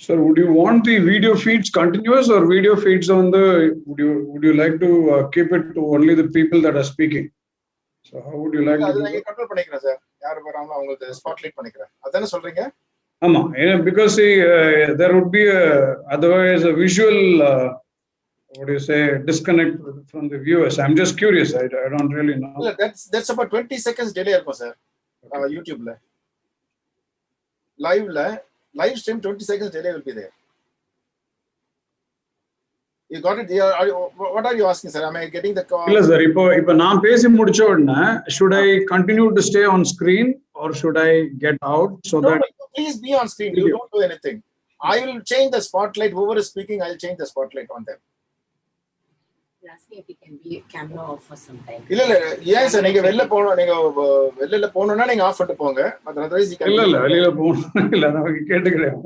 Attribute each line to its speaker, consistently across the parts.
Speaker 1: Sir, would you want the video feeds continuous or video feeds on the? Would you like to keep it to only the people that are speaking? So how would you like to do that?
Speaker 2: Control பண்ணிக்கிறேன் sir. யார் வராங்களோ அவங்களுக்கு spotlight பண்ணிக்கிறேன். அதானே சொல்றீங்க?
Speaker 1: ஆமா, because see, there would be otherwise a visual what do you say, disconnect from the viewers. I'm just curious. I don't really know.
Speaker 2: That's about 20 seconds delay இருக்கும் sir. YouTubeல live stream 20 seconds delay will be there. You got it? What are you asking, sir? Am I getting the call?
Speaker 1: இல்ல sir, இப்போ நான் பேசி முடிச்ச உடனே should I continue to stay on screen or should I get out so that
Speaker 2: please be on screen. You don't do anything. I will change the spotlight. Whoever is speaking, I'll change the spotlight on them.
Speaker 3: Asking if you can be camera off for some time.
Speaker 2: இல்ல yes நீங்க வெளியில போணும்னா நீங்க of பண்ணிட்டு போங்க. But otherwise you can.
Speaker 1: இல்ல வெளியில போணும் இல்ல நான் கேட்டுக்கிறேன்.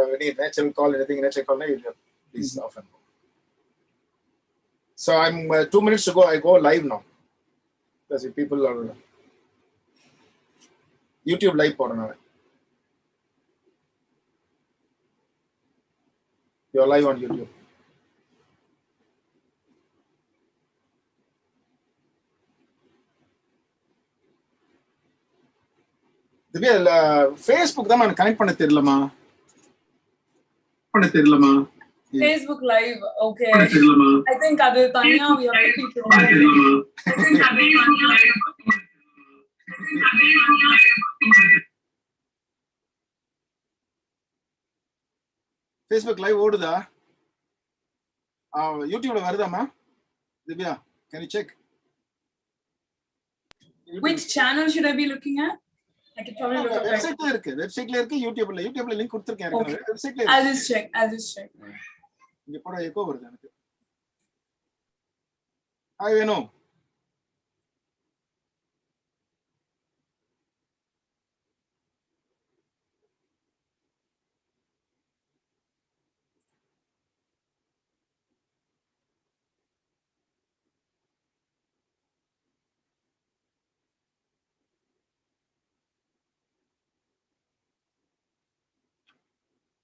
Speaker 2: When you natural call anything natural call you please off and go. So I'm 2 minutes to go. I go live now because if people are YouTube live போறனால. You're live on YouTube. Divya Facebook தான் நான் connect பண்ண தெரியலமா
Speaker 4: Facebook live, okay. I think adu taniya we have to keep it.
Speaker 2: Facebook live ஓடுதா? YouTubeல வருதாமா? Divya, can you check?
Speaker 4: Which channel should I be looking at? I can probably look up.
Speaker 2: Websiteல இருக்கு, YouTubeல link கொடுத்திருக்கேன். Websiteல
Speaker 4: I'll just check.
Speaker 2: இங்க போட echo வருது எனக்கு. Hi Venu.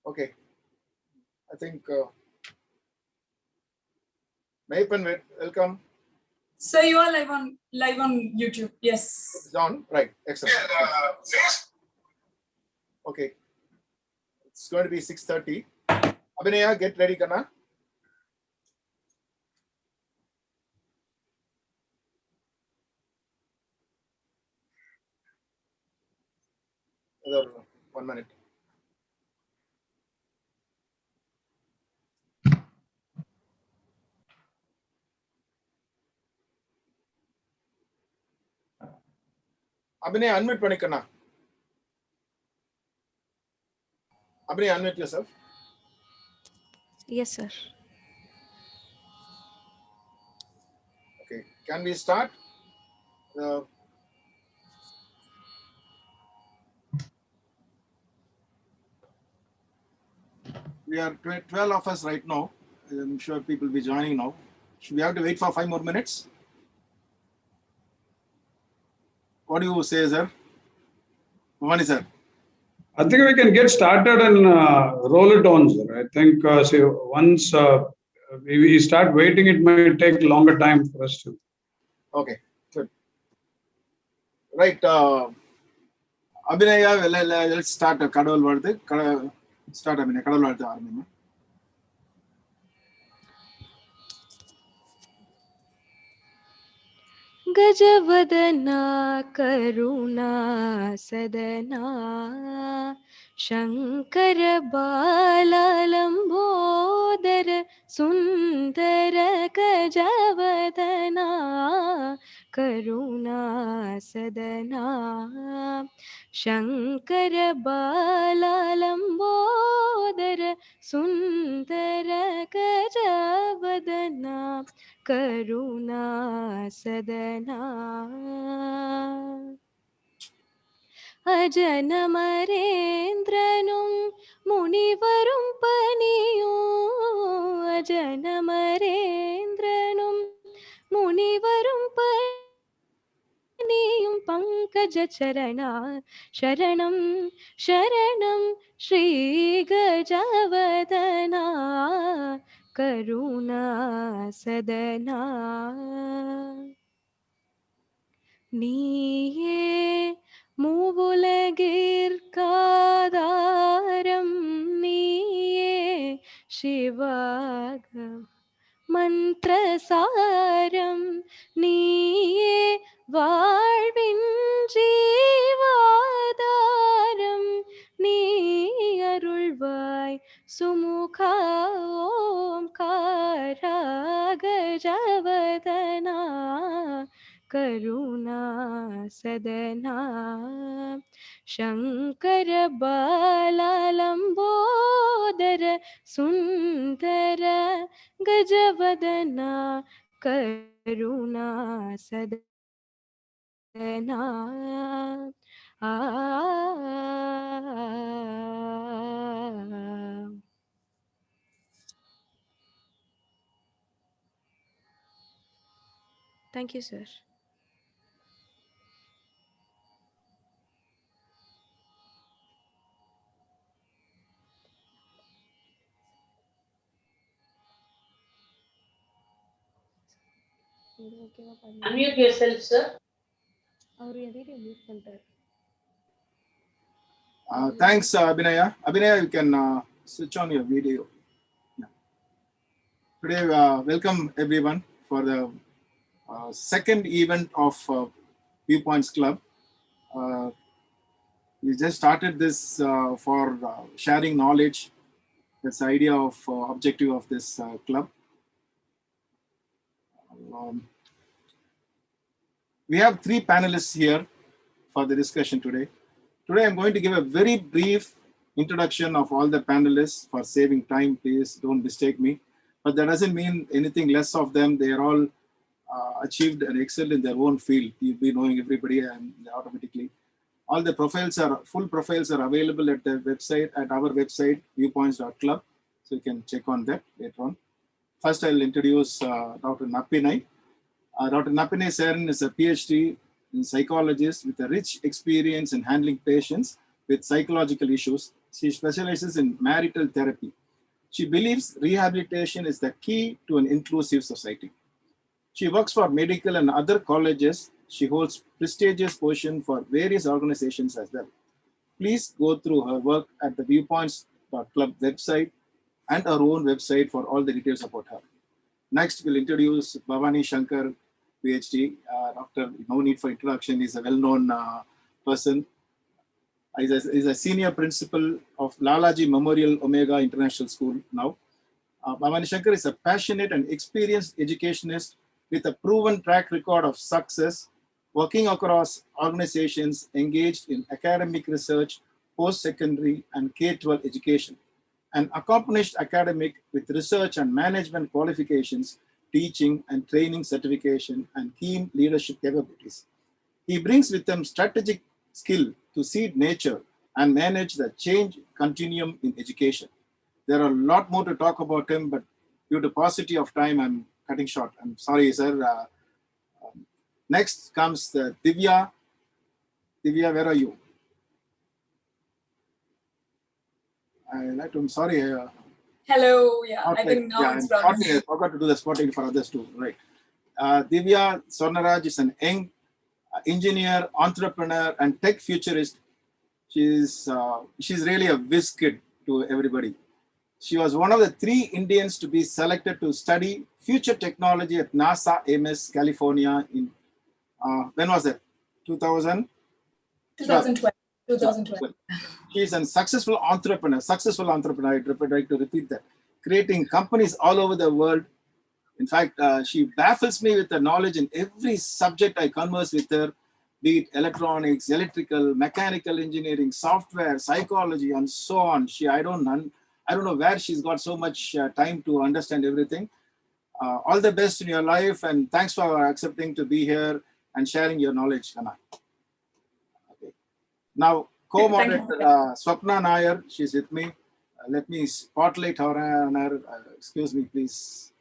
Speaker 2: Okay. I think Maypan, welcome.
Speaker 4: So you are live on YouTube. Yes.
Speaker 2: It's on, right? Excellent. Okay. It's going to be 6:30. Abhinaya, get ready, Kana. Another 1 minute. Abhinay, unmute panikana. Abhinay, unmute yourself.
Speaker 5: Yes, sir.
Speaker 2: Okay. Can we start? We are 12 of us right now. I'm sure people will be joining now. Should we have to wait for 5 more minutes? What do you say, sir? Bhavani, sir.
Speaker 1: I think we can get started and roll it on, sir. I think see, once we start waiting, it might take longer time for us to.
Speaker 2: Okay, good. Right. Abhinaya, let's start a Kadal Vardu. Start Abhinaya. Kadal Vardu Armina.
Speaker 5: गजवदना करुणा सदना शंकर बाललंबोदर सुंदर गजवदना करुणा सदना शंकर बाललंबोदर सुंदर गजवदना करुणा सदना अजनमरेन्द्रनुं मुनिवरुं पनियूं अजनमरेन्द्रनुं मुनिवरुं पनियूं श्रीपङ्कजचरणा शरणं शरणं श्रीगजवदना करुणा सदना நீயே மூவுலகிற்காதாரம் நீயே சிவாக மந்திரசாரம் நீயே வாழ்வின் ஜீவாதாரம் நீ அருள்வாய் சுமுகா ஓம்காரா கஜவதனா करुणा सदना शङ्कर बालालम्बोदर सुन्दर गजवदना करुणा सदना Thank you, sir.
Speaker 6: Unmute yourself, sir.
Speaker 2: Thanks, Abhinaya. Abhinaya, you can switch on your video. Yeah. Today, welcome everyone for the second event of Viewpoints Club. We just started this for sharing knowledge. That's the idea of objective of this club. We have three panelists here for the discussion today. Today, I'm going to give a very brief introduction of all the panelists. For saving time, please don't mistake me. But that doesn't mean anything less of them. They are all achieved and excelled in their own field. You'll be knowing everybody and automatically. All the profiles are, full profiles are available at the website, at our website, viewpoints.club. So you can check on that later on. First, I'll introduce Dr. Nappinai. Dr. Nappinai Saran is a PhD in psychologist with a rich experience in handling patients with psychological issues. She specializes in marital therapy. She believes rehabilitation is the key to an inclusive society. She works for medical and other colleges. She holds prestigious position for various organizations as well. Please go through her work at the viewpoints.club website and our own website for all the details about her. Next, we'll introduce Bhavani Shankar, PhD. Doctor, no need for introduction. He's a well-known person. He's a senior principal of Lalaji Memorial Omega International School now. Bhavani Shankar is a passionate and experienced educationist with a proven track record of success, working across organizations engaged in academic research, post-secondary and K-12 education. An accomplished academic with research and management qualifications, teaching and training certification, and keen leadership capabilities. He brings with him strategic skill to seed nature and manage the change continuum in education. There are a lot more to talk about him, but due to paucity of time, I'm cutting short. I'm sorry, sir. Next comes Divya. Divya, where are you? I'm sorry.
Speaker 4: Hello. Yeah, I think now
Speaker 2: yeah,
Speaker 4: it's
Speaker 2: I forgot to do the spotting for others too. Right. Divya Swarnaraj is an young engineer, entrepreneur, and tech futurist. She's really a whiz kid to everybody. She was one of the 3 Indians to be selected to study future technology at NASA Ames, California. In when was that? 2012.
Speaker 4: 2012.
Speaker 2: She is a successful entrepreneur. I'd like to repeat that. Creating companies all over the world. In fact, she baffles me with the knowledge in every subject I converse with her, be it electronics, electrical, mechanical engineering, software, psychology, and so on. I don't know where she's got so much time to understand everything. All the best in your life, and thanks for accepting to be here and sharing your knowledge, Anna. Okay. Now, co-moderator Swapna Nair, she's with me. Let me spotlight her. Excuse me, please.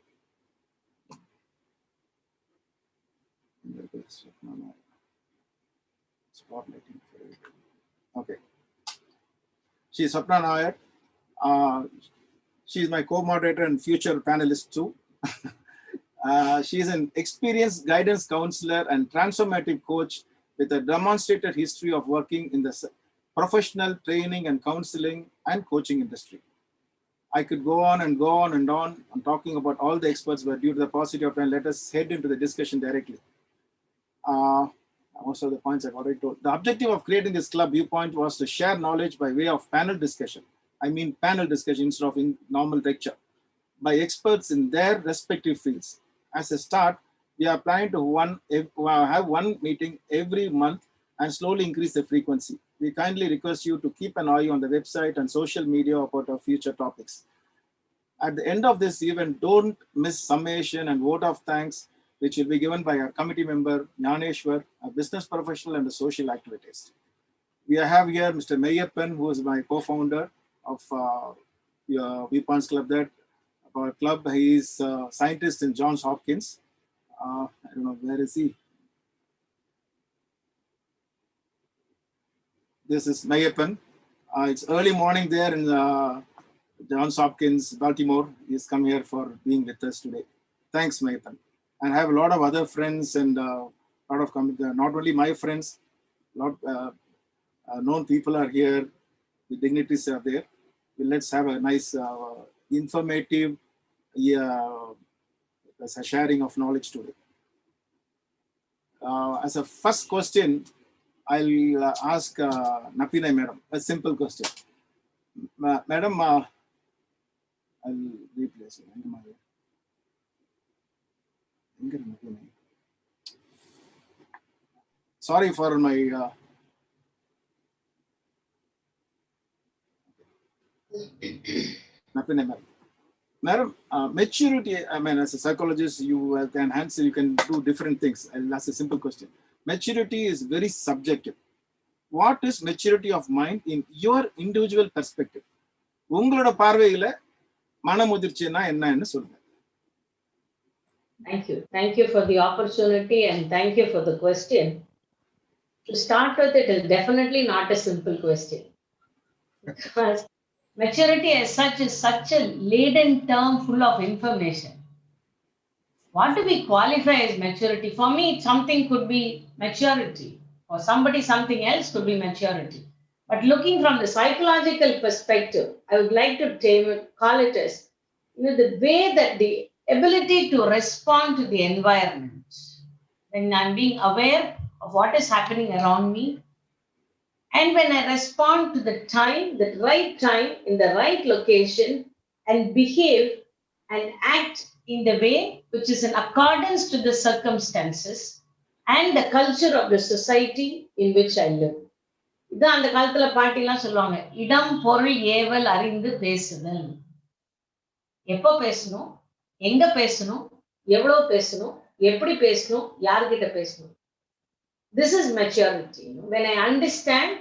Speaker 2: spotlighting. Okay. She is Swapna Nair. She is my co-moderator and future panelist too. She is an experienced guidance counselor and transformative coach with a demonstrated history of working in the professional training and counseling and coaching industry. I could go on and go on and on. I'm talking about all the experts, but due to the paucity of time, let us head into the discussion directly. Most of the points I've already told. The objective of creating this club, Viewpoint, was to share knowledge by way of panel discussion. I mean panel discussion instead of in normal lecture, by experts in their respective fields. As a start, we are planning to have one meeting every month and slowly increase the frequency. We kindly request you to keep an eye on the website and social media about our future topics. At the end of this event, don't miss summation and vote of thanks, which will be given by our committee member, Jnaneshwar, a business professional and a social activist. We have here Mr. Mayappan, who is my co-founder of Viewpoints Club. Our club, he is a scientist in Johns Hopkins. I don't know, where is he? This is Mayappan. It's early morning there in Johns Hopkins, Baltimore. He's come here for being with us today. Thanks, Mayappan. And I have a lot of other friends and a lot of, not only my friends, lot known people are here, the dignitaries are there. Let's have a nice, informative sharing of knowledge today. As a first question, I'll ask Napina Madam, a simple question. Madam, I'll replace it. Sorry for my... Napina Madam, maturity, I mean, as a psychologist, you can answer, you can do different things. I'll ask a simple question. Maturity is very subjective. What is maturity of mind in your individual perspective? உங்களோட பார்வையில மனமுதிர்ச்சினா என்னன்னு சொல்லுங்க.
Speaker 6: Thank you. Thank you for the opportunity and thank you for the question. To start with, it is definitely not a simple question. First, maturity as such is such a laden term full of information. What do we qualify as maturity? For me, something could be maturity. For somebody, something else could be maturity. But looking from the psychological perspective, I would like to call it as the way that the ability to respond to the environment. When I'm being aware of what is happening around me, and when I respond to the right time, in the right location, and behave and act in the way which is in accordance to the circumstances and the culture of the society in which I live. இதான் அந்த காலத்துல பாட்டிலாம் சொல்லுவாங்க, இடம் பொருள் ஏவல் அறிந்து பேசுதல். எப்போ பேசணும், எங்க பேசணும், எவ்வளவு பேசணும், எப்படி பேசணும், யார்கிட்ட பேசணும். This is maturity. When I understand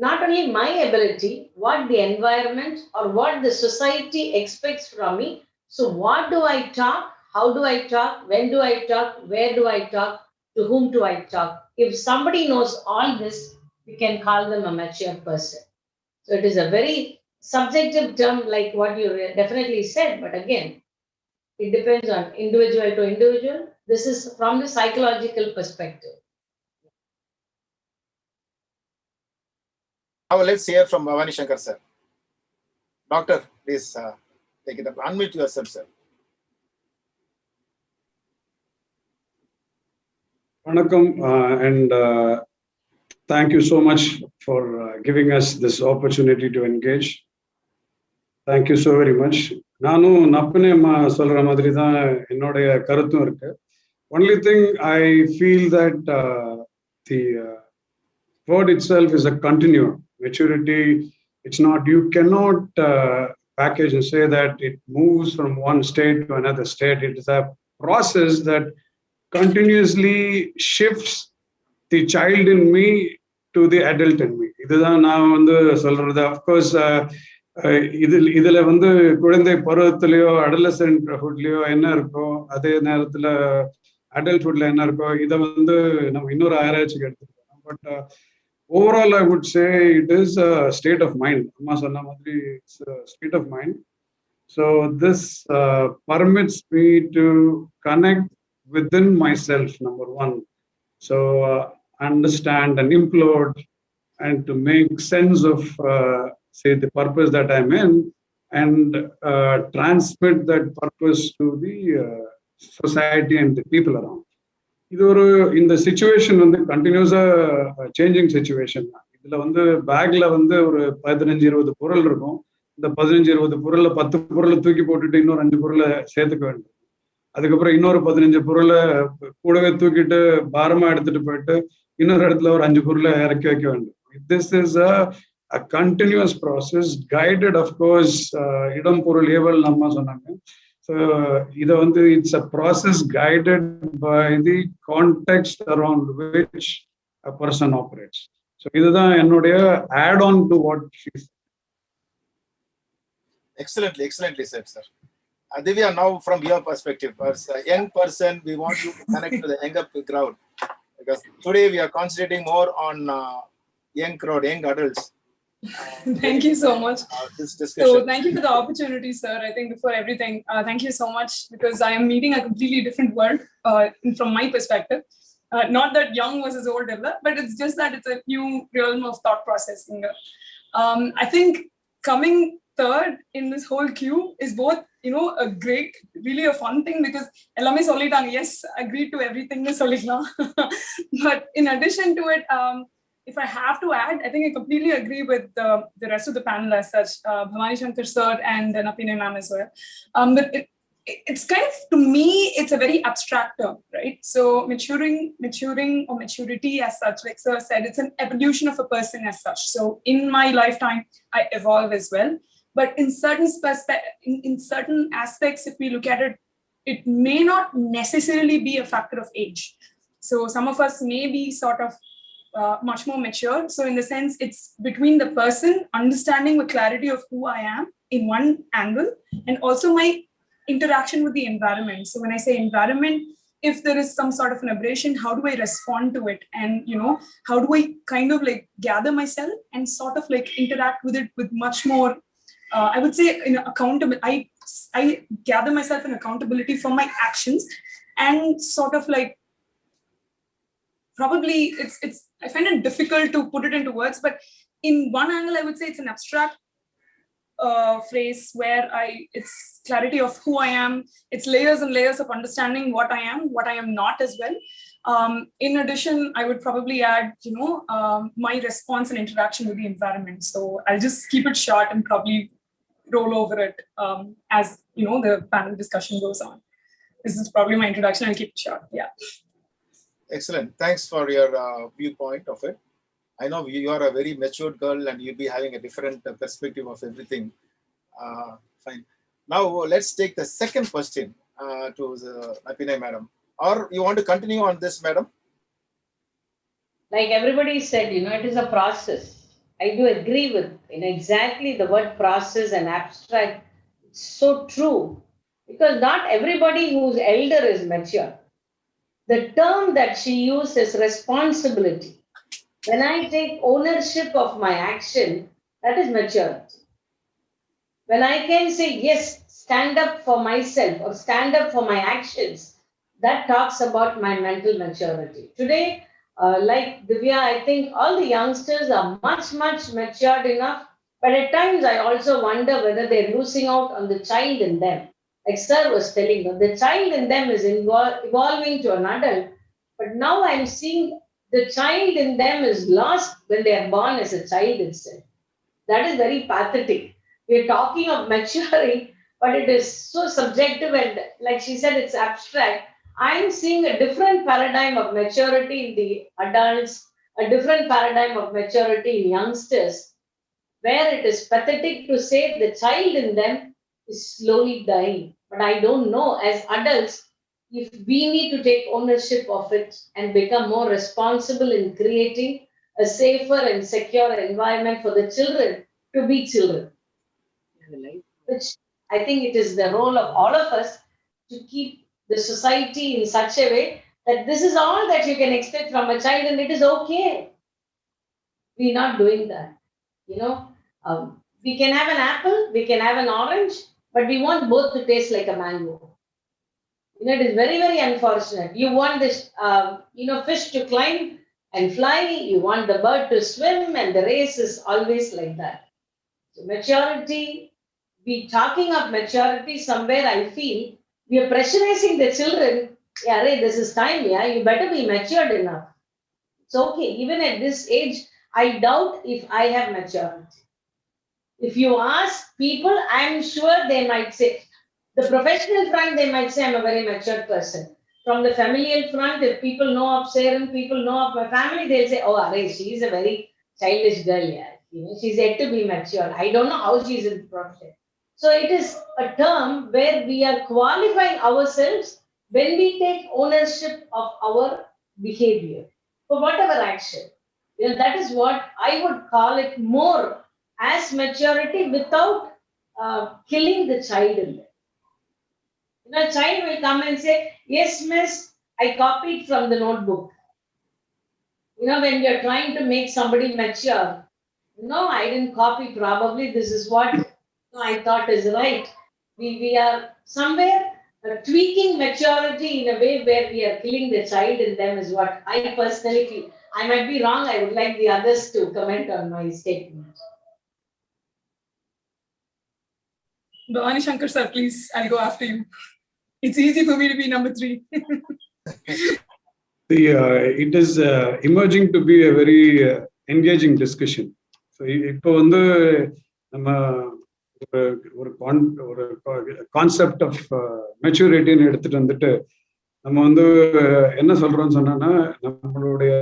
Speaker 6: not only my ability, what the environment or what the society expects from me. So what do I talk? How do I talk? When do I talk? Where do I talk? To whom do I talk? If somebody knows all this, we can call them a mature person. So it is a very subjective term like what you definitely said, but again, it depends on individual to individual. This is from the psychological perspective.
Speaker 2: Now let's hear from Bhavani Shankar, sir. Doctor, please take it up. Unmute yourself, sir.
Speaker 1: Vanakkam, and thank you so much for giving us this opportunity to engage. Thank you so very much. நானும் நப்பனே சொல்ற மாதிரி தான் என்னுடைய கருத்தும் இருக்கு. Only thing I feel that the word itself is a continuum. Maturity, it's not, you cannot package and say that it moves from one state to another state. It is a process that continuously shifts the child in me to the adult in me. இதுதான் நான் வந்து சொல்றது. Of course இதுல வந்து குழந்தை பருவத்திலேயோ அடலசன்ட்ஹுட்லயோ என்ன இருக்கோ, அதே நேரத்துல அடல்ட்ஹுட்ல என்ன இருக்கோ, இதை வந்து நம்ம இன்னொரு ஆராய்ச்சிக்கு எடுத்துருக்கோம். But overall, I would say it is a state of mind. Amma sonna madri, it's a state of mind. So this permits me to connect within myself, number one. So understand and implode and to make sense of, say, the purpose that I'm in, and transmit that purpose to the society and the people around. இது ஒரு இந்த situation வந்து கண்டினியூஸா changing situation தான். இதுல வந்து பேக்ல வந்து ஒரு 15-20 பொருள் இருக்கும். இந்த 15-20 பொருள்ல 10 பொருளை தூக்கி போட்டுட்டு இன்னொரு 5 பொருளை சேர்த்துக்க வேண்டும். அதுக்கப்புறம் இன்னொரு 15 பொருளை கூடவே தூக்கிட்டு பாரமா எடுத்துட்டு போயிட்டு இன்னொரு இடத்துல ஒரு 5 பொருளை இறக்கி வைக்க வேண்டும். This is a continuous process, guided, of course, இடம் பொருள் ஏவல் நம்ம சொன்னாங்க. So இதை வந்து it's a process guided by the context around which a person operates. So இதுதான் என்னுடைய add on to what she said.
Speaker 2: Excellently said, sir. Divya, now from your perspective, as a young person, we want you to connect to the younger crowd, because today we are concentrating more on young crowd, young adults.
Speaker 4: Thank you so much.
Speaker 2: This discussion.
Speaker 4: So thank you for the opportunity, sir. I think before everything, thank you so much, because I am meeting a completely different world from my perspective. Not that young versus old, but it's just that it's a new realm of thought processing. I think coming third in this whole queue is both, a great, really a fun thing, because ellame sollitanga, yes, agreed to everything sollikalam. But in addition to it, if I have to add, I think I completely agree with the rest of the panel as such, Bhavani Shankar sir and Napine ma'am as well. But it's kind of, to me, it's a very abstract term, right? So maturing or maturity as such, like sir said, it's an evolution of a person as such. So in my lifetime, I evolve as well. But in certain aspects, if we look at it, it may not necessarily be a factor of age. So some of us may be sort of much more mature. So in the sense, it's between the person understanding with clarity of who I am in one angle, and also my interaction with the environment. So when I say environment, if there is some sort of an aberration, how do I respond to it? And, how do I kind of like gather myself and sort of like interact with it with much more, I would say, accountable. I gather myself in accountability for my actions, and sort of like, probably it's I find it difficult to put it into words, but in one angle, I would say it's an abstract phrase where it's clarity of who I am. It's layers and layers of understanding what I am, what I am not as well. In addition, I would probably add, my response and interaction with the environment. So I'll just keep it short and probably roll over it as, the panel discussion goes on. This is probably my introduction. I'll keep it short. Yeah.
Speaker 2: Excellent. Thanks for your viewpoint of it. I know you are a very matured girl and you'll be having a different perspective of everything. Fine. Now let's take the second question to Napine madam. Or you want to continue on this, madam?
Speaker 6: Like everybody said, it is a process. I do agree with exactly the word process and abstract. It's so true, because not everybody who's elder is mature. The term that she used is responsibility. When I take ownership of my action, that is maturity. When I can say, yes, stand up for myself or stand up for my actions, that talks about my mental maturity. Today, like Divya, I think all the youngsters are much, much matured enough, but at times I also wonder whether they're losing out on the child in them. Like sir was telling them, the child in them is evolving to an adult, but now I'm seeing the child in them is lost when they are born as a child itself. That is very pathetic. We're talking of maturing, but it is so subjective, and like she said, it's abstract. I'm seeing a different paradigm of maturity in the adults, a different paradigm of maturity in youngsters, where it is pathetic to say the child in them is slowly dying. But I don't know, as adults, if we need to take ownership of it and become more responsible in creating a safer and secure environment for the children to be children. Which I think it is the role of all of us to keep the society in such a way that this is all that you can expect from a child, and it is okay. We're not doing that. We can have an apple, we can have an orange, but we want both to taste like a mango. It is very, very unfortunate. You want this, fish to climb and fly. You want the bird to swim, and the race is always like that. So maturity, we talking of maturity somewhere. I feel we are pressurizing the children. Yeah, Ray, this is time. Yeah, you better be matured enough. It's okay. Even at this age, I doubt if I have maturity. If you ask people, I'm sure they might say, the professional front, they might say I'm a very mature person. From the familial front, if people know of Sarah, people know of my family, they'll say, oh, Array, she's a very childish girl, yeah. She's yet to be mature. I don't know how she's in the profession. So it is a term where we are qualifying ourselves when we take ownership of our behavior for whatever action. That is what I would call it more as maturity without killing the child in there. A child will come and say, yes, miss, I copied from the notebook. When you're trying to make somebody mature, no, I didn't copy, probably this is what I thought is right. We are somewhere tweaking maturity in a way where we are killing the child in them is what I personally feel. I might be wrong. I would like the others to comment on my statement.
Speaker 4: Bhavani Shankar sir, please, I'll go after you. It's easy for me to be number 3.
Speaker 1: It is emerging to be a very engaging discussion. So, இப்போ வந்து நம்ம ஒரு concept of மெச்சூரிட்டின்னு எடுத்துட்டு வந்துட்டு நம்ம வந்து என்ன சொல்றோம்னு சொன்னா நம்மளுடைய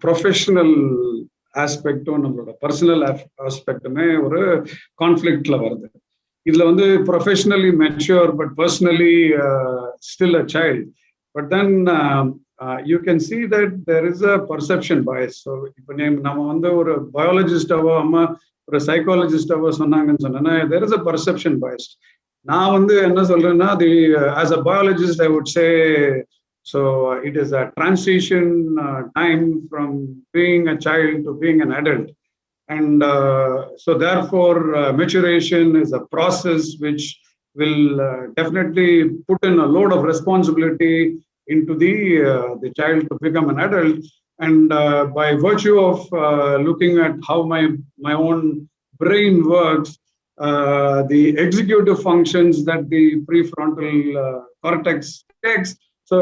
Speaker 1: ப்ரொஃபஷனல் ஆஸ்பெக்டும் நம்மளோட பர்சனல் ஆஸ்பெக்டுமே ஒரு கான்ஃப்ளிக்ட்ல வருது. இதுல வந்து professionally mature but personally still a child. But then you can see that there is a perception bias. So, இப்போ நம்ம வந்து ஒரு பயாலஜிஸ்டாவோ அம்மா ஒரு சைக்காலஜிஸ்டாவோ சொன்னாங்கன்னு சொன்னா there is a perception bias. நான் வந்து என்ன சொல்றேன்னா as a biologist I would say, so it is a transition time from being a child to being an adult. And so therefore maturation is a process which will definitely put in a load of responsibility into the child to become an adult. And by virtue of looking at how my own brain works, the executive functions that the prefrontal cortex takes. So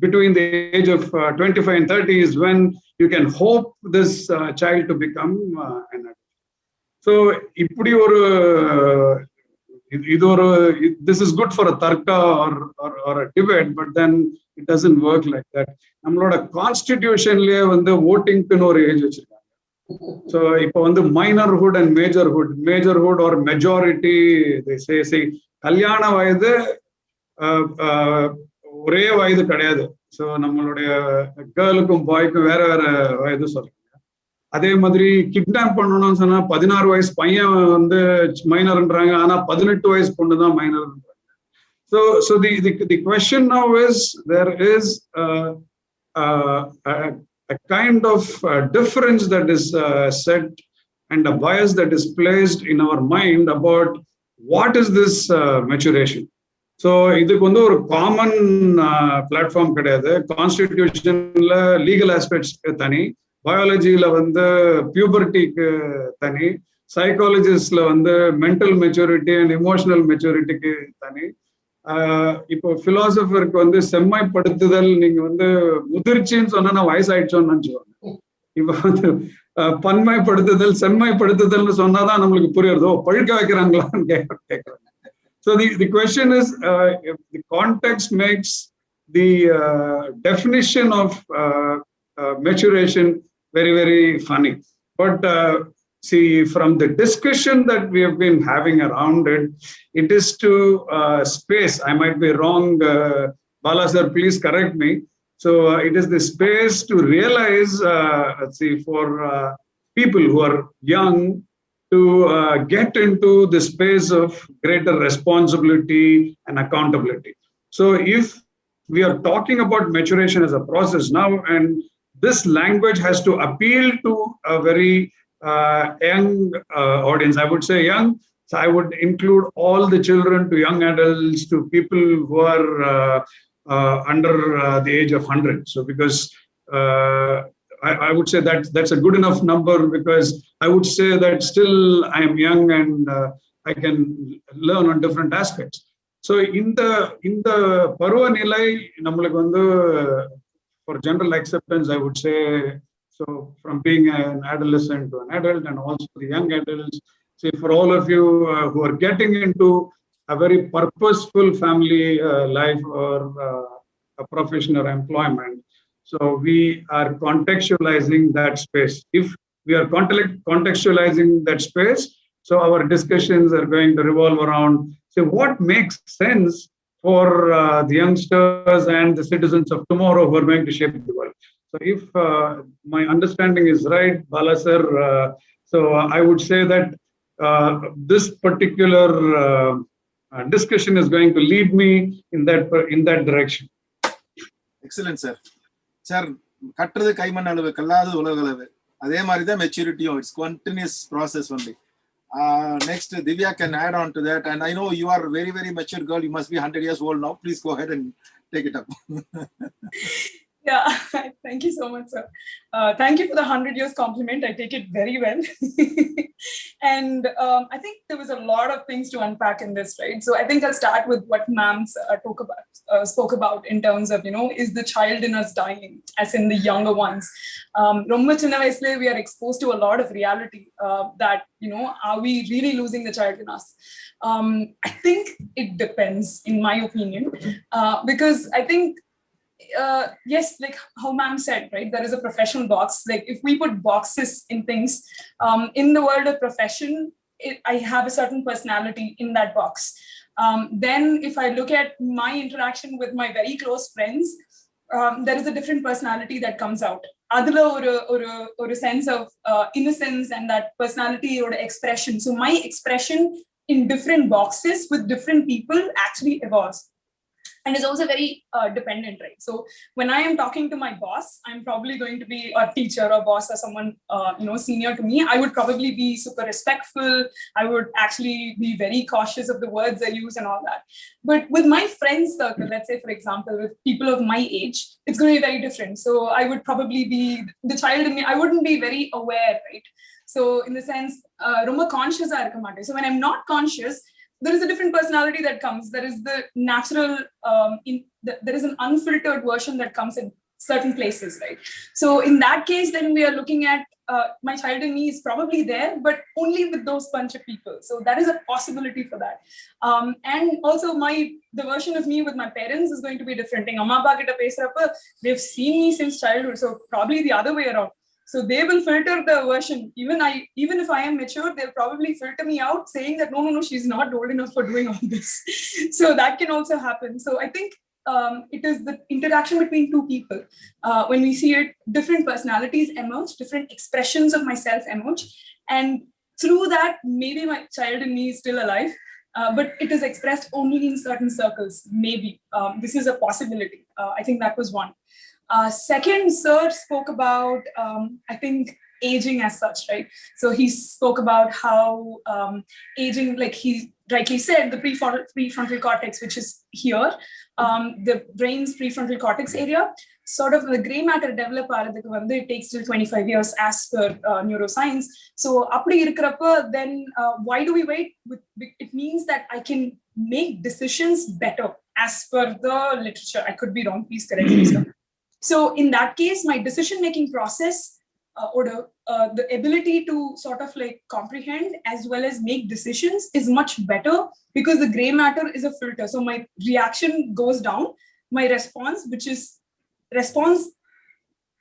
Speaker 1: between the age of 25 and 30 is when you can hope this child to become an adult. So இப்படி ஒரு this is good for a tarka or a debate, but then it doesn't work like that. நம்மளோட கான்ஸ்டிடியூஷன்லயே வந்து ஓட்டிங்க்குன்னு ஒரு age வச்சிருக்காங்க. So இப்போ வந்து மைனர்ஹுட் and மேஜர்ஹுட் ஒரு majority கல்யாண வயது ஒரே வயது கிடையாது. ஸோ நம்மளுடைய கேர்ளுக்கும் பாய்க்கும் வேற வேற வயது சொல்றாங்க. அதே மாதிரி கிட்னாப் பண்ணணும்னு சொன்னா 16 வயசு பையன் வந்து மைனர்ன்றாங்க, ஆனா 18 வயசு பொண்ணு தான் மைனர்ன்றாங்க. So the question now is there is a kind of difference that is set and a bias that is placed in our mind about what is this maturation. So இதுக்கு வந்து ஒரு காமன் பிளாட்ஃபார்ம் கிடையாது. கான்ஸ்டிடியூஷன்ல legal aspects தனி, பயாலஜியில வந்து பியூபர்ட்டிக்கு தனி, சைக்காலஜிஸ்ட்ல வந்து mental maturity and emotional மெச்சூரிட்டிக்கு தனி. இப்போ பிலாசபருக்கு வந்து செம்மைப்படுத்துதல், நீங்க வந்து முதிர்ச்சின்னு சொன்னா நான் வயசாயிடுச்சோன்னு நினைச்சுவாங்க. இப்ப வந்து பன்மைப்படுத்துதல் செம்மைப்படுத்துதல்னு சொன்னாதான் நம்மளுக்கு புரியுறதோ பழுக்க வைக்கிறாங்களான்னு கேட்கறாங்க. So the question is, if the context makes the definition of maturation very, very funny. But see, from the discussion that we have been having around it, it is to space. I might be wrong. Bala sir, please correct me. So it is the space to realize, for people who are young, to get into the space of greater responsibility and accountability. So if we are talking about maturation as a process now, and this language has to appeal to a very young audience. I would say young. So I would include all the children to young adults to people who are under the age of 100. So because I would say that that's a good enough number, because I would say that still I am young and I can learn on different aspects. So in the Parva Nilai, nammalukku vandu for general acceptance, I would say, so from being an adolescent to an adult, and also the young adults, say for all of you who are getting into a very purposeful family life or a profession or employment. So we are contextualizing that space. If we are contextualizing that space, so our discussions are going to revolve around, so what makes sense for the youngsters and the citizens of tomorrow who are going to shape the world. So if my understanding is right, Bala sir, so I would say that this particular discussion is going to lead me in that direction.
Speaker 2: Excellent, sir. Sir, கட்டுறது கைமண் அளவு கல்லாது உலக அளவு. அதே மாதிரி தான் மெச்சூரிட்டியும். It's continuous process only. Next, Divya can add on to that. And I know you are a very, very mature girl. You must be 100 years old now. Please go ahead and take it up.
Speaker 4: Yeah, thank you so much, sir. Thank you for the 100 years compliment. I take it very well. And I think there was a lot of things to unpack in this, right? So I think I'll start with what ma'am spoke about in terms of, is the child in us dying, as in the younger ones. Romma chinna vayasle we are exposed to a lot of reality that, are we really losing the child in us? I think it depends, in my opinion, because I think yes, like how ma'am said, right, there is a professional box. Like if we put boxes in things, in the world of profession, I have a certain personality in that box. Then if I look at my interaction with my very close friends, there is a different personality that comes out. Adula or a sense of innocence and that personality or expression. So my expression in different boxes with different people actually evolves. And is also very dependent, right? So when I am talking to my boss, I'm probably going to be a teacher or boss or someone senior to me. I would probably be super respectful. I would actually be very cautious of the words I use and all that. But with my friends circle, let's say for example, with people of my age, it's going to be very different. So I would probably be the child in me. I wouldn't be very aware, right? So in the sense, Roma conscious I recommend. So when I'm not conscious, there is a different personality that comes. There is the natural, there is an unfiltered version that comes in certain places, right? So in that case, then we are looking at my child in me is probably there, but only with those bunch of people. So that is a possibility for that. And also the version of me with my parents is going to be different. They've seen me since childhood, so probably the other way around. So they will filter the version. Even if I am mature, they'll probably filter me out saying that, no, she's not old enough for doing all this. So that can also happen. So I think it is the interaction between two people. When we see it, different personalities emerge, different expressions of myself emerge. And through that, maybe my child in me is still alive, but it is expressed only in certain circles. Maybe this is a possibility. I think that was one. Second, sir spoke about, I think, aging as such, right? So he spoke about how aging, like he rightly said, the prefrontal cortex, which is here, the brain's prefrontal cortex area, sort of the gray matter develop, it takes till 25 years as per neuroscience. So then why do we wait? It means that I can make decisions better as per the literature. I could be wrong, please correct me, sir. So in that case, my decision-making process or the ability to sort of like comprehend as well as make decisions is much better because the gray matter is a filter. So my reaction goes down. My response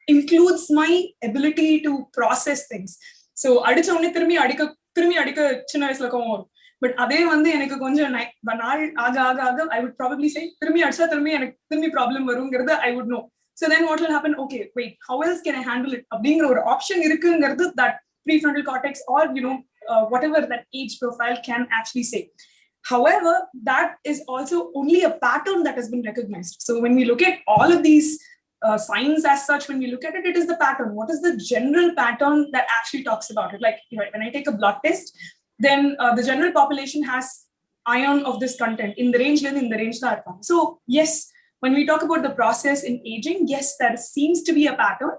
Speaker 4: includes my ability to process things. So adichone thirumi adika chinna vayasula kovam varum. But adhe vandu enakku konjam naal aga I would probably say thirumi adicha thirumi enak thirumi problem varungiradha I would know. So then what will happen? Okay, wait, how else can I handle it? Abdingra or option irukkungiradhu that prefrontal cortex or whatever that age profile can actually say. However, that is also only a pattern that has been recognized. So when we look at all of these science as such, when we look at it, it is the pattern. What is the general pattern that actually talks about it? Like, when I take a blood test, then the general population has iron of this content in the range that. So yes, when we talk about the process in aging, yes, there seems to be a pattern,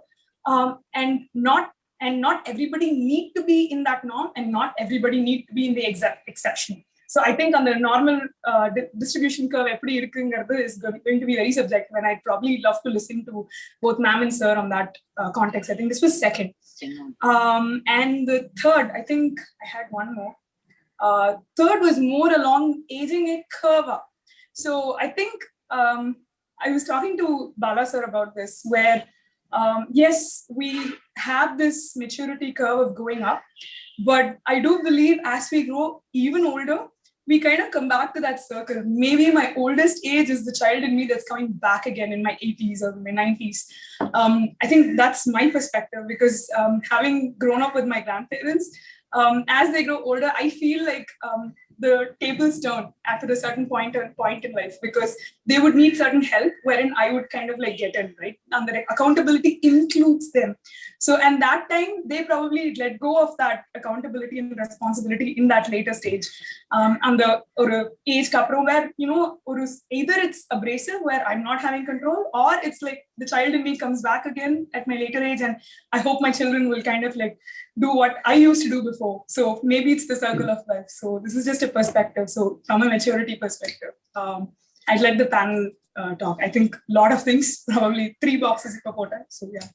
Speaker 4: and not everybody need to be in that norm, and not everybody need to be in the exact exception. So I think on the normal distribution curve, is going to be very subjective, and I'd probably love to listen to both ma'am and sir on that context. I think this was second. And the third, I think I had one more. Third was more along aging a curve up. So I think I was talking to Bala sir about this, where yes, we have this maturity curve of going up, but I do believe as we grow even older, we kind of come back to that circle. Maybe my oldest age is the child in me that's coming back again in my 80s or my 90s. I think that's my perspective, because having grown up with my grandparents, as they grow older, I feel like the tables turn after a certain point in life, because they would need certain help, wherein I would kind of like get in, right? And the accountability includes them. So, and that time they probably let go of that accountability and responsibility in that later stage. And the or age kapro where, you know, or either it's abrasive where I'm not having control, or it's like the child in me comes back again at my later age, and I hope my children will kind of like do what I used to do before. So maybe it's the circle of life. So this is just a perspective. So from a maturity perspective, I'd let the panel talk. I think a lot of things, probably 3 boxes of Kapota. So yeah.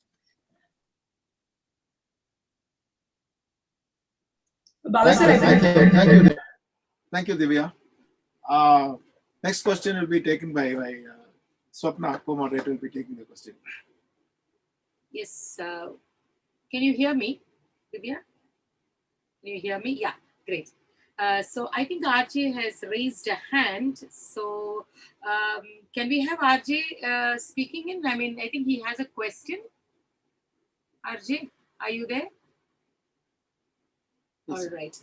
Speaker 4: Bala sir, I think.
Speaker 2: Thank you, Divya. Next question will be taken by Swapna, co-moderator will be taking the question.
Speaker 3: Yes. Can you hear me, Divya? Can you hear me? Yeah, great. So I think RJ has raised a hand. So can we have RJ speaking in? I mean, I think he has a question. RJ, are you there?
Speaker 2: Yes.
Speaker 3: All right.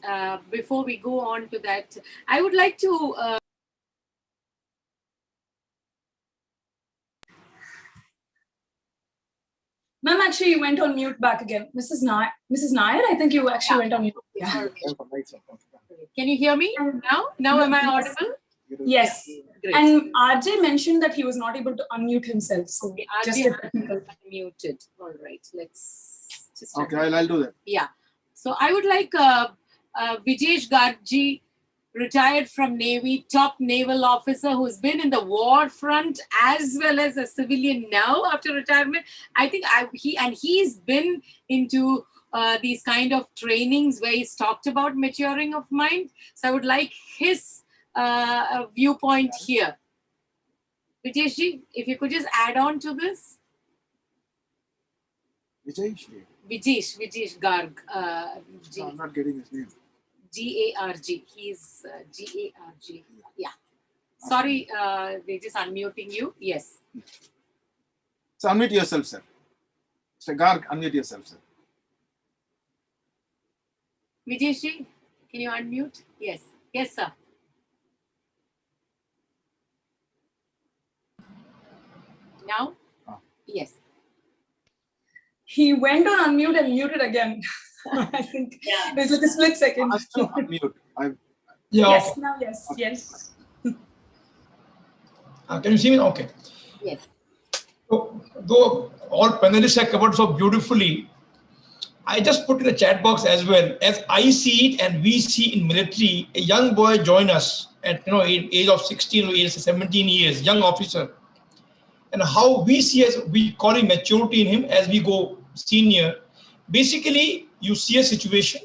Speaker 3: Before we go on to that, I would like to
Speaker 4: Ma'am, actually, you went on mute back again. Mrs. Nair, I think you actually went on mute. Yeah.
Speaker 3: all right. Can you hear me now? Now am I audible?
Speaker 4: Yes.
Speaker 3: Great.
Speaker 4: And RJ mentioned that he was not able to unmute himself. So
Speaker 3: Okay,
Speaker 4: just
Speaker 3: RJ
Speaker 4: a technical.
Speaker 3: unmuted. All right. Let's just
Speaker 2: Okay, I'll do that.
Speaker 3: Yeah. So I would like Vijesh Gargji, retired from Navy, top naval officer who's been in the war front as well as a civilian now after retirement. I think he's been into these kind of trainings where he's talked about maturing of mind. So I would like his viewpoint here. Vijeshji, if you could just add on to this. Vijesh Garg.
Speaker 2: No, I'm not getting his name.
Speaker 3: Garg. He's Garg. Yeah. Sorry, they're just unmuting you. Yes.
Speaker 2: So unmute yourself, sir. Mr. Garg, unmute yourself, sir.
Speaker 3: Vijeshji, can you unmute? Yes. Yes, sir. Now?
Speaker 2: Ah.
Speaker 3: Yes.
Speaker 4: He went on unmute and muted again. I think there's like a split second.
Speaker 2: I'm still unmute.
Speaker 4: Yes, now yes, yes.
Speaker 7: Can you see me? Okay.
Speaker 3: Yes.
Speaker 7: So, though all panelists have covered so beautifully, I just put in the chat box as well. As I see it and we see in military, a young boy join us at age of 16 or age 17 years, young officer. And how we see as we call it maturity in him as we go senior. Basically, you see a situation,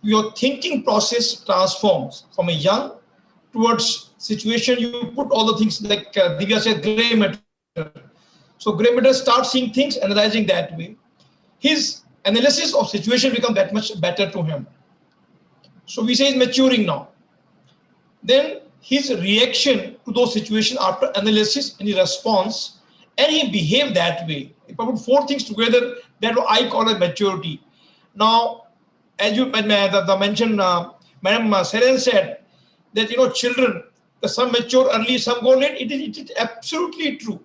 Speaker 7: your thinking process transforms from a young towards situation. You put all the things like Divya said, gray matter. So gray matter starts seeing things, analyzing that way. His analysis of situation becomes that much better to him. So we say he's maturing now. Then his reaction to those situations after analysis and his response, and he behaved that way. If I put 4 things together, that's what I call a maturity. Now, as you mentioned, Madam Seren said that children, some mature early, some go late. It is absolutely true.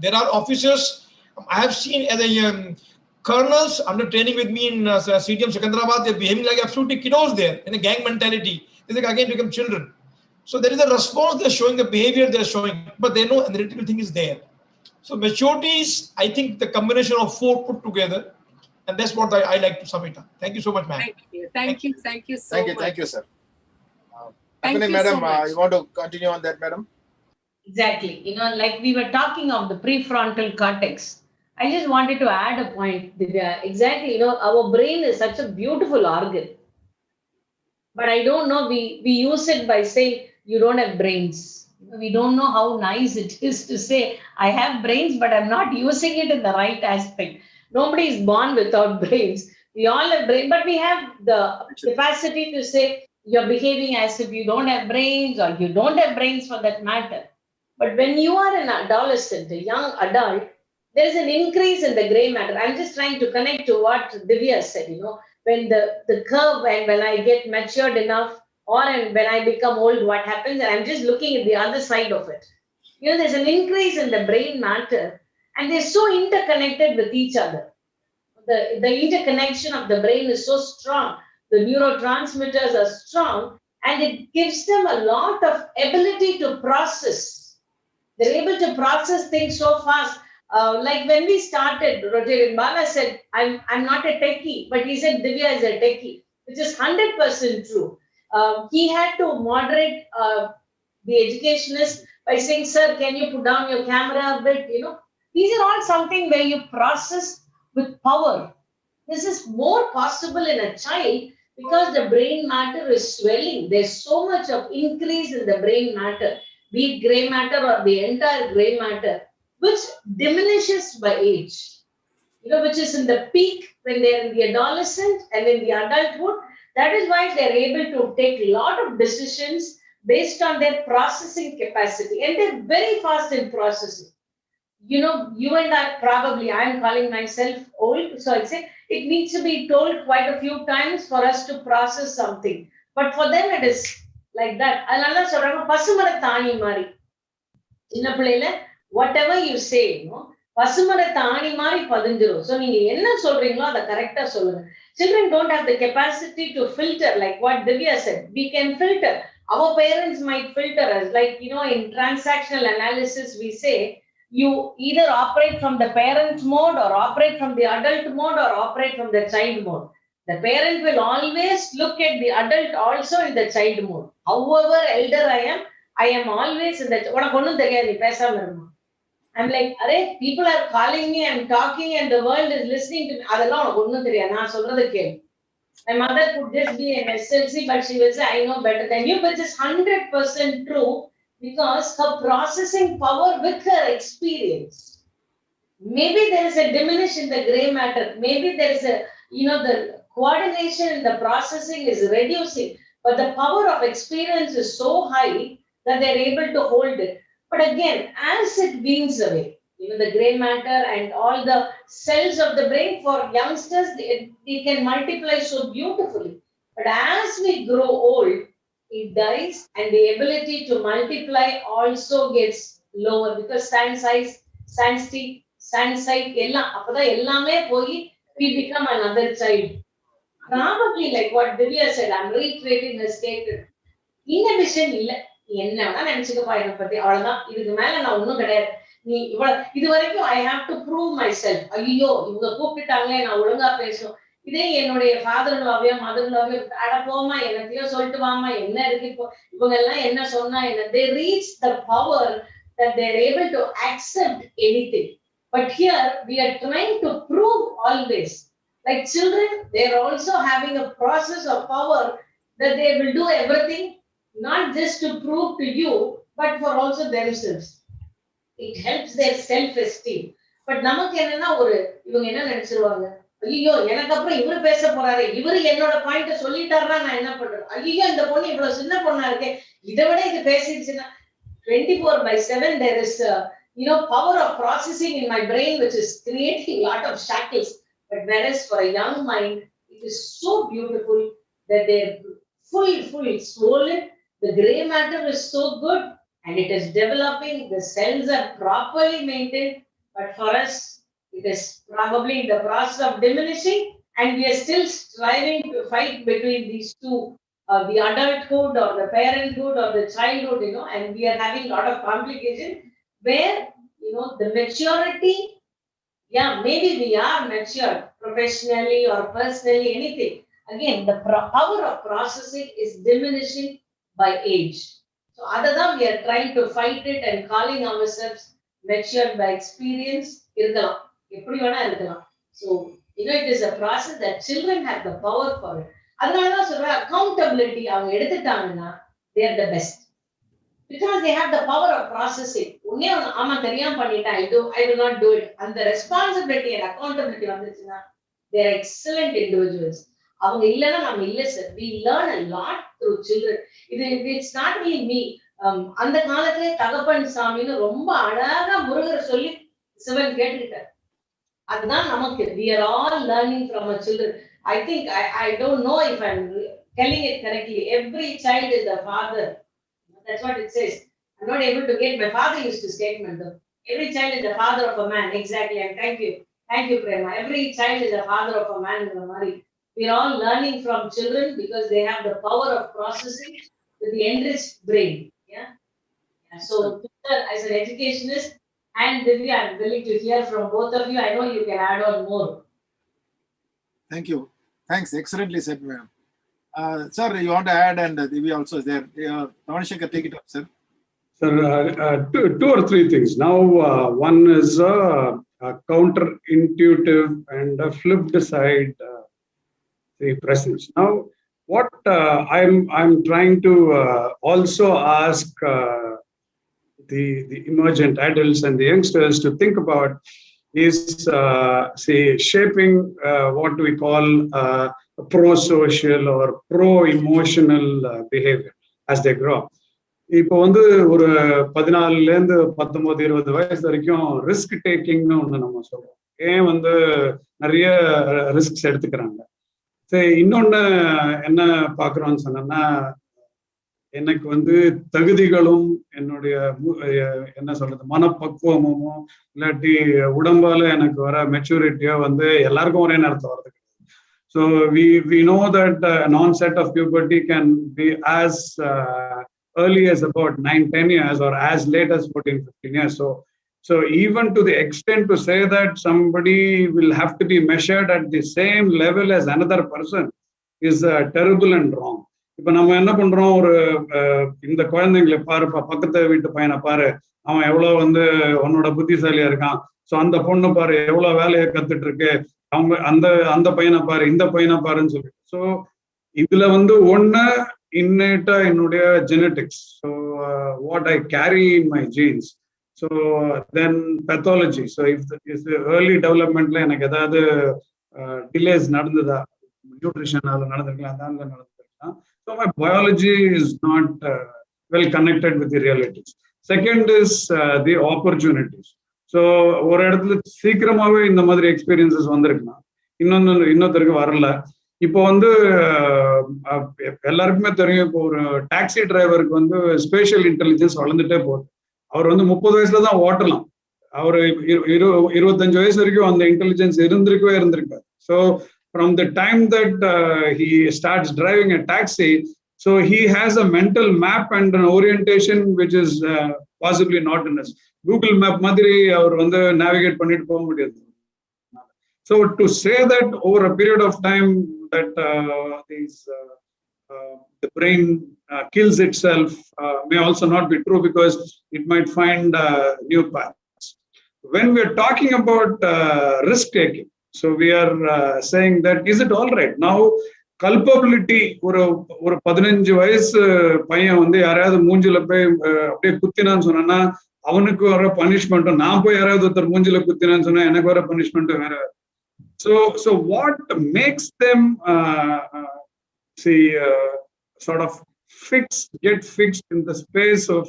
Speaker 7: There are officers I have seen as a colonels under training with me in CTM Secunderabad. They're behaving like absolutely kiddos there in a gang mentality. They again become children. So there is a response they're showing, the behavior they're showing, but they know analytical thing is there. So maturity is, I think, the combination of 4 put together, and that's what I like to sum it up. Thank you so much, ma'am.
Speaker 3: Thank you so much.
Speaker 2: Thank you, sir.
Speaker 3: Thank you
Speaker 2: madam,
Speaker 3: so much.
Speaker 2: you want to continue on that, madam?
Speaker 6: Exactly. Like we were talking of the prefrontal cortex. I just wanted to add a point. Divya. Exactly. Our brain is such a beautiful organ. But I don't know, we use it by saying you don't have brains. We don't know how nice it is to say I have brains, but I'm not using it in the right aspect. Nobody is born without brains. We all have brains, but we have the capacity to say you're behaving as if you don't have brains, or you don't have brains for that matter. But when you are an adolescent, a young adult, there's an increase in the gray matter. I'm just trying to connect to what Divya said, when the curve, and when I get matured enough, or when I become old, what happens? And I'm just looking at the other side of it. There's an increase in the brain matter, and they're so interconnected with each other. The interconnection of the brain is so strong. The neurotransmitters are strong, and it gives them a lot of ability to process. They're able to process things so fast. Like when we started, Rotarian Bala said, I'm not a techie, but he said Divya is a techie, which is 100% true. He had to moderate the educationist by saying, sir, can you put down your camera a bit? These are all something where you process with power. This is more possible in a child because the brain matter is swelling. There's so much of increase in the brain matter, be it gray matter or the entire gray matter, which diminishes by age, which is in the peak when they're in the adolescent and in the adulthood. That is why they're able to take a lot of decisions based on their processing capacity, and they're very fast in processing. You and I, probably, I'm calling myself old, so I'd say it needs to be told quite a few times for us to process something. But for them, it is like that. Adala சொல்றாங்க பசுமர தாணி மாதிரி. சின்ன பிள்ளையில whatever you say, பசுமர தாணி மாதிரி பதிஞ்சிரும். So நீங்க என்ன சொல்றீங்களோ அதை கரெக்டா சொல்லுங்க. Children don't have the capacity to filter, like what Divya said. We can filter. Our parents might filter us. Like, in transactional analysis, we say, you either operate from the parent mode, or operate from the adult mode, or operate from the child mode. The parent will always look at the adult also in the child mode. However elder I am always in the... I'm like, people are calling me, I'm talking, and the world is listening to me. My mother could just be an SLC, but she will say, I know better than you, which is 100% true, because her processing power with her experience. Maybe there is a diminish in the gray matter. Maybe there is the coordination in the processing is reducing, but the power of experience is so high that they're able to hold it. But again, as it weans away, the gray matter and all the cells of the brain for youngsters, they can multiply so beautifully. But as we grow old, it dies, and the ability to multiply also gets lower, because sand size, sand stick, sand sight, we become another child. Probably like what Divya said, I'm reiterating the statement. Inhibition இல்ல, என்ன வேணா நினைச்சுக்கப்பா இதை பத்தி, அவ்வளவுதான். இதுக்கு மேல நான் ஒண்ணும் கிடையாது. இது வரைக்கும் I have to prove myself. ஐயோ, இவங்க கூப்பிட்டாங்களே, நான் ஒழுங்கா பேசணும். இதே என்னுடைய ஃபாதர்-in-lawவையோ மதர்-in-lawவையோ அட போமா, என்னத்தையோ சொல்லிட்டு வாமா, என்ன இருக்கு இப்போ, இவங்க எல்லாம் என்ன சொன்னா என்ன. They reach the power that they're able to accept anything. But here we are trying to prove always. Like children, they're also having a process of power that they will do everything, not just to prove to you, but for also themselves. It helps their self-esteem. But நமக்கு என்னன்னா, இவங்க என்ன நினைச்சிருவாங்க, ஐயோ எனக்கு அப்புறம் இவரு பேச போறாரு, இவரு என்னோட பாயிண்ட சொல்லிட்டாருன்னா நான் என்ன பண்றது, ஐயோ இந்த பொண்ணு இவ்வளவு சின்ன பொண்ணா இருக்கே, இதை விட இது பேசிடுச்சுன்னா. 24/7 there is power of processing in my brain, which is creating a lot of shackles. But whereas for a young mind, it is so beautiful that they're full swollen. The gray matter is so good, and it is developing. The cells are properly maintained. But for us, it is probably in the process of diminishing, and we are still striving to fight between these two, the adulthood or the parenthood or the childhood, and we are having a lot of complication where, the maturity, yeah, maybe we are mature professionally or personally, anything. Again, the power of processing is diminishing by age. So, other than we are trying to fight it and calling ourselves matured by experience, இருக்கலாம். எப்படி வேணா இருக்கலாம். So, it is a process that children have the power for it. அதனால தான் சொல்றேன், accountability அவங்க எடுத்துட்டாங்கன்னா, they are the best. Because they have the power of processing. உன்னே ஆமா தெரியாம பண்ணிட்டேன், I will not do it. அந்த responsibility and accountability வந்துச்சுன்னா, they are excellent individuals. அவங்க இல்லைன்னா நம்ம இல்லை sir. We learn a lot through children. It's not only me. அந்த காலத்திலே தகப்பன் சாமின்னு ரொம்ப அழகா முருகர் சொல்லி சிவன் கேட்டுக்கிட்டார். அதுதான் நமக்கு. We are all learning from our children. I think, I don't know if I'm telling it correctly. Every child is the father. That's what it says. I'm not able to get, my father used to statement though. Every child is the father of a man. Exactly. And thank you, Prema. Every child is the father of a man in the Mari. We're all learning from children because they have the power of processing with the enriched brain. Yeah. So, as an educationist and Divya, I'm willing to hear from both of you. I know you can add on more.
Speaker 2: Thank you. Thanks. Excellently said, ma'am. Sir, you want to add, and Divya also is there. Tamanshekar, take it up, sir.
Speaker 1: Sir, two or three things. Now, one is a counterintuitive and a flipped side the presence. Now, what I'm trying to also ask the emergent adults and the youngsters to think about is, say, shaping what we call pro-social or pro-emotional behavior as they grow up. இப்போ வந்து ஒரு 14லேருந்து 19-20 வயசு வரைக்கும் risk டேக்கிங்னு ஒன்று நம்ம சொல்றோம். ஏன் வந்து நிறைய ரிஸ்க்ஸ் எடுத்துக்கிறாங்க. சரி, இன்னொன்று என்ன பார்க்குறோம்னு சொன்னோம்னா, எனக்கு வந்து தகுதிகளும் என்னுடைய என்ன சொல்றது மனப்பக்குவமும் இல்லாட்டி உடம்பால எனக்கு வர மெச்சூரிட்டியோ வந்து எல்லாருக்கும் ஒரே நேரத்தில் வருது. So we know that an onset of puberty can be as early as about 9-10 years or as late as 14-15 years. So even to the extent to say that somebody will have to be measured at the same level as another person is terrible and wrong. இப்போ நம்ம என்ன பண்றோம், ஒரு இந்த குழந்தைங்களை பாருப்பா, பக்கத்து வீட்டு பையனை பாரு, அவன் எவ்வளவு வந்து உன்னோட புத்திசாலியா இருக்கான். ஸோ அந்த பொண்ணு பாரு எவ்வளவு வேலையை கத்துட்டு இருக்கு, அவங்க அந்த பையனை பாரு, இந்த பையனை பாருன்னு சொல்லி. ஸோ இதுல வந்து ஒண்ணு இன்னேட்டா என்னுடைய genetics, so what I carry in my genes. So then pathology. So if early டெவலப்மெண்ட்ல எனக்கு ஏதாவது டிலேஸ் நடந்ததா, நியூட்ரிஷன் அது நடந்திருக்கலாம், அந்த நடந்திருக்கலாம். So my biology is not well connected with the realities. Second is the opportunities. So ஒரு இடத்துல சீக்கிரமாவே இந்த மாதிரி எக்ஸ்பீரியன்சஸ் வந்திருக்கலாம், இன்னொருத்தருக்கு வரல. இப்போ வந்து எல்லாருக்குமே தெரியும், இப்போ ஒரு டாக்ஸி டிரைவருக்கு வந்து ஸ்பேஷியல் இன்டெலிஜென்ஸ் வளர்ந்துட்டே போகுது. அவர் வந்து 30 வயசுல தான் ஓட்டலாம், அவர் 25 வயசு வரைக்கும் அந்த இன்டெலிஜென்ஸ் இருந்திருக்காரு. So from the time that he starts driving a taxi, so he has a mental map and an orientation which is possibly not in his Google map madri avar vandu navigate pannittu poga mudiyadhu. So to say that over a period of time that the brain kills itself may also not be true, because it might find new paths. When we are talking about risk taking, so we are saying that, is it all right now culpability? ஒரு 15 வயசு பையன் வந்து யாராவது மூஞ்சில போய் அப்படியே குத்தினான்னு சொன்னா அவனுக்கு வர பனிஷ்மெண்ட்டும், நான் போய் யாராவது ஒருத்தர் மூஞ்சில குத்தினான்னு சொன்னா எனக்கு வர பனிஷ்மெண்ட்டும் வேற. So what makes them sort of get fixed in the space of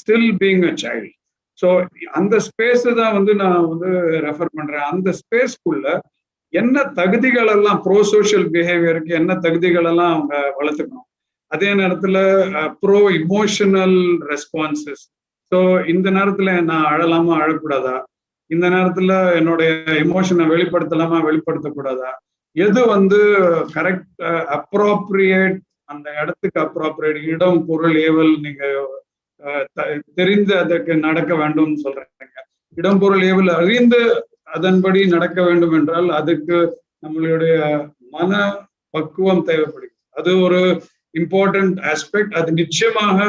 Speaker 1: still being a child? So அந்த ஸ்பேஸ் தான் வந்து நான் வந்து ரெஃபர் பண்றேன். அந்த ஸ்பேஸ்க்குள்ள என்ன தகுதிகள் எல்லாம் ப்ரோ சோஷியல் பிஹேவியருக்கு என்ன தகுதிகள் எல்லாம் அவங்க வளர்த்துக்கணும். அதே நேரத்துல ப்ரோ இமோஷனல் ரெஸ்பான்சஸ். ஸோ இந்த நேரத்துல நான் அழலாமா அழக்கூடாதா, இந்த நேரத்துல என்னுடைய எமோஷனை வெளிப்படுத்தலாமா வெளிப்படுத்தக்கூடாதா, எது கரெக்ட் அப்ரோப்ரியேட், அந்த இடத்துக்கு அப்ரோப்ரியேட் இடம் பொருள் ஏவல் நீங்க தெரிந்து அதற்கு நடக்க வேண்டும் சொல்றீங்க. இடம் பொருள் ஏவல் அறிந்து அதன்படி நடக்க வேண்டும் என்றால் அதுக்கு நம்மளுடைய மன பக்குவம் தேவைப்படுகிறது. அது ஒரு இம்பார்ட்டன்ட் ஆஸ்பெக்ட். அது நிச்சயமாக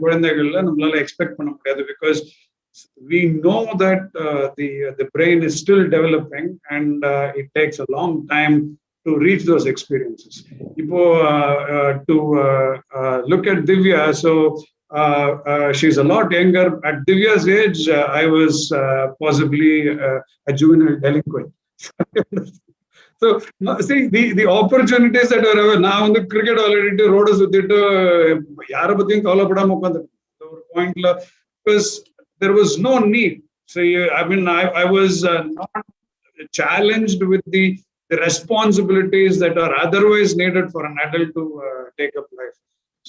Speaker 1: குழந்தைகள்ல நம்மளால எக்ஸ்பெக்ட் பண்ண முடியாது. Because we know that the brain is still developing and it takes a long time to reach those experiences. Ipo to look at Divya, so she's a lot younger. At Divya's age, I was possibly a juvenile delinquent. So see the opportunities that are available. Now cricket already road சுத்திட்டு யாரை பத்தியும் கவலைப்படாம உட்காந்துருக்கேன் ஒரு பாயிண்ட்ல, because there was no need. So I was not challenged with the responsibilities that are otherwise needed for an adult to take up life.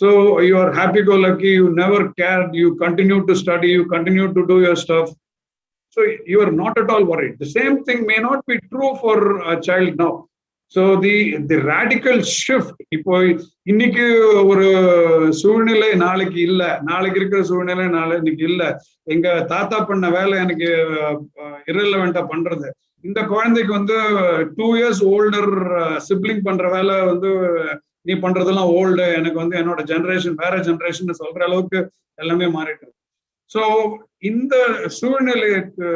Speaker 1: So you are happy-go-lucky, you never cared, you continue to study, you continue to do your stuff. So you are not at all worried. The same thing may not be true for a child now. So the radical shift, இப்போ இன்னைக்கு ஒரு சூழ்நிலை நாளைக்கு இல்ல, நாளைக்கு இருக்கிற சூழ்நிலை நாளைக்கு இல்ல, எங்க தாத்தா பண்ண வேலை எனக்கு இரலவெண்டா பண்றது, இந்த குழந்தைக்கு 2 years older சிப்ளிங் பண்ற வேலை நீ பண்றதெல்லாம் ஓல்டு, எனக்கு என்னோட ஜெனரேஷன் வேற ஜெனரேஷன் சொல்ற அளவுக்கு எல்லாமே மாறிட்டு. ஸோ இந்த சூழ்நிலைக்கு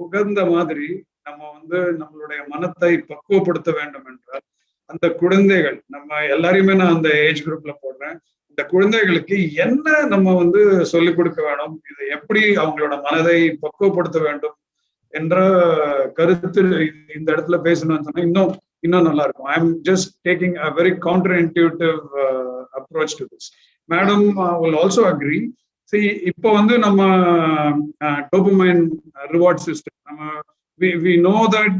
Speaker 1: உகந்த மாதிரி நம்ம நம்மளுடைய மனத்தை பக்குவப்படுத்த வேண்டும் என்றால் அந்த குழந்தைகள், நம்ம எல்லாரையுமே நான் அந்த ஏஜ் குரூப்ல போடுறேன், இந்த குழந்தைகளுக்கு என்ன நம்ம சொல்லிக் கொடுக்க வேணும், இதை எப்படி அவங்களோட மனதை பக்குவப்படுத்த வேண்டும் என்ற கருத்து இந்த இடத்துல பேசணும்னு சொன்னா இன்னும் நல்லா இருக்கும். I am just taking a very counter intuitive approach to this. Madam will also agree. See, இப்போ நம்ம dopamine reward system, we know that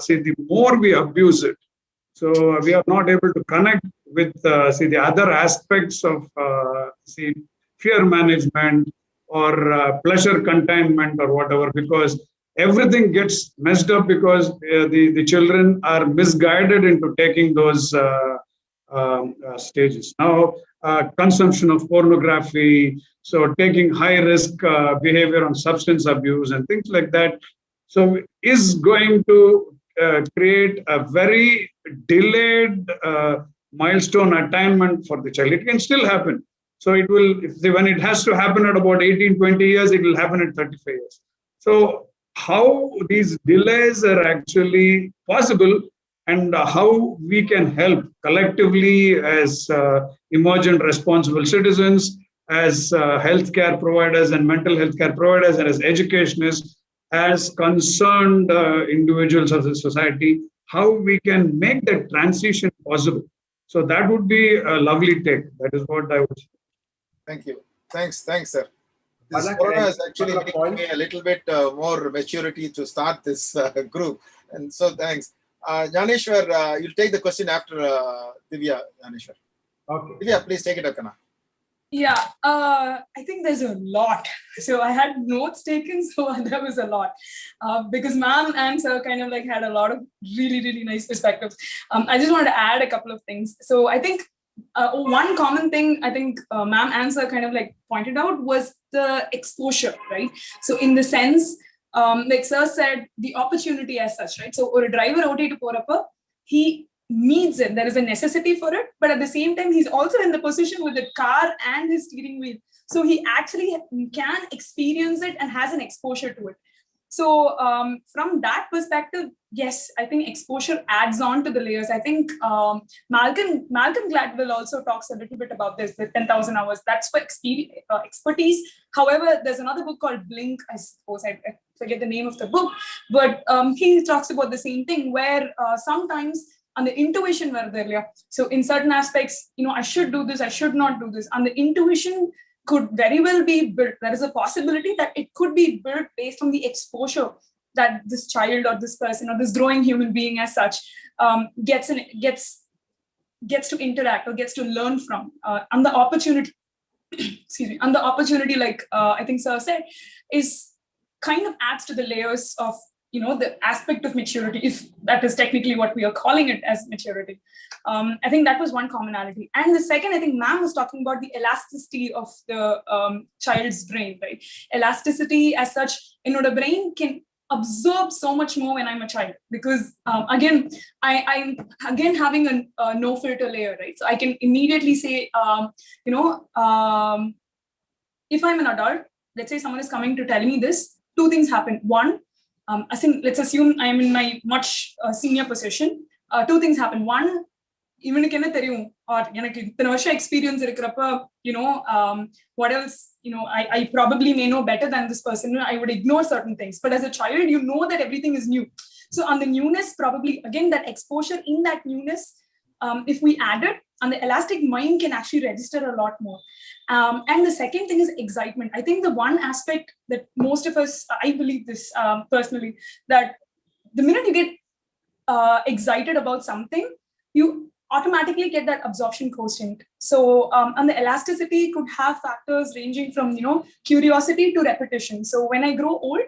Speaker 1: see, the more we abuse it, so we are not able to connect with see the other aspects of see fear management or pleasure containment or whatever, because everything gets messed up because the children are misguided into taking those stages. Now consumption of pornography, so taking high risk behavior on substance abuse and things like that, so is going to create a very delayed milestone attainment for the child. It can still happen. So it will, when it has to happen at about 18-20 years, it will happen at 35 years. So how these delays are actually possible and how we can help collectively as emergent responsible citizens, as healthcare providers and mental health care providers, and as educationists, as concerned individuals of the society, how we can make that transition possible. So that would be a lovely take. That is what I would say.
Speaker 2: Thank you. Thanks, sir. This corona has actually given me a little bit more maturity to start this group, and so thanks. Janeshwar, you'll take the question after Divya. Janeshwar.
Speaker 1: Okay.
Speaker 2: Divya, please take it up, Kana.
Speaker 4: Yeah, I think there's a lot. So I had notes taken, so there was a lot. Because ma'am and sir kind of had a lot of really, really nice perspectives. I just wanted to add a couple of things. So I think one common thing I think ma'am and sir kind of pointed out was the exposure, right? So in the sense, like sir said, the opportunity as such, right? So or a driver OT to Porappa, he needs it. There is a necessity for it, but at the same time, he's also in the position with the car and his steering wheel. So he actually can experience it and has an exposure to it. So from that perspective, yes, I think exposure adds on to the layers. I think Malcolm Gladwell also talks a little bit about this, the 10,000 hours. That's for expertise. However, there's another book called Blink, I suppose. I forget the name of the book, but he talks about the same thing where sometimes on the intuition earlier. So in certain aspects, I should do this, I should not do this. And the intuition could very well be built. There is a possibility that it could be built based on the exposure that this child or this person or this growing human being as such gets to interact or gets to learn from. And the opportunity, excuse me, and the opportunity, like I think sir said, is kind of adds to the layers of, the aspect of maturity, if that is technically what we are calling it as maturity. I think that was one commonality. And the second, I think ma'am was talking about the elasticity of the child's brain, right? Elasticity as such, the brain can absorb so much more when I'm a child, because again, I'm again having a no filter layer, right? So I can immediately say, if I'm an adult, let's say someone is coming to tell me this, two things happen. One, I think let's assume I'm in my much senior position. Two things happen. One, even if or experience, what else, I probably may know better than this person. I would ignore certain things. But as a child, you know that everything is new. So on the newness, probably, again, that exposure in that newness, if we add it, and the elastic mind can actually register a lot more. And the second thing is excitement. I think the one aspect that most of us, I believe this personally, that the minute you get excited about something, you automatically get that absorption quotient. So, and the elasticity could have factors ranging from, curiosity to repetition. So when I grow old,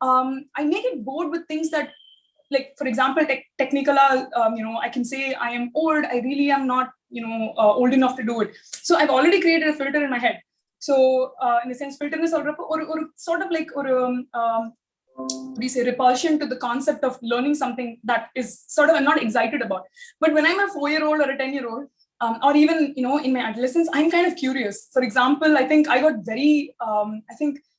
Speaker 4: I may get bored with things that, like, for example, technical, I can say I am old, I really am not, old enough to do it. So I've already created a filter in my head. So in a sense, filter is or sort of like, repulsion to the concept of learning something that is sort of I'm not excited about. But when I'm a 4-year-old or a 10-year-old, or even, in my adolescence, I'm kind of curious. For example, I think I got very,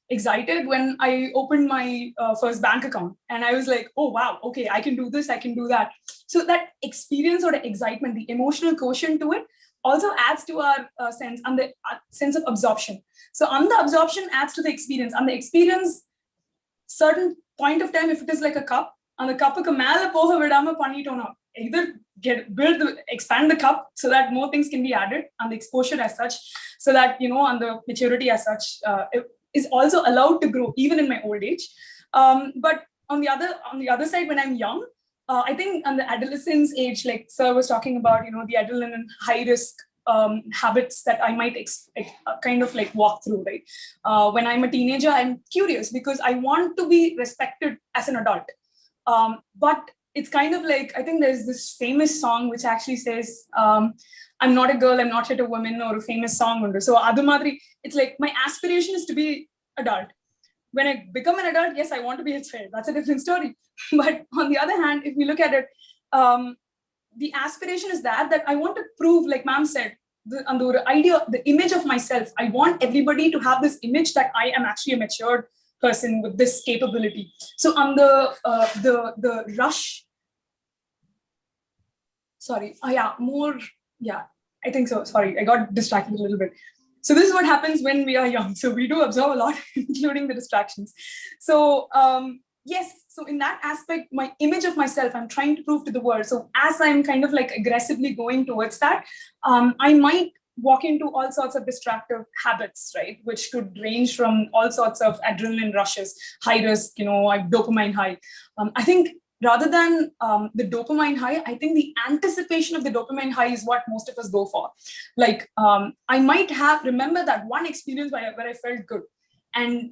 Speaker 4: excited when I opened my first bank account, and I was like, oh wow, okay, I can do this, I can do that. So that experience or the excitement, the emotional quotient to it also adds to our sense, and the sense of absorption. So on the absorption adds to the experience, and the experience, certain point of time, if it is like a cup, and the cup either expand the cup so that more things can be added, and the exposure as such, so that, and the maturity as such, is also allowed to grow even in my old age. But on the other side, when I'm young, I think on the adolescence age, like sir was talking about, the adrenaline high risk habits that I might kind of like walk through, right? When I'm a teenager, I'm curious because I want to be respected as an adult. But it's kind of like, I think there's this famous song which actually says, I'm not a girl, I'm not yet a woman, or a famous song. So adu madri, it's like my aspiration is to be adult. When I become an adult, yes, I want to be a child. That's a different story. But on the other hand, if we look at it, the aspiration is that I want to prove, like ma'am said, the idea, the image of myself. I want everybody to have this image that I am actually a matured person with this capability. So on the rush, sorry, I think so. Sorry, I got distracted a little bit. So this is what happens when we are young. So we do absorb a lot, including the distractions. So yes, so in that aspect, my image of myself, I'm trying to prove to the world. So as I'm kind of like aggressively going towards that, I might walk into all sorts of distractive habits, right? Which could range from all sorts of adrenaline rushes, high risk, dopamine high. I think rather than the dopamine high, I think the anticipation of the dopamine high is what most of us go for. Like I might remember that one experience where I felt good, and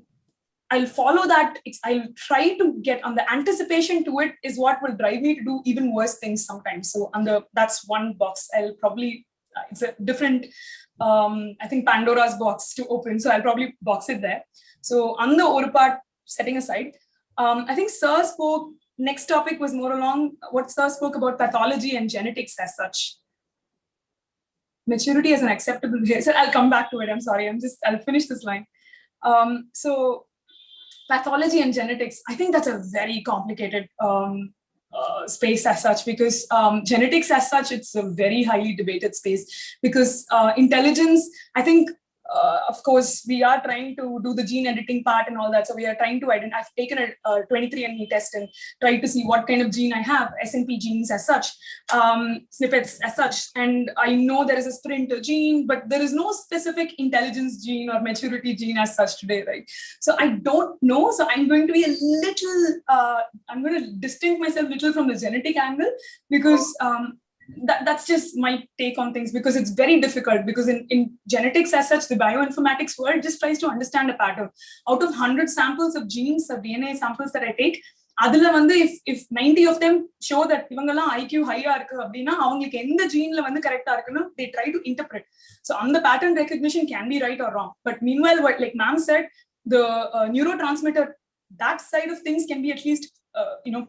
Speaker 4: I'll follow that. I'll try to get on the anticipation to it is what will drive me to do even worse things sometimes. So that's one box. I'll probably, it's a different, I think Pandora's box to open. So I'll probably box it there. So on the oru part, setting aside, I think Sir spoke, next topic was more along what Sir spoke about pathology and genetics as such. Maturity as an acceptable behavior. So I'll come back to it. I'm sorry. I'll finish this line. So pathology and genetics, I think that's a very complicated space as such, because genetics as such, it's a very highly debated space, because intelligence, I think, of course, we are trying to do the gene editing part and all that. So we are trying to identify. I've taken a 23andMe test and tried to see what kind of gene I have, SNP genes as such, snippets as such. And I know there is a sprinter gene, but there is no specific intelligence gene or maturity gene as such today, right? So I don't know. So I'm going to be a little, I'm going to distinct myself a little from the genetic angle, because that's just my take on things, because it's very difficult, because in genetics as such, the bioinformatics world just tries to understand a pattern. Out of 100 samples of genes or DNA samples that I take, அதுல வந்து if 90 of them show that இவங்கெல்லாம் IQ high-ஆ இருக்கு அப்படின்னா அவங்களுக்கு எந்த ஜீன்ல வந்து கரெக்டா இருக்குன்னு they try to interpret. So on the pattern recognition can be right or wrong. But meanwhile, what like ma'am said, the neurotransmitter, that side of things can be at least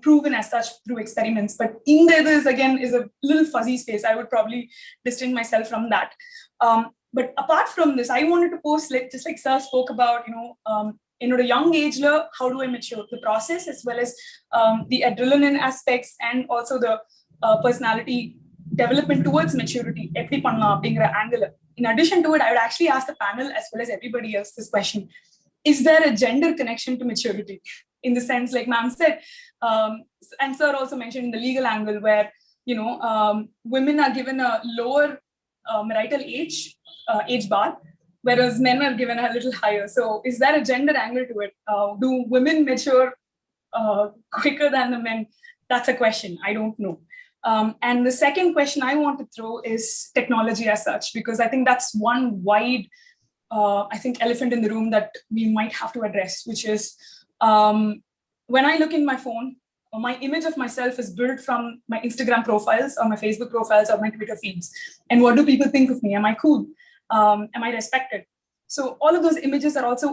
Speaker 4: proven as such through experiments. But in this again is a little fuzzy space. I would probably distance myself from that. But apart from this, I wanted to post, like just like Sir spoke about, in a young age, how do I mature? The process, as well as the adrenaline aspects, and also the personality development towards maturity. Eppadi pannalam அப்படிங்கற angle. In addition to it, I would actually ask the panel as well as everybody else this question: is there a gender connection to maturity? In the sense, like ma'am said, and Sir also mentioned the legal angle, where women are given a lower marital age bar, whereas men are given a little higher. So is there a gender angle to it? Do women mature quicker than the men? That's a question. I don't know. And the second question I want to throw is technology as such, because I think that's one wide, I think, elephant in the room that we might have to address, which is when I look in my phone, my image of myself is built from my Instagram profiles or my Facebook profiles or my Twitter feeds. And what do people think of me? Am I cool? Am I respected? So all of those images are also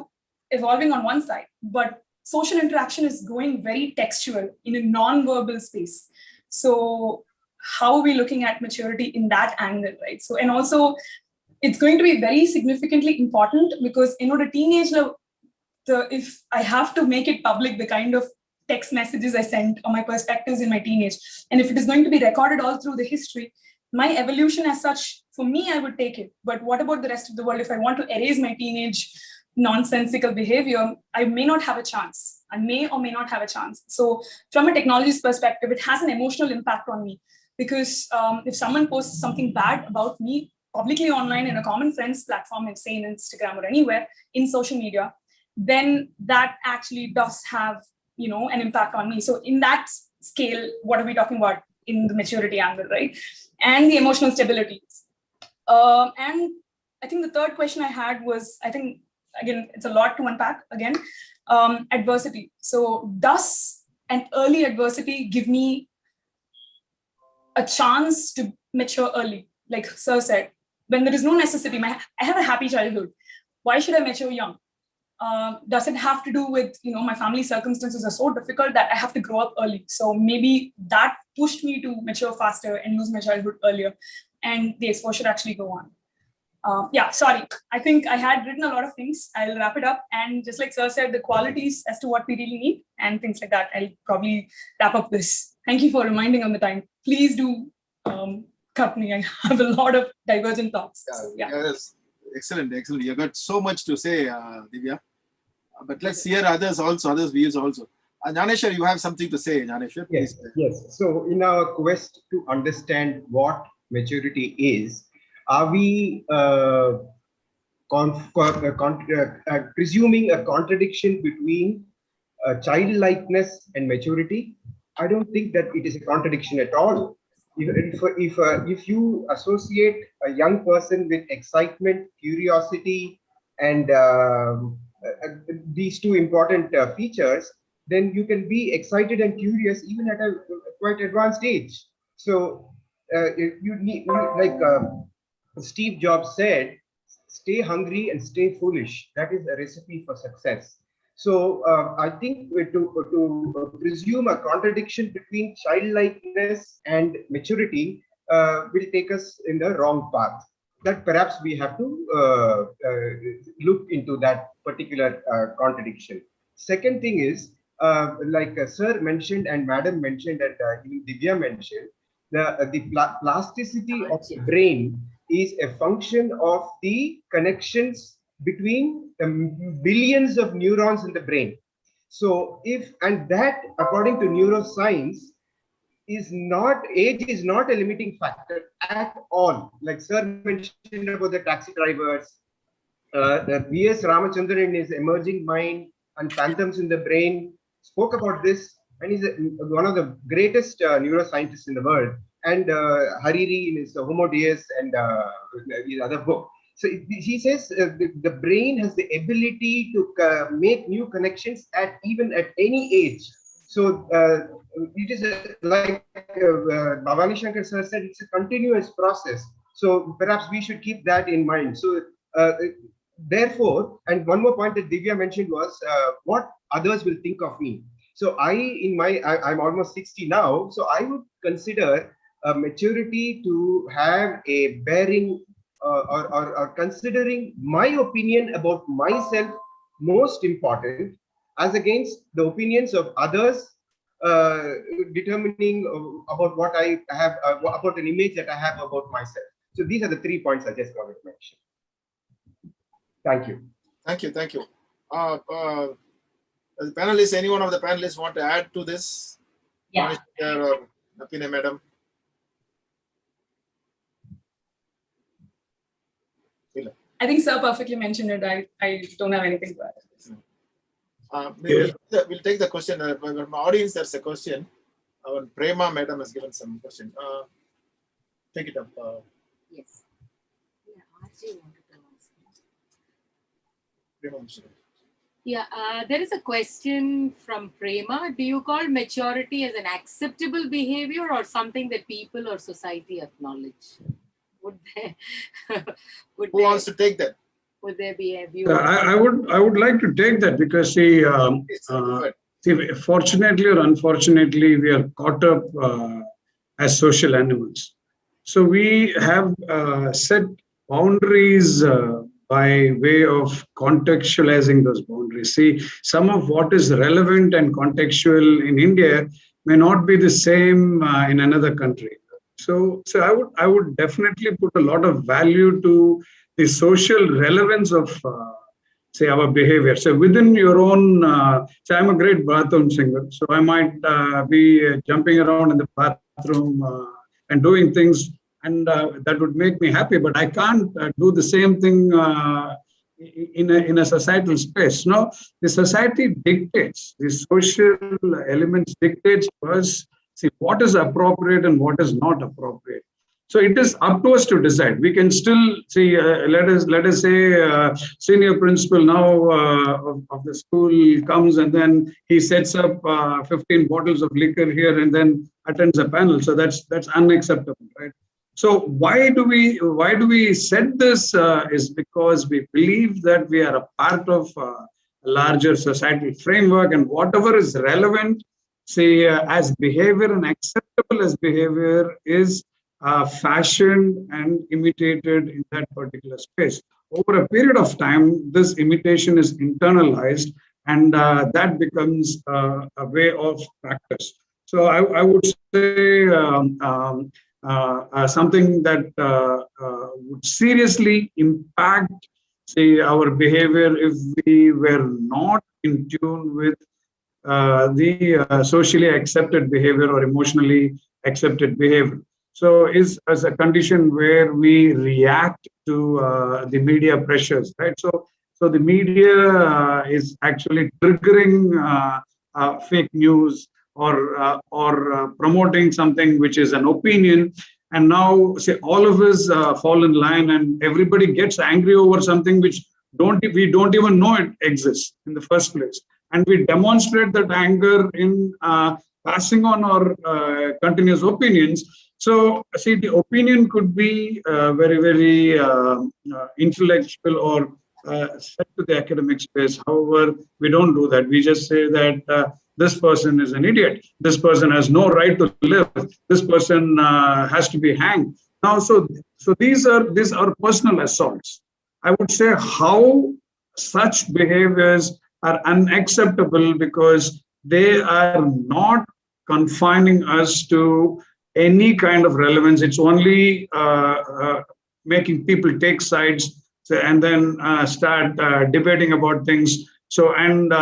Speaker 4: evolving on one side, but social interaction is going very textual in a non-verbal space. So how are we looking at maturity in that angle, right? So, and also it's going to be very significantly important, because a teenage, if I have to make it public, the kind of text messages I sent or my perspectives in my teenage, and if it is going to be recorded all through the history, my evolution as such, for me, I would take it. But what about the rest of the world? If I want to erase my teenage nonsensical behavior, I may not have a chance. I may or may not have a chance. So from a technology's perspective, it has an emotional impact on me, because if someone posts something bad about me publicly online in a common friends platform, and say in Instagram or anywhere in social media, then that actually does have an impact on me. So in that scale, what are we talking about in the maturity angle, right? And the emotional stability. And I think the third question I had was, I think, again, it's a lot to unpack again, adversity. So does an early adversity give me a chance to mature early? Like Sir said, when there is no necessity, I have a happy childhood. Why should I mature young? Does it have to do with, my family circumstances are so difficult that I have to grow up early? So maybe that pushed me to mature faster and lose my childhood earlier, and the exposure actually go on. Sorry. I think I had written a lot of things. I'll wrap it up. And just like Sir said, the qualities as to what we really need and things like that, I'll probably wrap up this. Thank you for reminding on the time. Please do cut me. I have a lot of divergent thoughts.
Speaker 2: Yes. Excellent. You got so much to say, Divya. But let's hear others' views also. Gnaneshwar, you have something to say, Gnaneshwar?
Speaker 8: Yes. So in our quest to understand what maturity is, are we presuming a contradiction between childlikeness and maturity? I don't think that it is a contradiction at all. If you associate a young person with excitement, curiosity, and these two important features, then you can be excited and curious even at a quite advanced age. So you need, like Steve Jobs said, stay hungry and stay foolish. That is a recipe for success. So I think to presume a contradiction between childlikeness and maturity will take us in the wrong path. That perhaps we have to look into that particular contradiction. Second thing is, like Sir mentioned and Madam mentioned and even Divya mentioned, the plasticity of the brain is a function of the connections between billions of neurons in the brain. So that according to neuroscience age is not a limiting factor at all. Like Sir mentioned about the taxi drivers, the V.S. Ramachandran in his Emerging Mind and Phantoms in the Brain spoke about this, and he's one of the greatest neuroscientists in the world. and Hariri in his Homo Deus and his other book. So he says the brain has the ability to make new connections at even at any age. So it is like Bhavani Shankar sir said, it's a continuous process. So perhaps we should keep that in mind. So therefore, and one more point that Divya mentioned was what others will think of me. So I'm almost 60 now. So I would consider maturity to have a bearing or considering my opinion about myself most important as against the opinions of others determining about what I have, about an image that I have about myself. So these are the 3 points I just wanted to mention. Thank you.
Speaker 2: Thank you. Thank you. As panelists, any one of the panelists want to add to this?
Speaker 6: Yeah.
Speaker 2: Or Napine, madam?
Speaker 4: I think sir perfectly mentioned it. I don't have anything to add.
Speaker 2: We'll take the question. From my audience, there's a question. Our Prema madam has given some question. Take it up.
Speaker 3: Yes. Yeah, RJ wanted to ask.
Speaker 2: Prema, sure.
Speaker 3: Yeah, there is a question from Prema. Do you call maturity as an acceptable behavior or something that people or society acknowledge? Would there,
Speaker 2: Who wants to take that?
Speaker 3: Would there be a view?
Speaker 1: I would like to take that because see, fortunately or unfortunately, we are caught up as social animals. So we have set boundaries by way of contextualizing those boundaries. See, some of what is relevant and contextual in India may not be the same in another country. So I would definitely put a lot of value to the social relevance of say our behavior. So within your own, so I'm a great bathroom singer. So I might be jumping around in the bathroom and doing things, and that would make me happy. But I can't do the same thing in a societal space. No, the society dictates, the social elements dictates first. See what is appropriate and what is not appropriate. So it is up to us to decide. We can still see. Let us say senior principal now of the school comes and then he sets up 15 bottles of liquor here and then attends a panel. So that's unacceptable, right? So why do we set this? Is because we believe that we are a part of a larger societal framework, and whatever is relevant, say as behavior and acceptable as behavior is fashioned and imitated in that particular space. Over a period of time, this imitation is internalized, and that becomes a way of practice. So I would say something that would seriously impact, say, our behavior if we were not in tune with the socially accepted behavior or emotionally accepted behavior. So is as a condition where we react to the media pressures, right? So the media is actually triggering fake news or promoting something which is an opinion. And now, say, all of us fall in line and everybody gets angry over something which we don't even know it exists in the first place. And we demonstrate that anger in passing on our continuous opinions. So, see, the opinion could be very, very intellectual or set to the academic space. However, we don't do that. We just say that this person is an idiot. This person has no right to live. This person has to be hanged. Now, so these are personal assaults. I would say how such behaviors are unacceptable because they are not confining us to any kind of relevance. It's only making people take sides and then start debating about things. So, and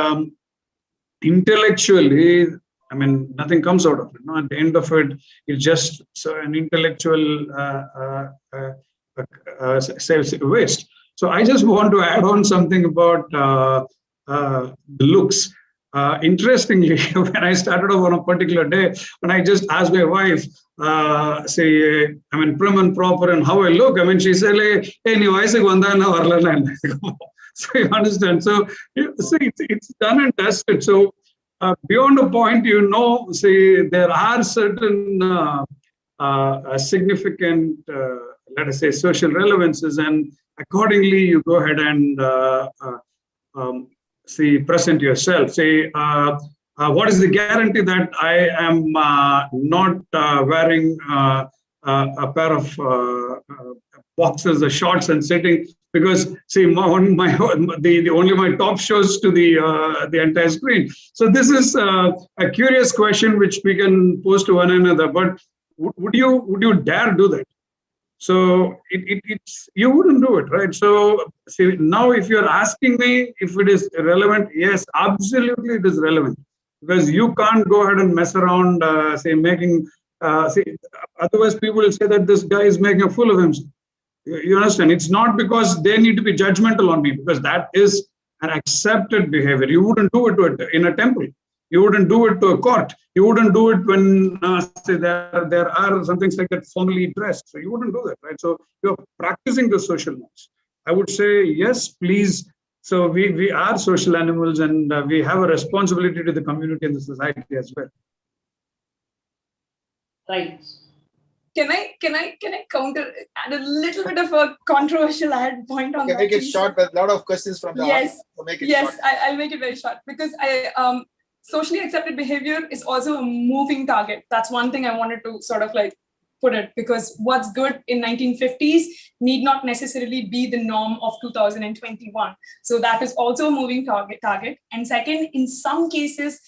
Speaker 1: intellectually, I mean, nothing comes out of it. No? At the end of it, it's just an intellectual waste. So I just want to add on something about the looks. Interestingly, when I started off on a particular day, when I just asked my wife, say, I mean, prim and proper and how I look, I mean, she said, like, hey, nee vayasukku vandana varala. So you understand. So it's done and dusted. So beyond a point, say there are certain significant, let us say, social relevances, and accordingly you go ahead and present yourself. Say, what is the guarantee that I am not wearing a pair of boxers or shorts and sitting, because see, the only my top shows to the entire screen. So this is a curious question which we can pose to one another. But would you dare do that? So it's you wouldn't do it, right? So see, now if you're asking me if it is relevant, yes, absolutely it is relevant, because you can't go ahead and mess around, say making, see, otherwise people will say that this guy is making a fool of himself. You understand? It's not because they need to be judgmental on me, because that is an accepted behavior. You wouldn't do it in a temple. You wouldn't do it to a court. You wouldn't do it when, say, there are some things like that formally dressed. So you wouldn't do that, right? So you're practicing the social norms. I would say, yes, please. So we are social animals, and we have a responsibility to the community and the society as well.
Speaker 6: Right.
Speaker 4: Can I counter, add a little bit of a controversial point on that?
Speaker 2: Make it short, but a lot of questions from the
Speaker 4: yes,
Speaker 2: audience, so make it
Speaker 4: yes,
Speaker 2: short.
Speaker 4: I'll make it very short, because socially accepted behavior is also a moving target. That's one thing I wanted to sort of like put it, because what's good in 1950s need not necessarily be the norm of 2021. So that is also a moving target. And second, in some cases,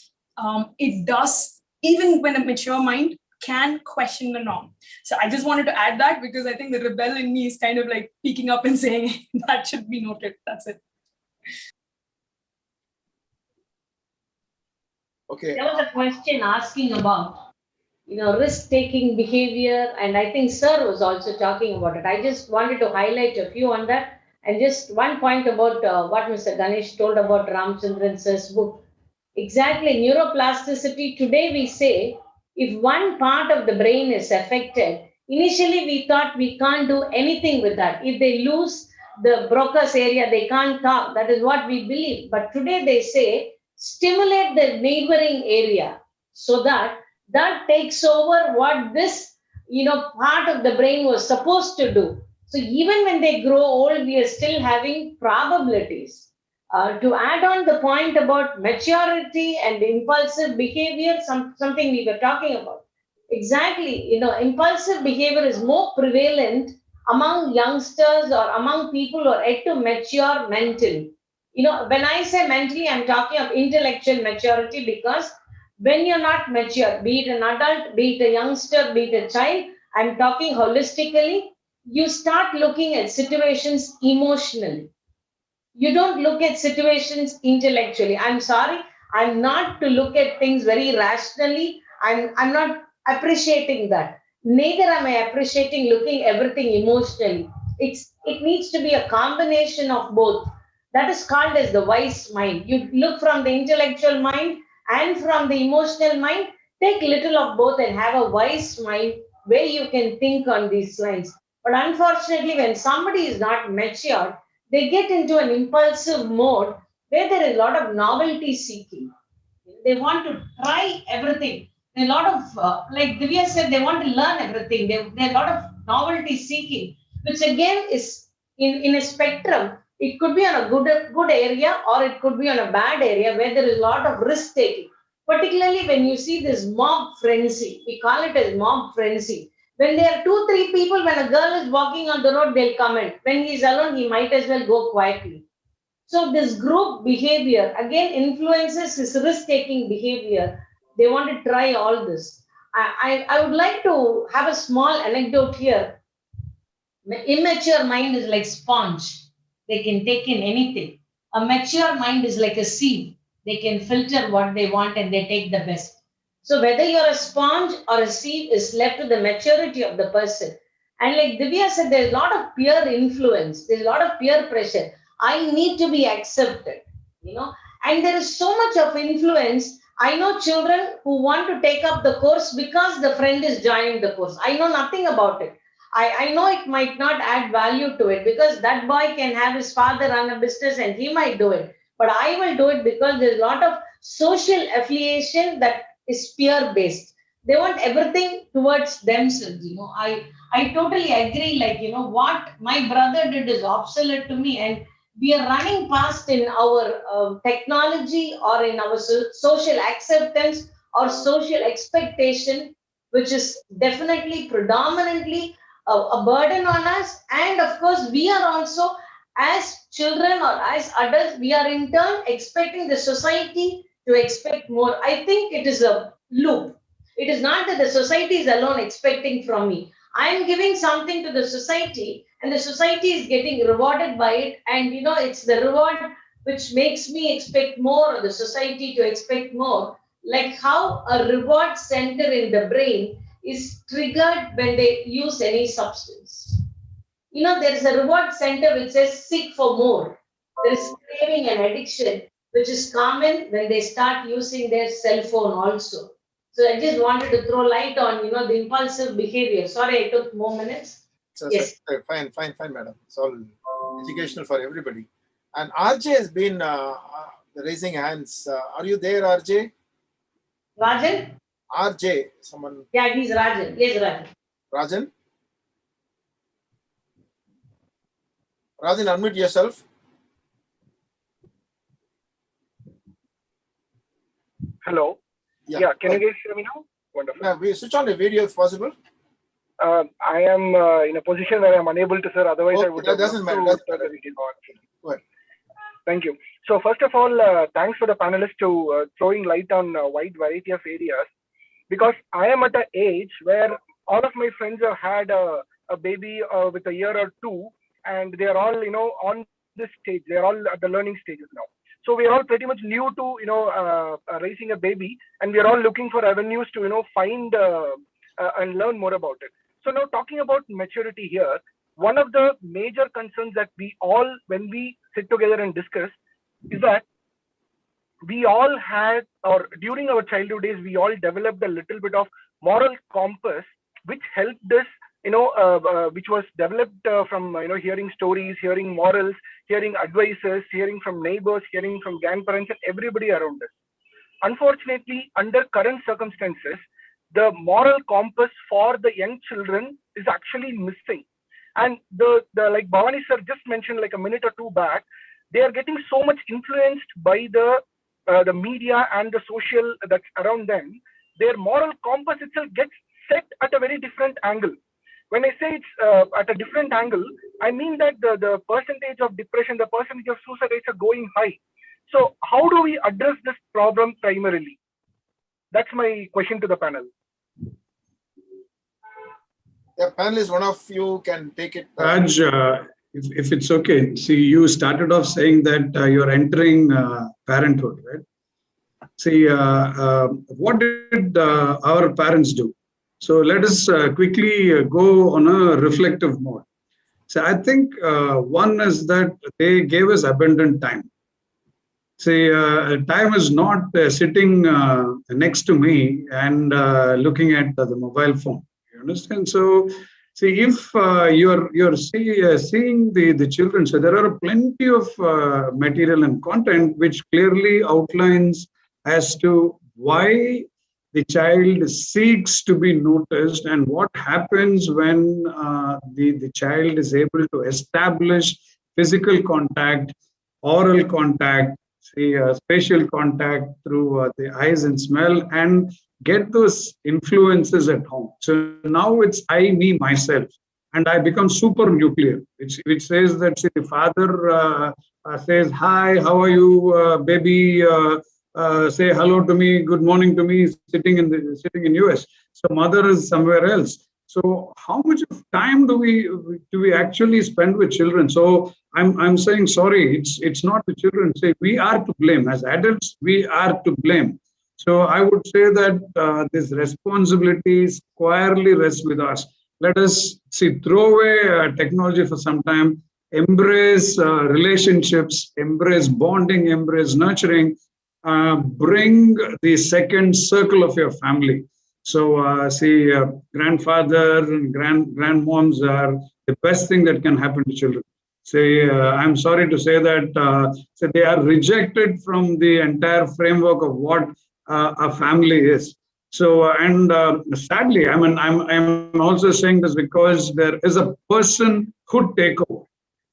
Speaker 4: it does, even when a mature mind can question the norm. So I just wanted to add that, because I think the rebel in me is kind of like peeking up and saying that should be noted. That's it.
Speaker 2: Okay.
Speaker 6: There was a question asking about, risk-taking behavior, and I think Sir was also talking about it. I just wanted to highlight a few on that, and just one point about what Mr. Ganesh told about Ramchandran Sir's book. Exactly, neuroplasticity. Today we say, if one part of the brain is affected, initially we thought we can't do anything with that. If they lose the Broca's area, they can't talk. That is what we believe. But today they say, stimulate the neighboring area so that takes over what this part of the brain was supposed to do. So even when they grow old, we are still having probabilities. To add on the point about maturity and impulsive behavior, something we were talking about. Exactly, impulsive behavior is more prevalent among youngsters or among people who are yet to mature mentally. When I say mentally, I'm talking of intellectual maturity, because when you're not mature, be it an adult, be it a youngster, be it a child, I'm talking holistically, you start looking at situations emotionally. You don't look at situations intellectually. I'm sorry, I'm not to look at things very rationally. I'm not appreciating that. Neither am I appreciating looking everything emotionally. It needs to be a combination of both. That is called as the wise mind. You look from the intellectual mind and from the emotional mind, take little of both and have a wise mind where you can think on these lines. But unfortunately, when somebody is not mature, they get into an impulsive mode where there is a lot of novelty seeking. They want to try everything. There are a lot of, like Divya said, they want to learn everything. There are a lot of novelty seeking, which again is in a spectrum. It could be on a good area, or it could be on a bad area where there is a lot of risk taking. Particularly when you see this mob frenzy, we call it as mob frenzy. When there are 2-3 people, when a girl is walking on the road, they'll comment. When he's alone, he might as well go quietly. So this group behavior again influences his risk-taking behavior. They want to try all this. I would like to have a small anecdote here. The immature mind is like sponge. They can take in anything. A mature mind is like a sieve. They can filter what they want and they take the best. So whether you're a sponge or a sieve is left to the maturity of the person. And like Divya said, there's a lot of peer influence. There's a lot of peer pressure. I need to be accepted, And there is so much of influence. I know children who want to take up the course because the friend is joining the course. I know nothing about it. I know it might not add value to it because that boy can have his father run a business and he might do it. But I will do it because there's a lot of social affiliation that is peer based. They want everything towards themselves. I totally agree. Like, what my brother did is obsolete to me, and we are running past in our technology or in our social acceptance or social expectation, which is definitely predominantly a burden on us. And of course, we are also, as children or as adults, we are in turn expecting the society to expect more. I think it is a loop. It is not that the society is alone expecting from me. I am giving something to the society, and the society is getting rewarded by it. And it's the reward which makes me expect more, or the society to expect more. Like how a reward center in the brain is triggered when they use any substance. There is a reward center which says seek for more. There is craving and addiction, which is common when they start using their cell phone also. So I just wanted to throw light on, the impulsive behavior. Sorry, I took more minutes.
Speaker 2: So,
Speaker 6: Yes.
Speaker 2: fine, madam. It's all educational for everybody. And RJ has been raising hands. Are you there, RJ?
Speaker 6: Rajan?
Speaker 2: RJ, someone.
Speaker 6: Yeah, he's Rajan. Yes, Rajan.
Speaker 2: Rajan? Rajan, unmute yourself.
Speaker 9: Hello. Yeah, can you guys hear me now? Wonderful.
Speaker 2: Yeah, we switch on the video if possible.
Speaker 9: I am in a position where I'm unable to, sir. Otherwise, I would
Speaker 2: that doesn't matter.
Speaker 9: turn the video on.
Speaker 2: Go ahead.
Speaker 9: Thank you. So first of all, thanks for the panelists to throwing light on a wide variety of areas, because I am at an age where all of my friends have had a baby with a year or two, and they are all on this stage. They are all at the learning stages now. So we are all pretty much new to raising a baby, and we are all looking for avenues to find and learn more about it. So now talking about maturity here, one of the major concerns that we all, when we sit together and discuss, is that we all had, or during our childhood days, we all developed a little bit of moral compass, which helped us, which was developed from hearing stories, hearing morals, hearing advices, hearing from neighbors, hearing from grandparents, and everybody around us. Unfortunately, under current circumstances, the moral compass for the young children is actually missing. And the like Bhavani sir just mentioned like a minute or two back, they are getting so much influenced by the media and the social that's around them. Their moral compass itself gets set at a very different angle. When I say it's at a different angle, I mean that the percentage of depression, the percentage of suicide rates are going high. So how do we address this problem primarily? That's my question to the panel.
Speaker 2: Yeah, panelists, one of you can take it.
Speaker 1: Raj, if it's okay. See, you started off saying that you're entering parenthood, right? See, what did our parents do? So let us quickly go on a reflective mode. So I think one is that they gave us abundant time. See, time is not sitting next to me and looking at the mobile phone. You understand? So, see, if you're seeing the children, so there are plenty of material and content which clearly outlines as to why the child seeks to be noticed and what happens when the child is able to establish physical contact, oral contact, spatial contact through the eyes and smell, and get those influences at home. So now it's I, me, myself, and I become super nuclear, which says that the father says, hi, how are you, baby? Say hello to me, good morning to me, sitting in US. So mother is somewhere else. So how much of time do we actually spend with children? So I'm saying sorry, it's not the children. Say we are to blame as adults. We are to blame. So I would say that this responsibility squarely rests with us. Let us throw away technology for some time. embrace relationships, embrace bonding, embrace nurturing, bring the second circle of your family. So, grandfather and grandmoms are the best thing that can happen to children. I'm sorry to say that they are rejected from the entire framework of what a family is. Sadly, I'm also saying this because there is a personhood takeover.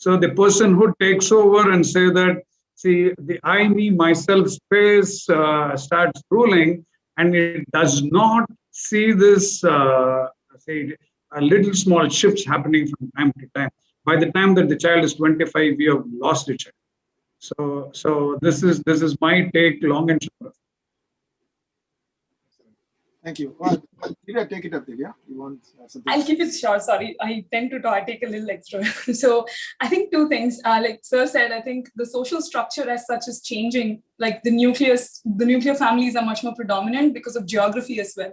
Speaker 1: So the person who takes over and say that, the I, me, myself space starts ruling, and it does not see this, little small shifts happening from time to time. By the time that the child is 25, we have lost the child. So this is my take, long and short.
Speaker 2: Thank you. Well, Divya, take it up, Divya. You want something?
Speaker 4: I'll keep it short. Sorry, I tend to talk. I take a little extra. So I think two things. Like Sir said, I think the social structure as such is changing. Like the nuclear families are much more predominant because of geography as well.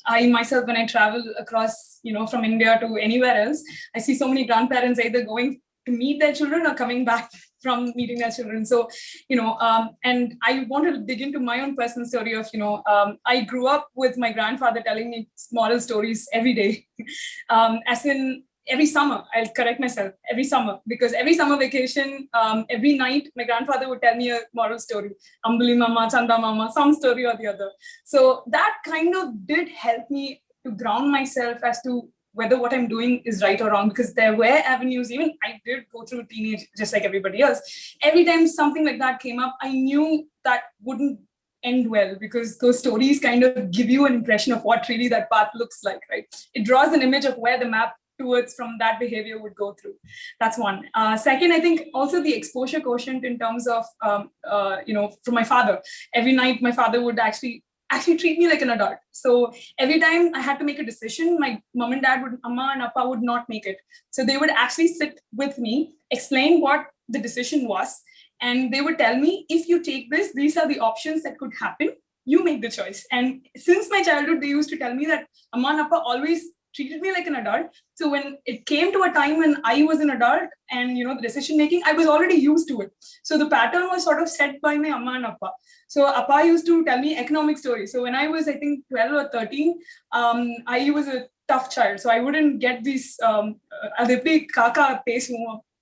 Speaker 4: I myself, when I travel across, from India to anywhere else, I see so many grandparents either going to meet their children or coming back from meeting their children. So, and I want to dig into my own personal story of, I grew up with my grandfather telling me moral stories every day. As in every summer, I'll correct myself, every summer, because every summer vacation, every night, my grandfather would tell me a moral story, Ambuli Mama, Chanda Mama, some story or the other. So that kind of did help me to ground myself as to whether what I'm doing is right or wrong, because there were avenues, even I did go through teenage just like everybody else. Every time something like that came up, I knew that wouldn't end well, because those stories kind of give you an impression of what really that path looks like, right? It draws an image of where the map towards from that behavior would go through. That's one. Second, I think also the exposure quotient in terms of, from my father. Every night, my father would actually treat me like an adult. So every time I had to make a decision, my mom and dad would, Amma and Appa would not make it. So they would actually sit with me, explain what the decision was, and they would tell me, if you take this, these are the options that could happen. You make the choice. And since my childhood, they used to tell me that Amma and Appa always treated me like an adult. So when it came to a time when I was an adult and, the decision making, I was already used to it. So the pattern was sort of set by my Amma and Appa. So Appa used to tell me economic stories. So when I was, I think, 12 or 13, I was a tough child. So I wouldn't get these kaka pace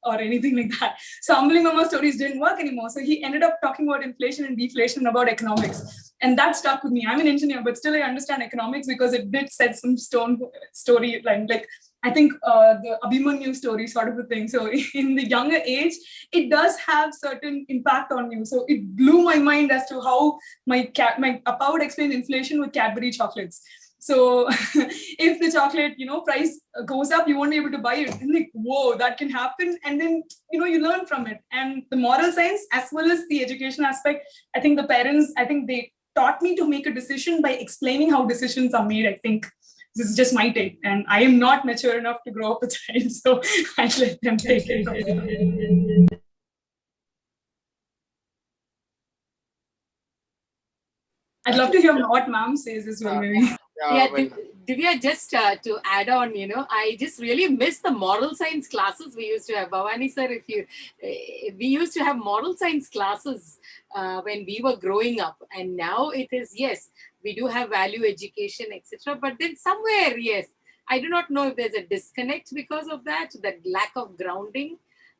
Speaker 4: or anything like that. So Ambuli Mama stories didn't work anymore. So he ended up talking about inflation and deflation and about economics. And that stuck with me. I'm an engineer, but still I understand economics because it did set some storyline. Like I think the Abhimanyu story sort of a thing. So in the younger age, it does have certain impact on you. So it blew my mind as to how my Appa would explain inflation with Cadbury chocolates. So if the chocolate, price goes up, you won't be able to buy it. And like, whoa, that can happen. And then, you learn from it. And the moral science, as well as the education aspect, I think the parents, they taught me to make a decision by explaining how decisions are made. I think this is just my take. And I am not mature enough to grow up a child. So I let them take it. I'd love to hear what ma'am says as well, maybe.
Speaker 3: Divya, just to add on, I just really miss the moral science classes we used to have. Bhavani sir, we used to have moral science classes when we were growing up, and now it is, yes, we do have value education, etc. But then somewhere, yes, I do not know if there's a disconnect because of that lack of grounding,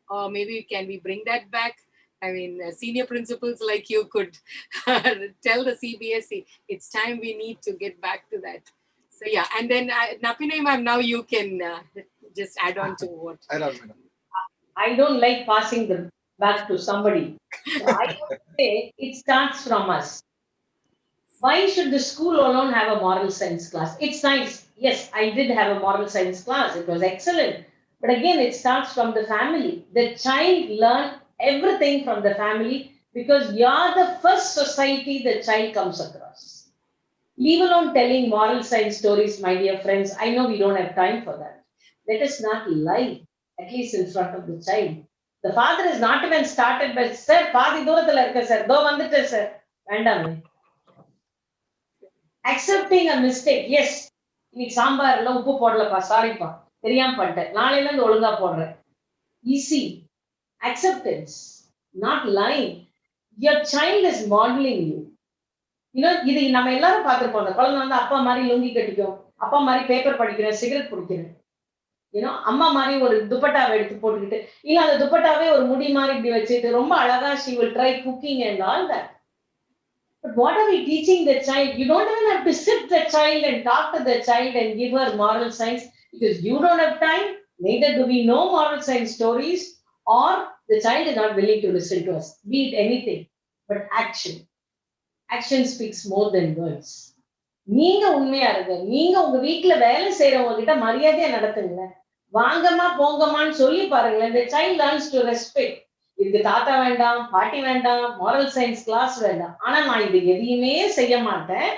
Speaker 3: or maybe can we bring that back? I mean, senior principals like you could tell the CBSE, it's time we need to get back to that. So yeah, and then Napine ma'am, now you can just add on to what.
Speaker 6: I don't like passing the back to somebody. So I would say it starts from us. Why should the school alone have a moral science class? It's nice. Yes, I did have a moral science class. It was excellent. But again, it starts from the family. The child learns everything from the family because you're the first society the child comes across. Leave alone telling moral science stories, my dear friends. I know we don't have time for that. Let us not lie, at least in front of the child. The father is not even started by, sir, paadi doorathula irukku sir, do vandute sir. Vendame. Accepting a mistake. Yes, இன்னைக்கு சாம்பார்ல உப்பு போடலப்பா, சாரிப்பா, தெரியாம பண்ணிட்டேன், நாளையில இருந்து ஒழுங்கா போடுறேன். easy, acceptance, not lying. Your child is modeling you. இது நம்ம எல்லாரும் பார்த்திருப்போம். அந்த குழந்தை வந்து அப்பா மாதிரி லுங்கி கட்டிக்கும், அப்பா மாதிரி பேப்பர் படிக்கிறேன், சிகரெட் பிடிக்கிறேன், அம்மா மாதிரி ஒரு துப்பட்டாவை எடுத்து போட்டுக்கிட்டு, இல்ல அந்த துப்பட்டாவே ஒரு முடி மாதிரி இப்படி வச்சுட்டு ரொம்ப அழகா she will try cooking and all that. But what are we teaching the child? You don't even have to sit the child and talk to the child and give her moral science because you don't have time. Neither do we know moral science stories, or the child is not willing to listen to us. Be it anything, but action. Action speaks more than words. நீங்க உண்மையா இருங்க. நீங்க உங்க வீட்டுல வேலை செய்யறவங்க கிட்ட மரியாதையா நடத்துங்க. வாங்கம்மா போங்கம்மான்னு சொல்லி பாருங்களேன். The child learns to respect. இதுக்கு தாத்தா வேண்டாம், பாட்டி வேண்டாம், moral science class வேண்டாம். ஆனா நான் இது எதையுமே செய்ய மாட்டேன்.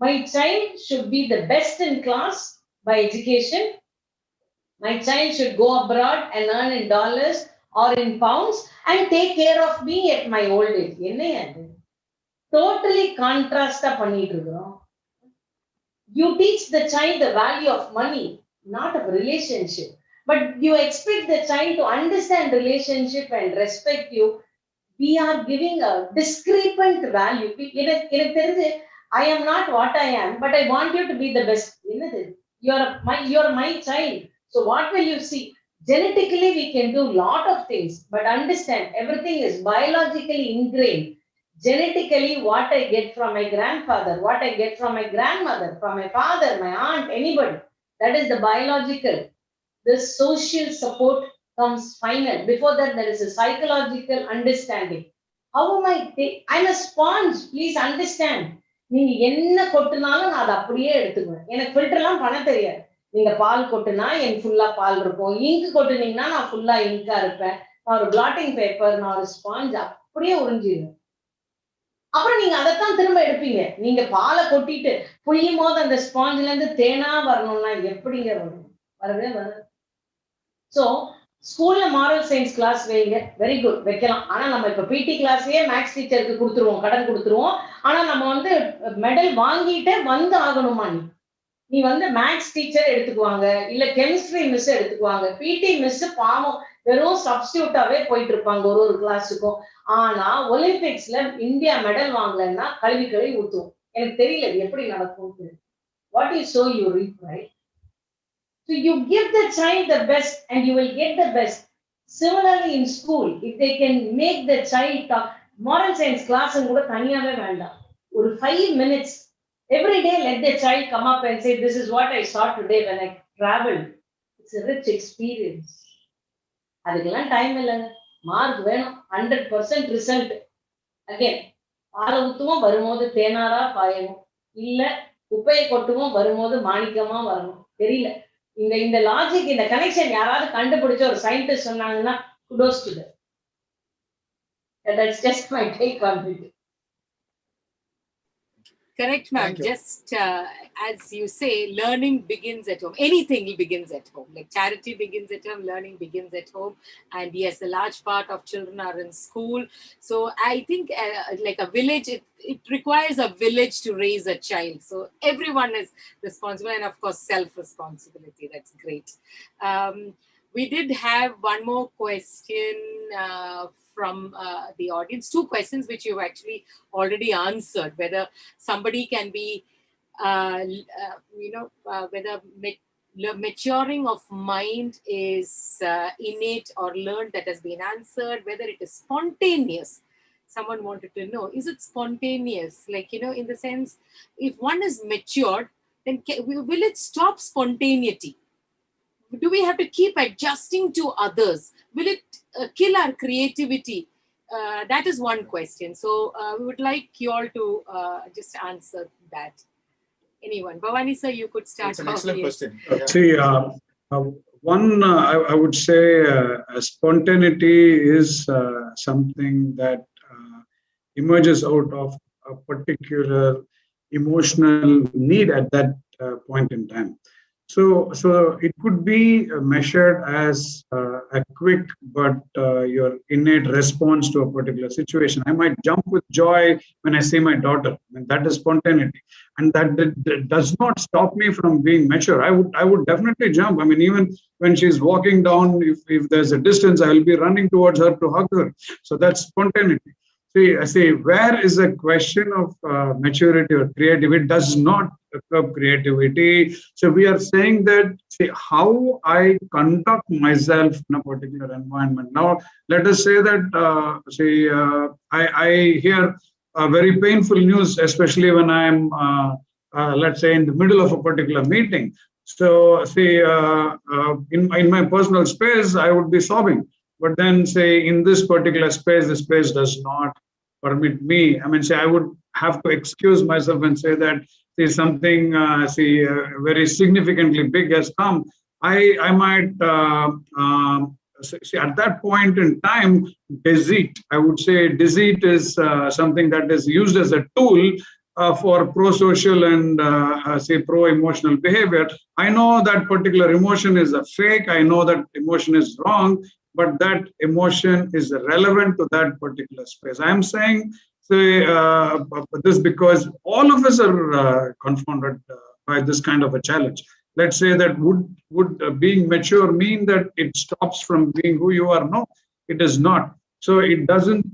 Speaker 6: My child should be the best in class by education. My child should go abroad and earn in dollars or in pounds and take care of me at my old age. என்னையா அது? Totally contrast பண்ணிட்டு இருக்கிறோம். You teach the child the value of money, not of relationship. But you expect the child to understand relationship and respect you. We are giving a discrepant value. எனக்கு தெரிஞ்சு I am not what I am, but I want you to be the best. You are my child. So what will you see? Genetically, we can do lot of things, but understand everything is biologically ingrained. Genetically, what I get from my grandfather, what I get from my grandmother, from my father, my aunt, anybody, that is the biological. The social support comes final. Before that, there is a psychological understanding. How am I? I'm a sponge. Please understand. நீங்க என்ன கொட்டினாலும் நான் அதை அப்படியே எடுத்துக்குவேன். எனக்கு ஃபில்டர்லாம் பண்ண தெரியாது. நீங்க பால் கொட்டுனா என் ஃபுல்லா பால் இருக்கும், இங்கு கொட்டுனீங்கன்னா நான் ஃபுல்லா இங்கா இருப்பேன். நான் ஒரு பிளாட்டிங் பேப்பர், நான் ஒரு ஸ்பாஞ்ச் அப்படியே உறிஞ்சிடுவேன். அப்புறம் நீங்க அதைத்தான் திரும்ப எடுப்பீங்க. நீங்க பாலை கொட்டிட்டு புளியும் போது அந்த ஸ்பாஞ்சில இருந்து தேனா வரணும்னா எப்படிங்க வரும்? வரவே வராது. சோ ஸ்கூல்ல மாரல் சயின்ஸ் கிளாஸ் வைங்க, வெரி குட், வைக்கலாம். ஆனா நம்ம இப்ப பிடி கிளாஸையே மேக்ஸ் டீச்சருக்கு கொடுத்துருவோம், கடன் கொடுத்துருவோம். ஆனா நம்ம வந்து மெடல் வாங்கிட்டே வந்து ஆகணுமா? நீ வந்து மேக்ஸ் டீச்சர் எடுத்துக்குவாங்க, இல்ல கெமிஸ்ட்ரி மிஸ் எடுத்துக்குவாங்க. பிடி மிஸ் பாவம் வெறும் சப்ஸ்டியூட்டாவே போயிட்டு இருப்பாங்க ஒரு கிளாஸுக்கும். ஆனா ஒலிம்பிக்ஸ்ல இந்தியா மெடல் வாங்கலன்னா கல்வி ஊத்துவோம். எனக்கு தெரியல இது எப்படி நடக்கும். What you sow you reap, right? So you give the child the best and you will get the best. Similarly in school, if they can make the child talk, moral science class கூட தனியாவே வேண்டாம். ஒரு 5 minutes every day, let the child come up and say, this is what I saw today when I traveled. It's a rich experience. அதுக்கெல்லாம் time இல்லைங்க. Mark வேணும், 100% result. Again பாலை ஊத்துவோம், வரும்போது தேனாரா பாயணும், இல்ல குப்பையை கொட்டுவோம், வரும்போது மாணிக்கமா வரணும். தெரியல இந்த லாஜிக், இந்த கனெக்ஷன் யாராவது கண்டுபிடிச்ச ஒரு சயின்டிஸ்ட் சொன்னாங்கன்னா kudos to them. That's just my take on it.
Speaker 3: Correct, ma'am. Just as you say, learning begins at home. Anything begins at home. Like charity begins at home, learning begins at home. And yes, a large part of children are in school. So I think like a village, it requires a village to raise a child. So everyone is responsible, and of course, self-responsibility. That's great. We did have one more question from the audience. 2 questions which you've actually already answered. Whether somebody can be, whether maturing of mind is innate or learned, that has been answered. Whether it is spontaneous. Someone wanted to know, is it spontaneous? Like, in the sense, if one is matured, then will it stop spontaneity? Do we have to keep adjusting to others? Will it kill our creativity? That is one question. So we would like you all to just answer that. Anyone? Bhavani sir, you could start.
Speaker 2: That's an excellent question.
Speaker 1: See, one, I would say spontaneity is something that emerges out of a particular emotional need at that point in time. So it could be measured as a quick but your innate response to a particular situation. I might jump with joy when I see my daughter, and that is spontaneity, and that does not stop me from being mature. I would definitely jump. I mean, even when she's walking down, if there's a distance, I will be running towards her to hug her. So that's spontaneity. See, I say, where is a question of maturity or creativity? It does not curb creativity. So we are saying that, see, how I conduct myself in a particular environment. Now, let us say that, I hear very painful news, especially when I'm, let's say, in the middle of a particular meeting. So, see, in my personal space, I would be sobbing. But then, say, in this particular space, the space does not permit me. I mean, say, I would have to excuse myself and say that, see, something, very significantly big has come. I might, see, at that point in time, deceit. I would say deceit is something that is used as a tool for pro-social and say pro-emotional behavior. I know that particular emotion is a fake. I know that emotion is wrong, but that emotion is relevant to that particular space. I am saying, say, this because all of us are confronted by this kind of a challenge. Let's say that would being mature mean that it stops from being who you are? No, it is not. So it doesn't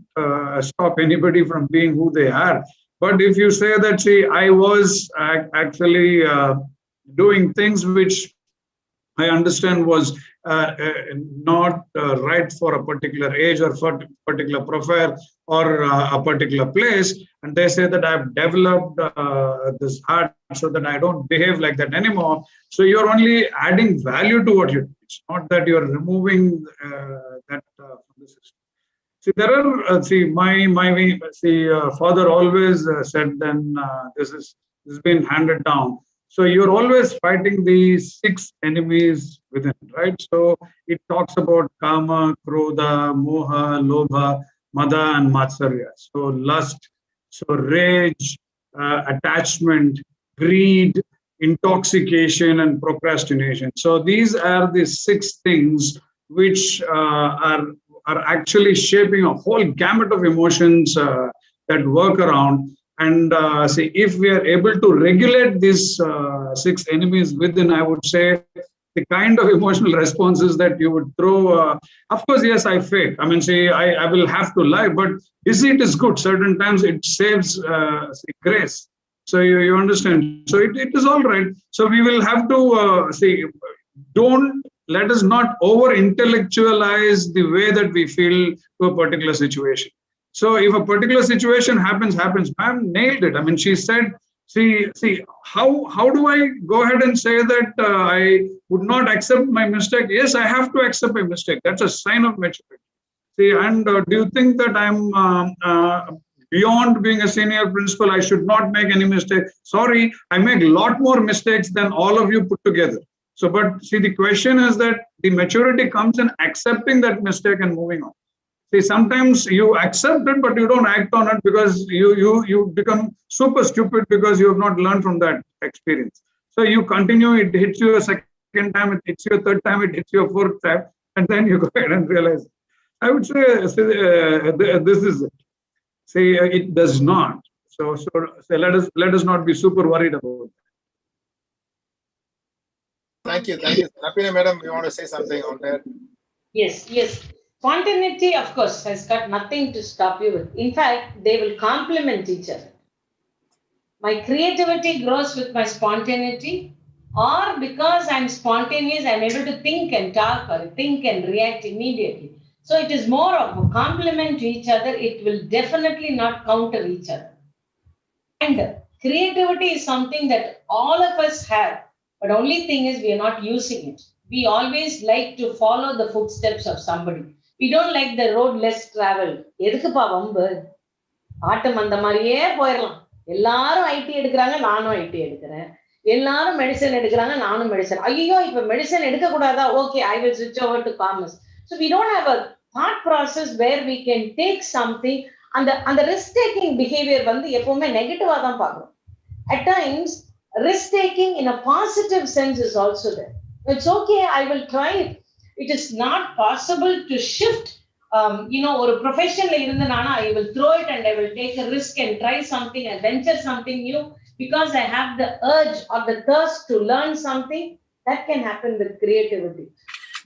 Speaker 1: stop anybody from being who they are. But if you say that, see, I was actually doing things which I understand was not right for a particular age or for a particular profile or a particular place, and they say that I've developed this art so that I don't behave like that anymore. So you're only adding value to what you do. It's not that you're removing that from the system. See, there are, father always said, then this has been handed down. So you're always fighting the 6 enemies within, right? So it talks about kama, krodha, moha, lobha, mada, and matsarya. So lust, so rage, attachment, greed, intoxication, and procrastination. So these are the 6 things which are actually shaping a whole gamut of emotions that work around. And see, if we are able to regulate these 6 enemies within, I would say the kind of emotional responses that you would throw. Of course, yes, I fake. I mean, see, I will have to lie, but deceit is good. Certain times it saves grace. So you understand. So it is all right. So we will have to let us not over intellectualize the way that we feel to a particular situation. So if a particular situation happens. Ma'am nailed it. I mean, she said, see, how do I go ahead and say that I would not accept my mistake? Yes, I have to accept my mistake. That's a sign of maturity. See, and do you think that I'm beyond being a senior principal? I should not make any mistake. Sorry, I make a lot more mistakes than all of you put together. So, but see, the question is that the maturity comes in accepting that mistake and moving on. See, sometimes you accept it, but you don't act on it because you become super stupid because you have not learned from that experience. So you continue, it hits you a second time, it hits you a third time, it hits you a fourth time, and then you go ahead and realize. I would say this is it. See, it does not. So let us not be super worried about it.
Speaker 2: Thank you. Napina madam, you want to say something on that?
Speaker 6: Yes. Spontaneity, of course, has got nothing to stop you with. In fact, they will complement each other. My creativity grows with my spontaneity, or because I'm spontaneous, I'm able to think and talk or think and react immediately. So it is more of a complement to each other. It will definitely not counter each other. And creativity is something that all of us have, but only thing is we are not using it. We always like to follow the footsteps of somebody. We don't like the road less traveled. எதுக்குப்பா வம்பு ஆட்டம் அந்த மாதிரியே போயிடலாம். எல்லாரும் ID எடுக்கிறாங்க, நானும் ID எடுக்கிறேன். எல்லாரும் மெடிசன் எடுக்கிறாங்க, நானும் மெடிசன். ஐயோ, இப்ப மெடிசன் எடுக்க கூடாதா? Okay, I will switch over to commerce. So we don't have a thought process where we can take something. அந்த risk taking behavior வந்து எப்பவுமே நெகட்டிவா தான் பார்க்கணும். At times Risk taking in a positive sense is also there. It's okay, I will try it. It is not possible to shift. Or a professional, I will throw it and I will take a risk and try something and venture something new because I have the urge or the thirst to learn something. That can happen with creativity.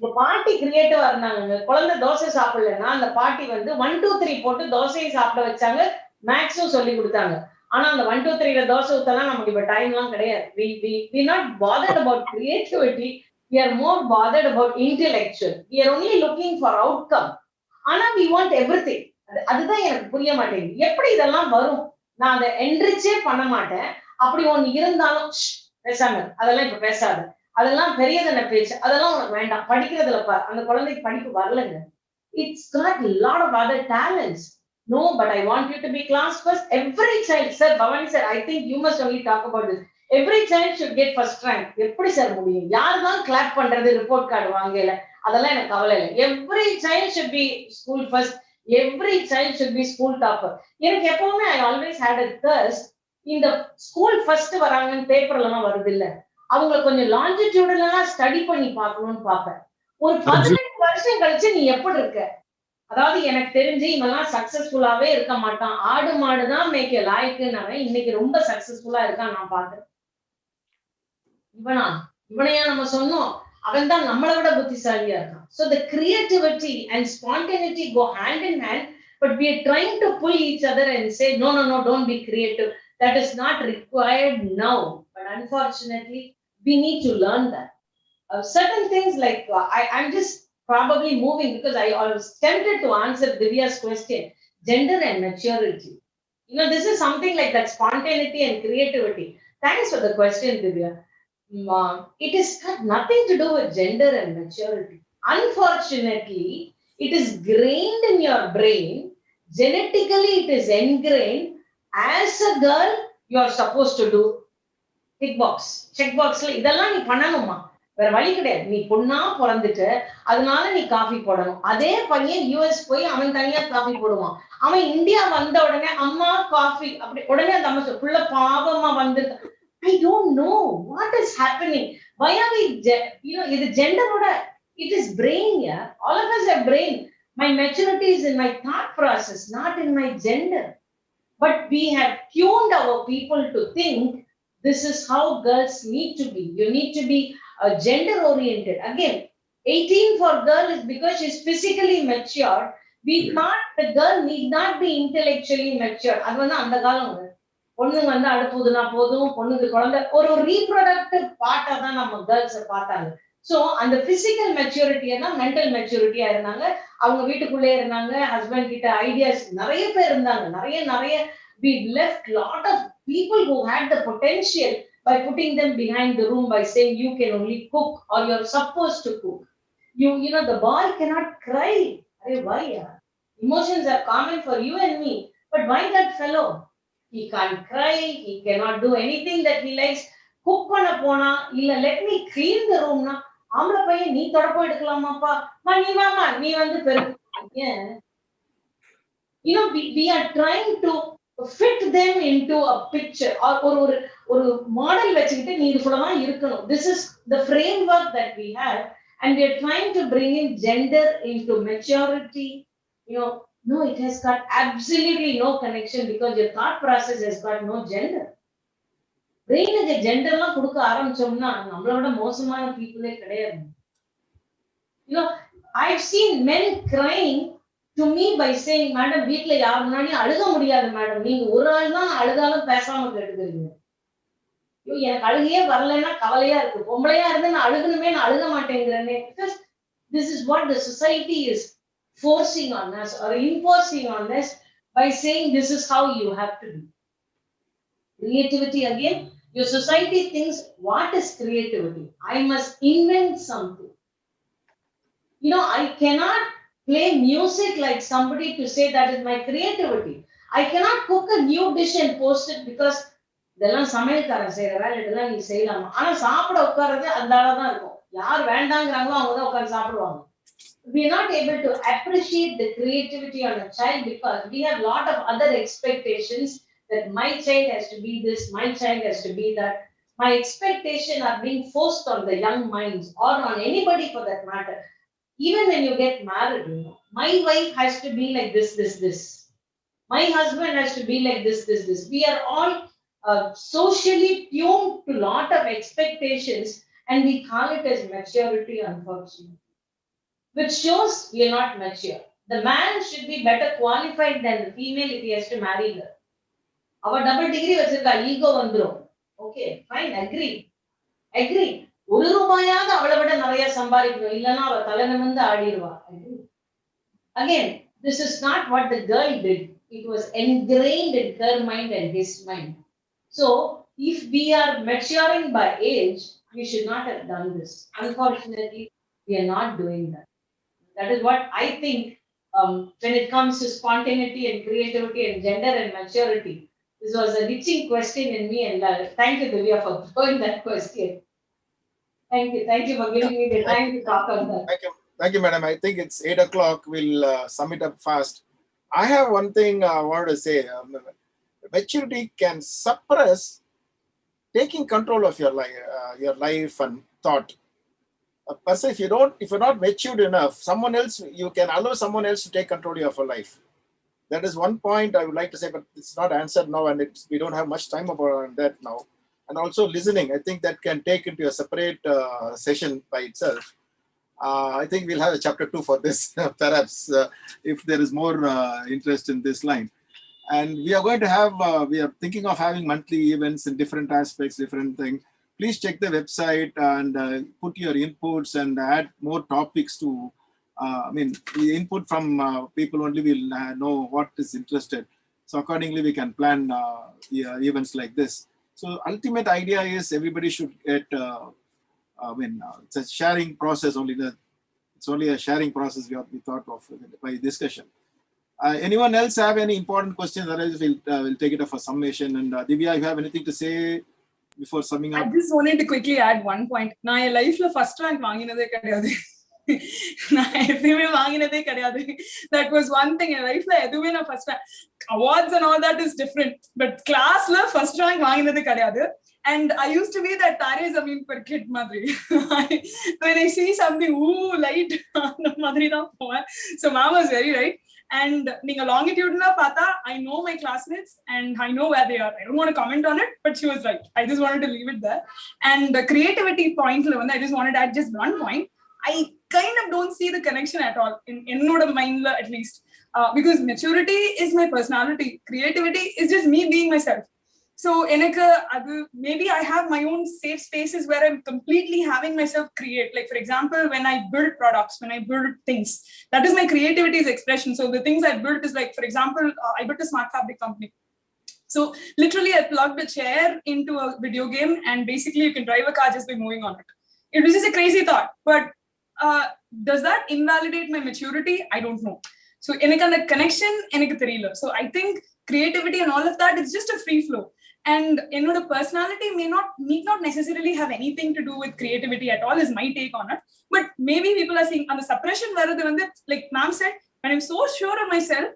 Speaker 6: The party கிரியேட்டிவா இருந்தாங்க. குழந்தை தோசை சாப்பிடலன்னா அந்த பாட்டி வந்து 1 2 3 போட்டு தோசையை சாப்பிட வச்சாங்க, மேக்ஸும் சொல்லி கொடுத்தாங்க. ஆனா அந்த 1 2 3ல தோசை ஊத்தலாம் நமக்கு இப்ப டைம்லாம் கிடையாது. We not bothered about creativity. We are more bothered about intellectual. We are only looking for outcome. ஆனா we want everything. அதுதான் எனக்கு புரிய மாட்டேங்குது. எப்படி இதெல்லாம் வரும்? நான் அதை என்ரிச்சே பண்ண மாட்டேன். அப்படி ஒண்ணு இருந்தாலும் பேசாம அதெல்லாம் இப்ப பேசாது, அதெல்லாம் பெரியதன பேச்சு, அதெல்லாம் உனக்கு வேண்டாம், படிக்கிறதுல பார், அந்த குழந்தைக்கு படிப்பு வரலங்க. It's got a lot of other talents. No, but I want you to be class first. Every child, sir, Bhavani sir, I think you must only talk about this. Every child should get first rank. எப்படி sir முடியும்? யார் தான் clap பண்றது report card வாங்கல? அதெல்லாம் எனக்கு கவலை இல்லை. Every child should be school first. Every child should be school topper. எனக்கு எப்பவுமே I always had a thirst. இந்த ஸ்கூல் ஃபர்ஸ்ட் வராங்கன்னு பேப்பர்ல எல்லாம் வருது இல்ல, அவங்க கொஞ்சம் லாஞ்சிடியூடெல்லாம் ஸ்டடி பண்ணி பார்க்கணும்னு பார்ப்பேன். ஒரு 18 வருஷம் கழிச்சு நீ எப்படி இருக்க? அதாவது எனக்கு தெரிஞ்சு இவெல்லாம் சக்சஸ்ஃபுல்லாவே இருக்க மாட்டான், ஆடு மாடுதான் மேய்க்க லாய்க்குன்னு இன்னைக்கு ரொம்ப சக்சஸ்ஃபுல்லா இருக்கான் நான் பாக்குறேன். இவனையா நம்ம சொன்னோம், அவன் தான் நம்மளை விட புத்திசாலியா இருக்கான். So the creativity and spontaneity go hand in hand, but we are trying to pull each other and say no, don't be creative. That is not required now, but unfortunately we need to learn that. Certain things like I'm just probably moving because I was tempted to answer Divya's question, gender and maturity. This is something like that, spontaneity and creativity. Thanks for the question, Divya. It has got nothing to do with gender and maturity. Unfortunately, it is grained in your brain. Genetically, it is ingrained. As a girl, you are supposed to do tick box, check box. இதெல்லாம் நீ பண்ணணுமா, வேற வழி கிடையாது. நீ பொண்ணா பிறந்துட்டு அதனால நீ காஃபி போடணும். அதே பையன் யூஎஸ் போய் அவன் தனியா காஃபி போடுவான். அவன் இந்தியா வந்த உடனே அம்மா காஃபி அப்படி உடனே அந்த அம்மா புள்ள பாவமா வந்து I don't know what is happening. Why are we, இது ஜெண்டரோட, it is brain. Yeah, all of us have brain. My maturity is in my thought process, not in my gender. But we have tuned our people to think this is how girls need to be. You need to be gender oriented. Again, 18 for girl is because she's physically mature. We thought the girl need not be intellectually mature. அது வந்து அந்த காலம் பொண்ணுங்க வந்து அடுப்புதுனா போதும், பொண்ணுக்கு குழந்தை ஒரு ரீப்ரொடக்டிவ் பார்ட்டா தான் நம்ம கேர்ள்ஸை பார்த்தாங்க. ஸோ அந்த பிசிக்கல் மெச்சூரிட்டியை தான் மென்டல் மெச்சூரிட்டியா இருந்தாங்க. அவங்க வீட்டுக்குள்ளே இருந்தாங்க, ஹஸ்பண்ட் கிட்ட ஐடியாஸ் நிறைய பேர் இருந்தாங்க, நிறைய we left lot of people who had the potential by putting them behind the room by saying you can only cook or you're supposed to cook. The boy cannot cry. Why? Emotions are common for you and me, but why that fellow? He can't cry, he cannot do anything that he likes. Cook பண்ண போனா இல்ல let me clean the room na ஆம்பளை பையன் நீ தொடப்பம் எடுக்கலாமாப்பா, நீ வாமா நீ வந்து பெருக்கு. We are trying to fit them into a picture or ஒரு மாடல் வச்சுக்கிட்டு நீ இதுக்குள்ளதான் இருக்கணும். This is the framework that we have, and we are trying to bring in gender into maturity. No, it has got absolutely no connection because your thought process has got no gender. பிரெயினுக்கு ஜெண்டர்லாம் கொடுக்க ஆரம்பிச்சோம்னா நம்மளோட மோசமான பீப்புளே கிடையாது. I've seen men crying to me by saying, madam வீட்டுல யார் முன்னாடி அழுக முடியாது மேடம், நீங்க ஒரு ஆள் தான் அழுதாலும் பேசாம கேட்டுக்கிறீங்க. எனக்கு அழுகையே வரலன்னா கவலையா இருக்கு, பொம்பளையா இருந்து நான் அழுகணுமே, நான் அழுக மாட்டேங்கிறேனே. Because this is what the society is forcing on us or imposing on us by saying this is how you have to do. Creativity again, your society thinks what is creativity? I must invent something. I cannot play music like somebody to say that is my creativity. I cannot cook a new dish and post it because இதெல்லாம் சமையல்காரன் செய்யற வேலை, இதெல்லாம் நீ செய்யலாமா. ஆனா சாப்பிட உட்கார்றது அந்தாலதான் இருக்கும். யார் வேண்டாங்கிறாங்களோ அவங்கதான் உட்கார்ந்து சாப்பிடுவாங்க. We are not able to appreciate the creativity on a child because we have a lot of other expectations that my child has to be this, my child has to be that. My expectation are being forced on the young minds or on anybody for that matter. Even when you get married, my wife has to be like this. My husband has to be like this. We are all socially tuned to lot of expectations, and we call it as maturity, unfortunately, which shows we are not mature. The man should be better qualified than the female if he has to marry her. Our double degree வச்சிருக்கா ego வந்துரும். Okay, fine, agree. ஒரு ரூபாயாவது அவளை விட நிறைய சம்பாதிக்கணும், இல்லைன்னா அவ தலை நிமிர்ந்து ஆடிடுவா. Again, this is not what the girl did. It was ingrained in her mind and his mind. So, if we are maturing by age, we should not have done this. Unfortunately, we are not doing that. That is what I think when it comes to spontaneity and creativity and gender and maturity. This was a reaching question in me, and thank you, Divya, for throwing that question. Thank you for giving me the time to talk on that.
Speaker 2: Thank you, madam. I think it's 8 o'clock. We'll sum it up fast. I have one thing I wanted to say. Maturity can suppress taking control of your life and thought. A person, if you're not matured enough, you can allow someone else to take control of your life. That is one point I would like to say, but it's not answered now, and we don't have much time about that now. And also listening, I think that can take into a separate session by itself. I think we'll have a chapter 2 for this, perhaps, if there is more interest in this line. And we are going to have, we are thinking of having monthly events in different aspects, different things. Please check the website and put your inputs and add more topics to, the input from people only will know what is interested. So accordingly, we can plan events like this. So ultimate idea is everybody should get, it's a sharing process only. It's only a sharing process we thought of by discussion. Anyone else have any important questions? Otherwise, we'll take it up for summation. And Divya, if you have anything to say before summing up?
Speaker 4: I just wanted to quickly add one point. நான் என் லைஃப்ல first rank வாங்கினதே கிடையாது. நான் எதுவுமே வாங்கினதே கிடையாது. That was one thing. என் லைஃப்ல எதுவுமே நான் first rank, awards and all that is different. But classல ஃபர்ஸ்ட் ரேங்க் வாங்கினதே கிடையாது. And I used to be that Tare Zameen Par kid madri. When I see something, ooh, light, madri na poven. So mom was very right. And ninga longitudinal pata, I know my classmates and I know where they are. I don't want to comment on it, but she was right. I just wanted to leave it there. And the creativity point, I just wanted to add just one point. I kind of don't see the connection at all in my mind, at least, because maturity is my personality. Creativity is just me being myself. So maybe I have my own safe spaces where I'm completely having myself create. Like, for example, when I build products, when I build things, that is my creativity's expression. So the things I built is like, for example, I built a smart fabric company. So literally I plugged a chair into a video game and basically you can drive a car just by moving on it. It was just a crazy thought, but does that invalidate my maturity? I don't know. So enakku the connection enakku theriyala. So I think creativity and all of that, it's just a free flow. And the personality need not necessarily have anything to do with creativity at all, is my take on it. But maybe people are saying on the suppression, like ma'am said, when I'm so sure of myself,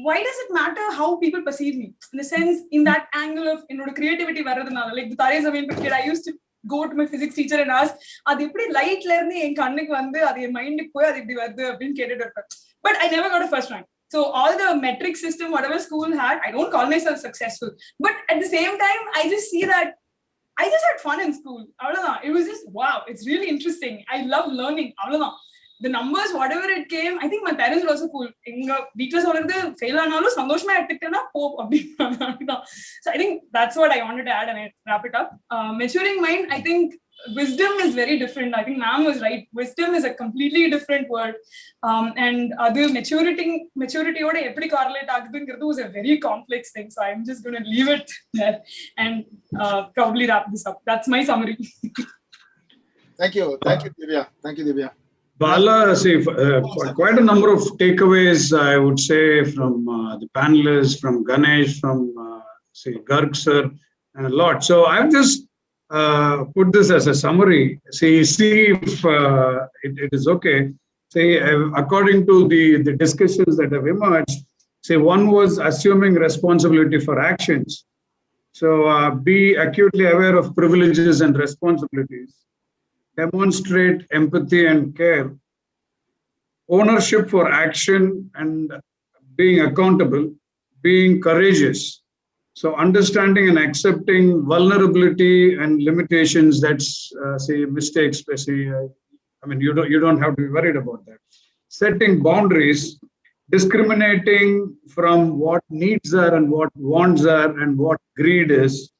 Speaker 4: why does it matter how people perceive me? In the sense, in that angle of creativity, like the Tare Zameen Par kid, I used to go to my physics teacher and ask, adu eppadi light la irundhu en kannukku vandu adu en mind ku poi adu eppadi varudhu appdin kettu iruppa. But I never got a first rank. So all the metric system, whatever school had, I don't call myself successful. But at the same time, I just see that I just had fun in school. It was just, wow, it's really interesting. I love learning. The numbers, whatever it came, I think my parents were also cool. Fail So I think that's what I wanted to add, and I wrap it up. Maturing mind, I think wisdom is very different. I think ma'am was right. Wisdom is a completely different word. And other maturity oda eppadi correlate agudungiradhu was a very complex thing. So I'm just going to leave it there and probably wrap this up. That's my summary.
Speaker 2: Thank you, Divya.
Speaker 1: Bala, see, quite a number of takeaways, I would say, from the panelists, from Ganesh, from, Garg sir, and a lot. So I've just put this as a summary. See if it is okay. Say, according to the discussions that have emerged, say one was assuming responsibility for actions. So be acutely aware of privileges and responsibilities. Demonstrate empathy and care. Ownership for action and being accountable. Being courageous. So understanding and accepting vulnerability and limitations, that's say mistakes, say, I mean, you don't have to be worried about that. Setting boundaries, discriminating from what needs are and what wants are and what greed is.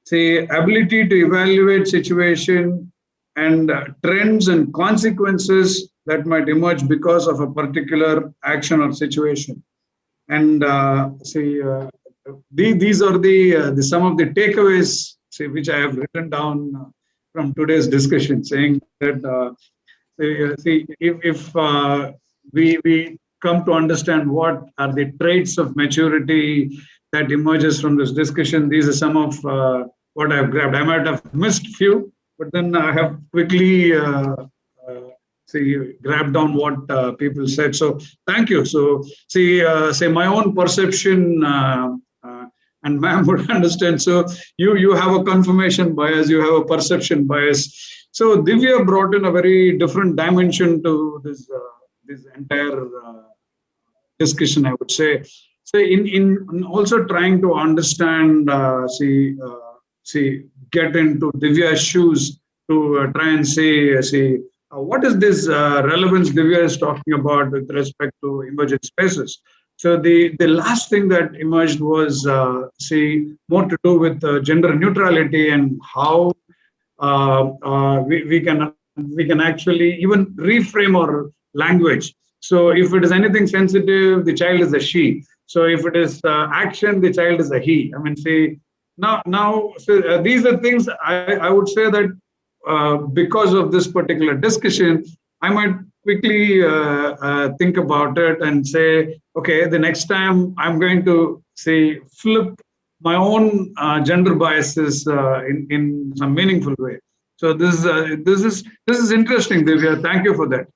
Speaker 1: Say ability to evaluate situation and trends and consequences that might emerge because of a particular action or situation. And these are the some of the takeaways, say, which I have written down from today's discussion, saying that if we come to understand what are the traits of maturity that emerges from this discussion, these are some of what I've grabbed. I might have missed few, but then I have quickly grabbed down what people said. So thank you. So say my own perception, and ma'am would understand. So you have a confirmation bias, you have a perception bias. So Divya brought in a very different dimension to this entire discussion, I would say. So in also trying to understand, get into Divya's shoes to try and say, what is this relevance Divya is talking about with respect to emergent spaces? So the last thing that emerged was more to do with gender neutrality and how we can actually even reframe our language. So if it is anything sensitive, the child is a she. So if it is action, the child is a he. I mean, these are things I would say that because of this particular discussion, I might quickly think about it and say, okay, the next time I'm going to say flip my own gender biases in some meaningful way. So this is interesting, Divya. Thank you for that.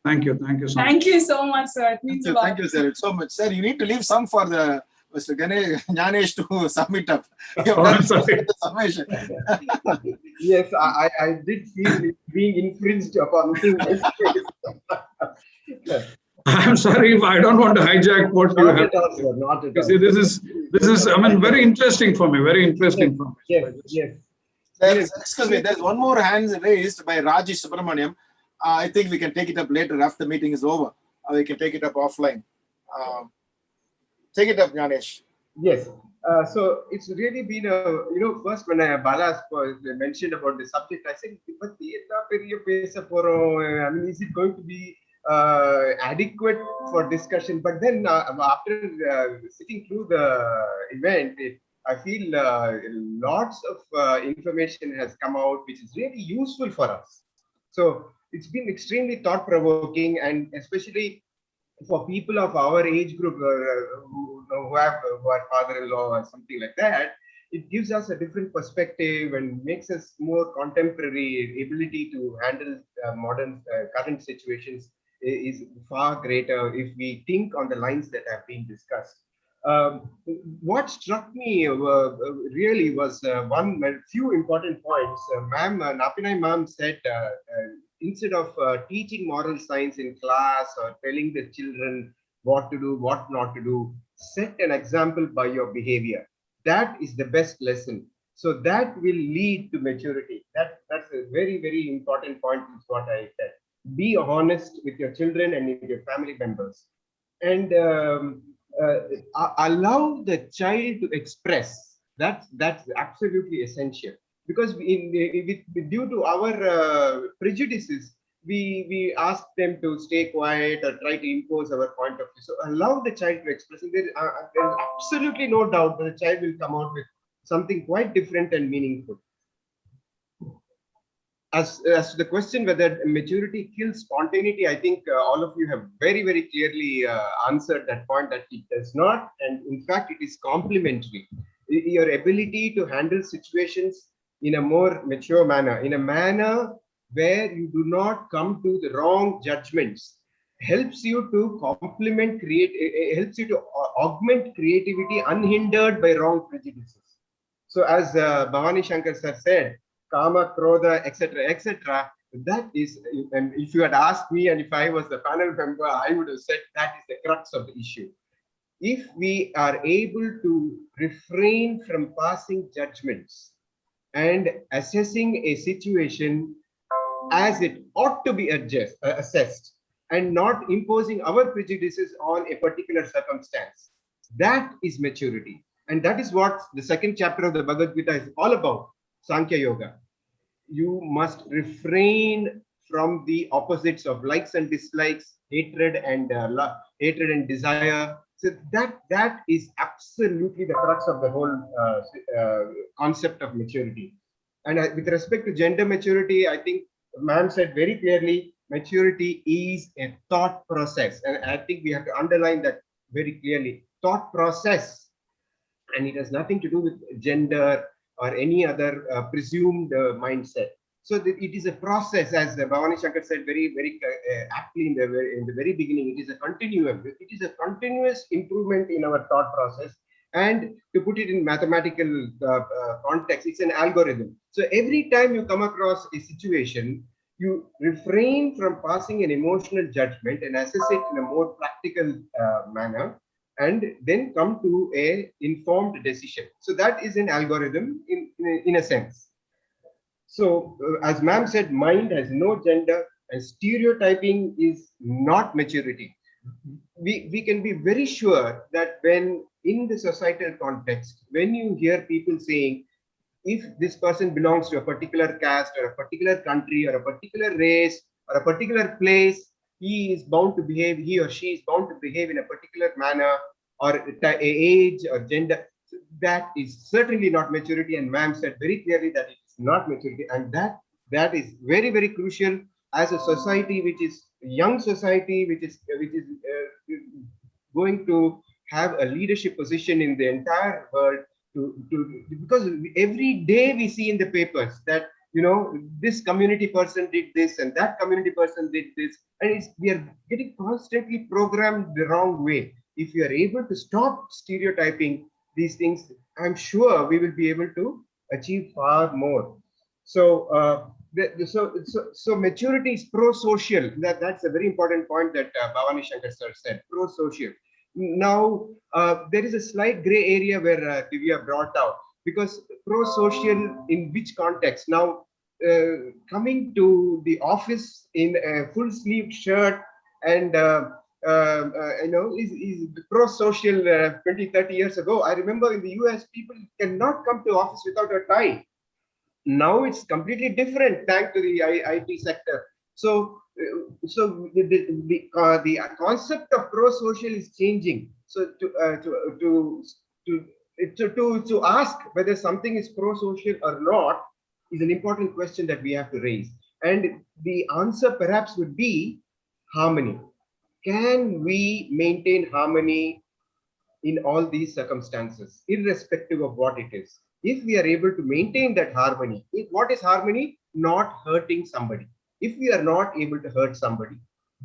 Speaker 1: Thank you so much.
Speaker 4: Thank you so much, sir. It means a lot.
Speaker 2: Thank you, sir. It's so much, sir. You need to leave some for the Mr. Ganesh to sum it up.
Speaker 1: I'm sorry.
Speaker 2: Summation.
Speaker 8: Yes, I did feel it being infringed upon me.
Speaker 1: I'm sorry if I don't want to hijack what you have.
Speaker 8: Not at all, sir. Not at all.
Speaker 1: See, this is I mean, very interesting for me. Very interesting for me.
Speaker 8: Yes.
Speaker 2: Excuse me. There's one more hand raised by Rajesh Subramaniam. I think we can take it up later after the meeting is over. We can take it up offline. Take it up, Ganesh.
Speaker 8: Yes. So it's really been first when Bala mentioned about the subject, I said, I mean, is it going to be adequate for discussion? But then after sitting through the event, I feel lots of information has come out, which is really useful for us. So it's been extremely thought-provoking, and especially for people of our age group who are father-in-law or something like that, it gives us a different perspective and makes us more contemporary. Ability to handle modern current situations is far greater if we think on the lines that have been discussed. What struck me really was few important points. Napinai ma'am said, instead of teaching moral science in class or telling the children what to do, what not to do, set an example by your behavior. That is the best lesson. So that will lead to maturity. That's a very, very important point, is what I said. Be honest with your children and with your family members. And allow the child to express. That's absolutely essential. Because due to our prejudices, we ask them to stay quiet or try to impose our point of view. So allow the child to express. And there's absolutely no doubt that the child will come out with something quite different and meaningful. As to the question whether maturity kills spontaneity, I think all of you have very, very clearly answered that point, that it does not. And in fact, it is complementary. Your ability to handle situations in a more mature manner, in a manner where you do not come to the wrong judgments, helps you to helps you to augment creativity unhindered by wrong prejudices. So as Bhavani Shankar sir said, Kama, Krodha, etc., etc., that is, and if you had asked me and if I was the panel member, I would have said that is the crux of the issue. If we are able to refrain from passing judgments and assessing a situation as it ought to be assessed and not imposing our prejudices on a particular circumstance, that is maturity. And that is what the second chapter of the Bhagavad Gita is all about, Sankhya Yoga. You must refrain from the opposites of likes and dislikes, hatred and hatred and desire. So that is absolutely the crux of the whole concept of maturity. And with respect to gender maturity, I think ma'am said very clearly, maturity is a thought process, and I think we have to underline that very clearly. Thought process, and it has nothing to do with gender or any other presumed mindset. So it is a process, as Bhavani Shankar said very, very aptly in the very beginning. It is a continuum. It is a continuous improvement in our thought process. And to put it in mathematical context, it's an algorithm. So every time you come across a situation, you refrain from passing an emotional judgment and assess it in a more practical manner, and then come to a informed decision. So that is an algorithm in a sense. So as ma'am said, mind has no gender, and stereotyping is not maturity. We can be very sure that when in the societal context, when you hear people saying, if this person belongs to a particular caste or a particular country or a particular race or a particular place, he is bound to behave, he or she is bound to behave in a particular manner or age or gender. That is certainly not maturity, and ma'am said very clearly that it is not maturity, and that is very, very crucial as a society which is a young society, which is going to have a leadership position in the entire world. Because every day we see in the papers that, you know, this community person did this and that community person did this, and we are getting constantly programmed the wrong way. If we are able to stop stereotyping these things, I'm sure we will be able to achieve far more. So so maturity is pro-social. That's a very important point that Bhavani Shankar sir said, pro-social. Now, there is a slight gray area where Divya brought out, because pro-social in which context? Now, coming to the office in a full sleeve shirt and you know, is pro-social 20-30 years ago. I remember in the US, people cannot come to office without a tie. Now it's completely different thanks to the IT sector. So the concept of pro-social is changing. So to ask whether something is pro-social or not is an important question that we have to raise. And the answer perhaps would be harmony. Can we maintain harmony in all these circumstances, irrespective of what it is? If we are able to maintain that harmony, what is harmony? Not hurting somebody. If we are not able to hurt somebody,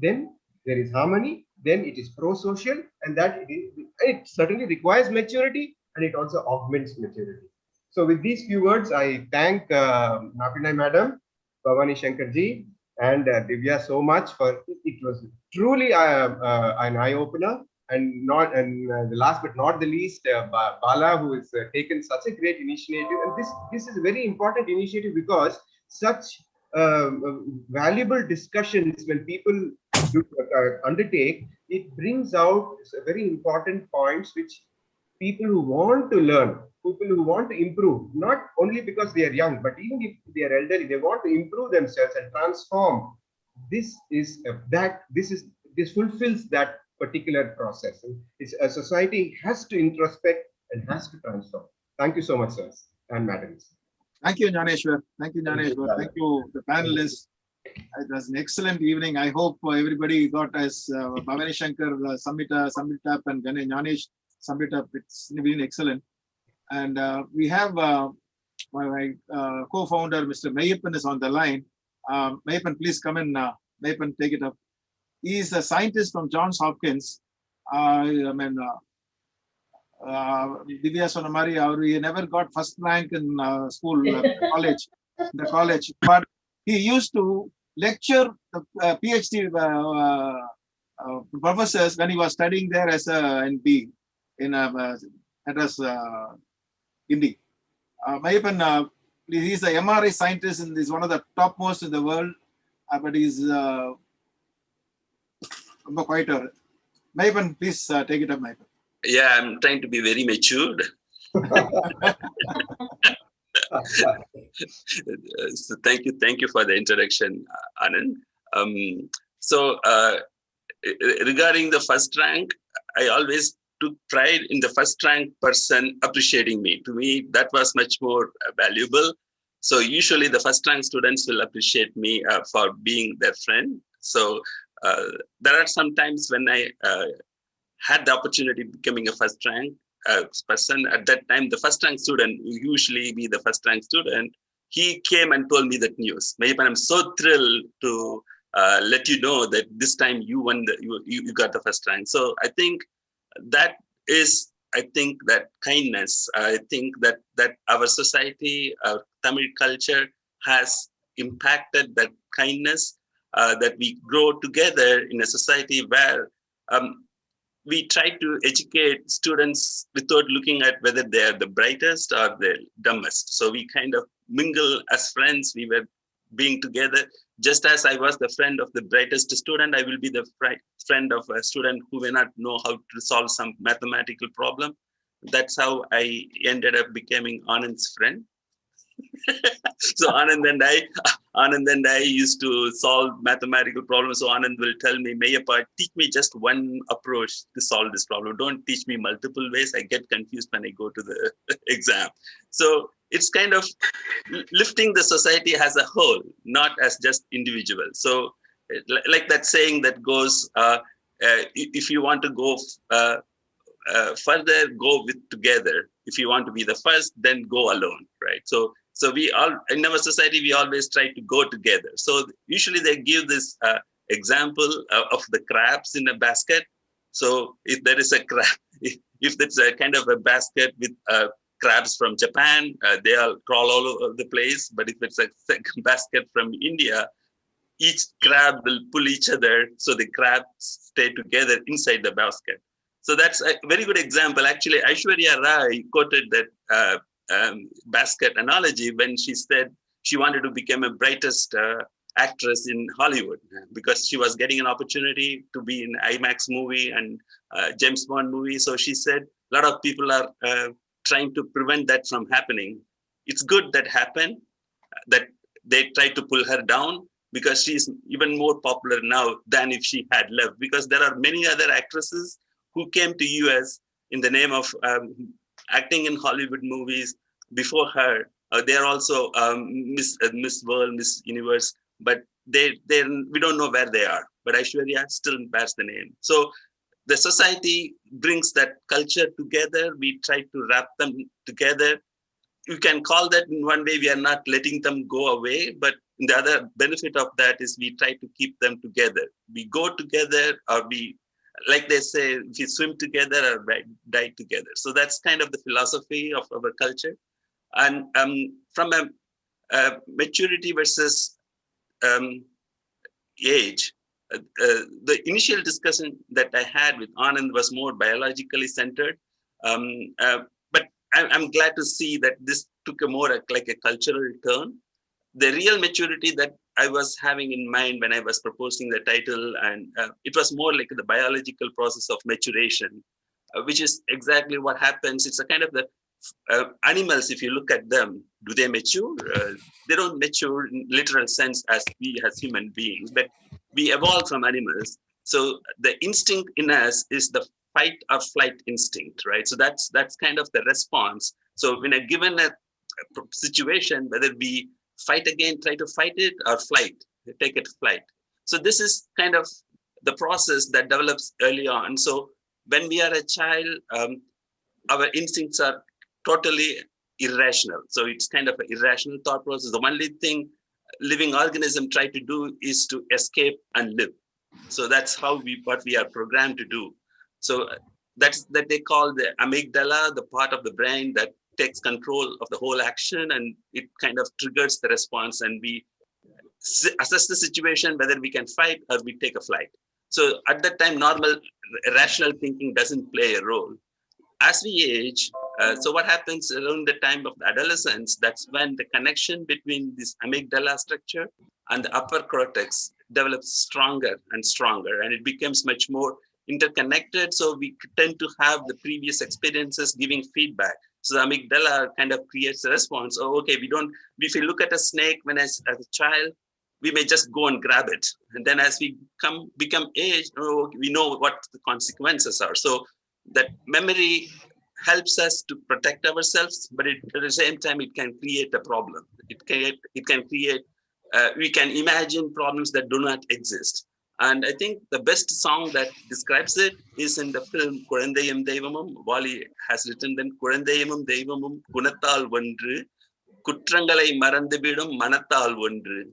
Speaker 8: then there is harmony, then it is pro-social, and that it certainly requires maturity, and it also augments maturity. So with these few words, I thank Napinai Madam, Bhavani Shankar ji, and Divya so much for it. Was truly an eye-opener. And the last but not the least, Bala, who has taken such a great initiative. And this is a very important initiative, because such valuable discussions, when people undertake, it brings out very important points which people who want to learn, people who want to improve, not only because they are young, but even if they are elderly, they want to improve themselves and transform. This fulfills that particular process. It's a society has to introspect and has to transform. Thank you so much, sirs and madams.
Speaker 2: Thank you, Jnaneshwar. Thank you, Jnaneshwar. Thank you, the panelists. It was an excellent evening. I hope everybody got, as Bhavani Shankar, Samita up, and Jnanesh summed up. It's been excellent. And we have my co-founder, Mr. Mayappan, is on the line. Mayappan, please come in. Mayappan, take it up. He is a scientist from Johns Hopkins. Divya Sonamari, he never got first rank in school, the college, but he used to lecture the PhD professors when he was studying there as a NP in Madras, Hindi. Mayappan, he's a MRI scientist and he's one of the topmost in the world, but he's quieter. Mayappan, please take it up, Mayappan.
Speaker 10: Yeah, I'm trying to be very matured. So thank you for the introduction, Anand. Regarding the first rank, I always took pride in the first rank person appreciating me. To me, that was much more valuable. So usually the first rank students will appreciate me for being their friend. So there are some times when I had the opportunity of becoming a first rank person. At that time, the first rank student, usually be the first rank student, he came and told me that news. Mayappan, I'm so thrilled to let you know that this time you won, you got the first rank. So I think that is, that kindness. I think that our society, our Tamil culture has impacted that kindness, that we grow together in a society where we try to educate students without looking at whether they are the brightest or the dumbest. So we kind of mingle as friends. We were being together. Just as I was the friend of the brightest student, I will be the friend of a student who may not know how to solve some mathematical problem. That's how I ended up becoming Anand's friend. So Anand and I used to solve mathematical problems. So Anand will tell me, Mayappa, teach me just one approach to solve this problem. Don't teach me multiple ways. I get confused when I go to the exam. So it's kind of lifting the society as a whole, not as just individual. So like that saying that goes, if you want to go further, go with together. If you want to be the first, then go alone, right? So we all, in our society, we always try to go together. So usually they give this example of the crabs in a basket. So if there is a crab, if it's a kind of a basket with crabs from Japan, they all crawl all over the place. But if it's a basket from India, each crab will pull each other. So the crabs stay together inside the basket. So that's a very good example. Actually, Aishwarya Rai quoted that basket analogy when she said she wanted to become a brightest actress in Hollywood because she was getting an opportunity to be in IMAX movie and James Bond movie. So she said a lot of people are trying to prevent that from happening. It's good that happened, that they tried to pull her down because she's even more popular now than if she had left, because there are many other actresses who came to US in the name of acting in Hollywood movies before her. They're also Miss World, Miss Universe, but we don't know where they are. But Aishwarya still bears the name. So the society brings that culture together. We try to wrap them together. You can call that in one way, we are not letting them go away, but the other benefit of that is we try to keep them together. We go together, or we, like they say, if we swim together or die together. So that's kind of the philosophy of our culture. And from a maturity versus age, the initial discussion that I had with Anand was more biologically centered. But I'm glad to see that this took a more like a cultural turn. The real maturity that I was having in mind when I was proposing the title, and it was more like the biological process of maturation, which is exactly what happens. It's a kind of the animals, if you look at them, do they mature? They don't mature in literal sense as we as human beings, but we evolved from animals. So the instinct in us is the fight or flight instinct, right? So that's kind of the response. So when a given a situation, whether we fight again, try to fight it, or flight, take it to flight. So this is kind of the process that develops early on. So when we are a child, our instincts are totally irrational. So it's kind of an irrational thought process. The only thing living organism try to do is to escape and live. So that's how what we are programmed to do. So that they call the amygdala, the part of the brain that takes control of the whole action, and it kind of triggers the response, and we assess the situation whether we can fight or we take a flight. So at that time, normal rational thinking doesn't play a role. As we age, so what happens around the time of adolescence, that's when the connection between this amygdala structure and the upper cortex develops stronger and stronger, and it becomes much more interconnected. So we tend to have the previous experiences giving feedback. So the amygdala kind of creates a response. Oh, okay, if you look at a snake when as a child, we may just go and grab it. And then as we become aged, we know what the consequences are. So that memory helps us to protect ourselves, but at the same time, it can create a problem. We can imagine problems that do not exist. And I think the best song that describes it is in the film Kurandayam Devamum. Wali has written them, Kurandayamum Devamum Kunatal Vandru, Kutrangalai Marandabidum Manatal Vandru,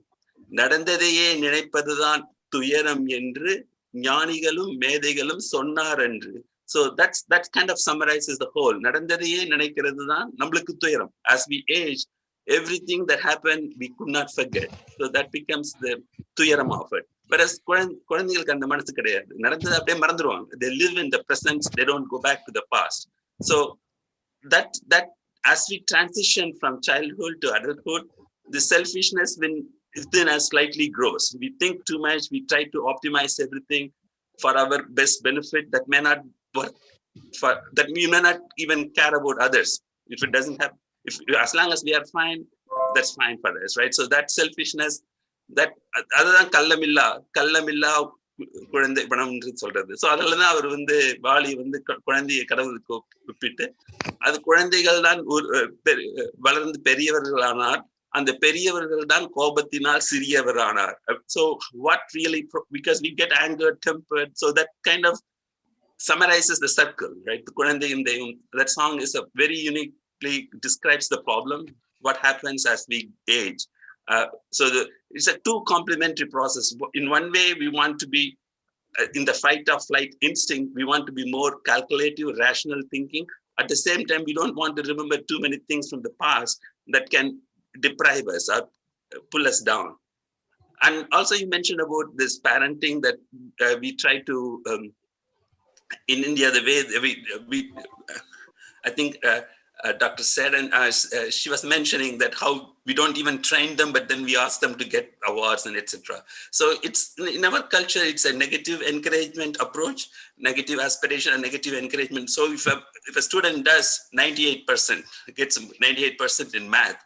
Speaker 10: Nadandadaye Ninepadan Tuyaram Yendru, Nyanigalum Medegalum Sonar Andru. So that kind of summarizes the whole. Nadandadaye Ninaikiradhan Namblukku Tuyaram. As we age, everything that happened, we could not forget. So that becomes the tuyaram of it. Whereas குழந்தைகளுக்கு அந்த மனசு கிடையாது. நடந்தது அப்படியே மறந்துடுவாங்க. They live in the present. They don't go back to the past. So that as we transition from childhood to adulthood, the selfishness within us slightly grows. We think too much. We try to optimize everything for our best benefit. That may not work. That we may not even care about others. If it doesn't happen, as long as we are fine, that's fine for us, right? So that selfishness, that other than kallamilla குழந்தை பணம்னு சொல்றது. So அதில் தான் அவர் வாலி குழந்தைய கடவுளுக்கு ஒப்பிட்டு, அது குழந்தைகள் தான் வளர்ந்து பெரியவர்களானார், அந்த பெரியவர்கள் தான் கோபத்தினால் சிறியவரானார். So what really, because we get angered, tempered, so that kind of summarizes the circle, right? The குழந்தையும் தெய்வம், that song is a very uniquely describes the problem, what happens as we age. So it's a two complementary process. In one way, we want to be in the fight or flight instinct. We want to be more calculative, rational thinking. At the same time, we don't want to remember too many things from the past that can deprive us or pull us down. And also, you mentioned about this parenting that we try to, in India, the way we I think Dr. said, and she was mentioning that how we don't even train them, but then we ask them to get awards and etc. So it's in our culture, it's a negative encouragement approach, negative aspiration and negative encouragement. So if a student does 98%, gets 98% in math,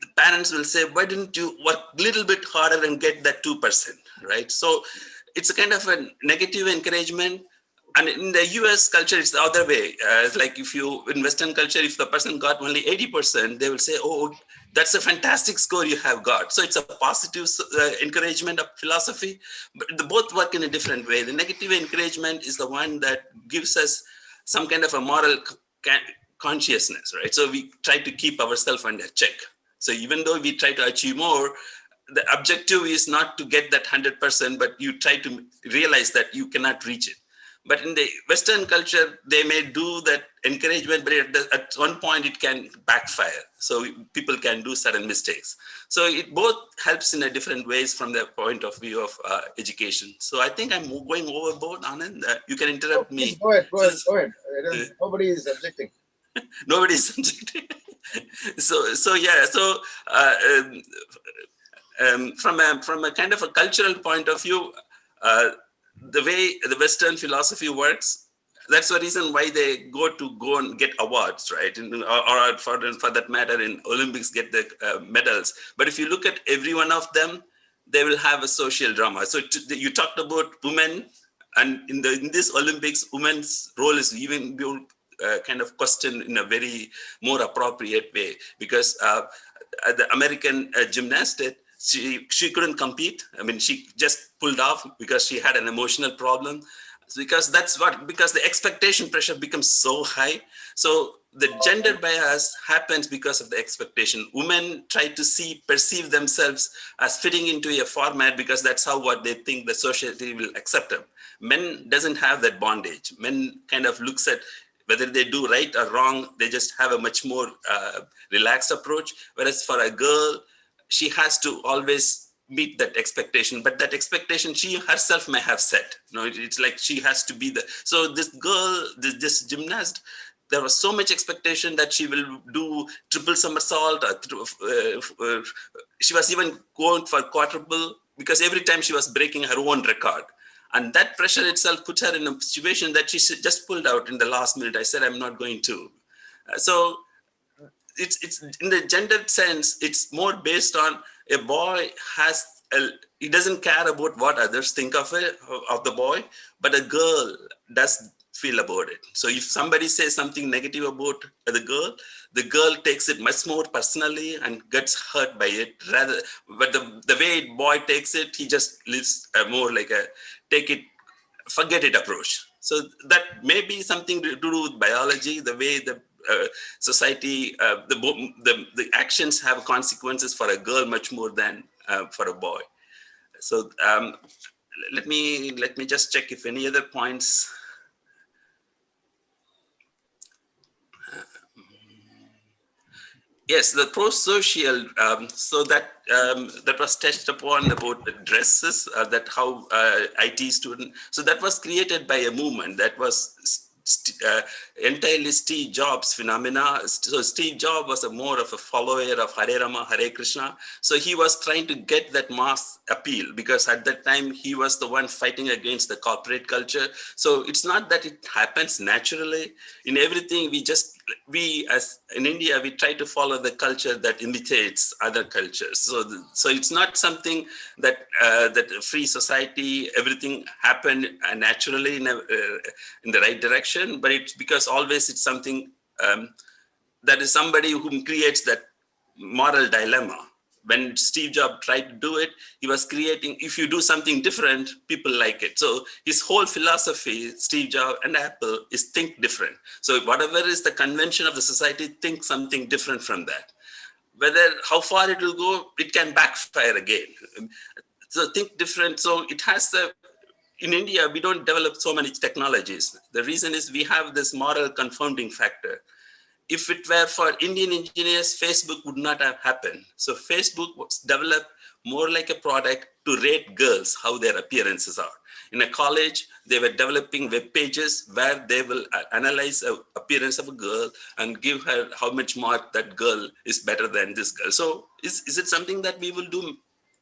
Speaker 10: the parents will say, why didn't you work a little bit harder and get that 2%, right? So it's a kind of a negative encouragement. And in the US culture, it's the other way. It's like in Western culture, if the person got only 80%, they will say, oh, that's a fantastic score you have got. So it's a positive encouragement of philosophy, but they both work in a different way. The negative encouragement is the one that gives us some kind of a moral consciousness, right? So we try to keep ourselves under check. So even though we try to achieve more, the objective is not to get that 100%, but you try to realize that you cannot reach it. But in the Western culture, they may do that encouragement, but at one point it can backfire. So people can do certain mistakes. So it both helps in a different ways from the point of view of education. So I think I'm going overboard, Anand. You can interrupt me.
Speaker 2: Go ahead. Nobody is objecting.
Speaker 10: Nobody is objecting. So yeah. So from a kind of a cultural point of view, the way the Western philosophy works, that's the reason why they go and get awards, right? Or for that matter, in Olympics, get the medals. But if you look at every one of them, they will have a social drama. So you talked about women, and in this Olympics, women's role is even kind of questioned in a very more appropriate way, because the American gymnast, she couldn't compete. I mean, she just pulled off because she had an emotional problem. because because the expectation pressure becomes so high. So the gender bias happens because of the expectation. Women try to perceive themselves as fitting into a format because that's what they think the society will accept them. Men doesn't have that bondage. Men kind of looks at whether they do right or wrong. They just have a much more relaxed approach. Whereas for a girl, she has to always meet that expectation, but that expectation she herself may have set. It's like she has to be so this girl, this gymnast, there was so much expectation that she will do triple somersault, or she was even going for quadruple, because every time she was breaking her own record. And that pressure itself puts her in a situation that she just pulled out in the last minute. I said, I'm not going to. So it's in the gendered sense, it's more based on a boy he doesn't care about what others think of the boy, but a girl does feel about it. So if somebody says something negative about the girl takes it much more personally and gets hurt by it, but the way boy takes it, he just lives more like a take it, forget it approach. So that may be something to do with biology, the way the society, the actions have consequences for a girl much more than for a boy. So let me just check if any other points. Yes, the pro-social, so that was touched upon about the dresses, that how IT student, so that was created by a movement that was entirely Steve Jobs phenomena. So Steve Jobs was more of a follower of Hare Rama, Hare Krishna. So he was trying to get that mass appeal, because at that time he was the one fighting against the corporate culture. So it's not that it happens naturally. In everything, we as in India, we try to follow the culture that imitates other cultures. So it's not something that that free society, everything happened naturally in the right direction, but it's because always it's something that is somebody who creates that moral dilemma. When Steve Jobs tried to do it, he was creating, if you do something different, people like it. So his whole philosophy, Steve Jobs and Apple, is think different. So whatever is the convention of the society, think something different from that. How far it will go, it can backfire again. So think different. So it has in India, we don't develop so many technologies. The reason is we have this moral confounding factor. If it were for Indian engineers, Facebook would not have happened. So Facebook was developed more like a product to rate girls, how their appearances are. In a college, they were developing web pages where they will analyze the appearance of a girl and give her how much mark that girl is better than this girl. So is it something that we will do?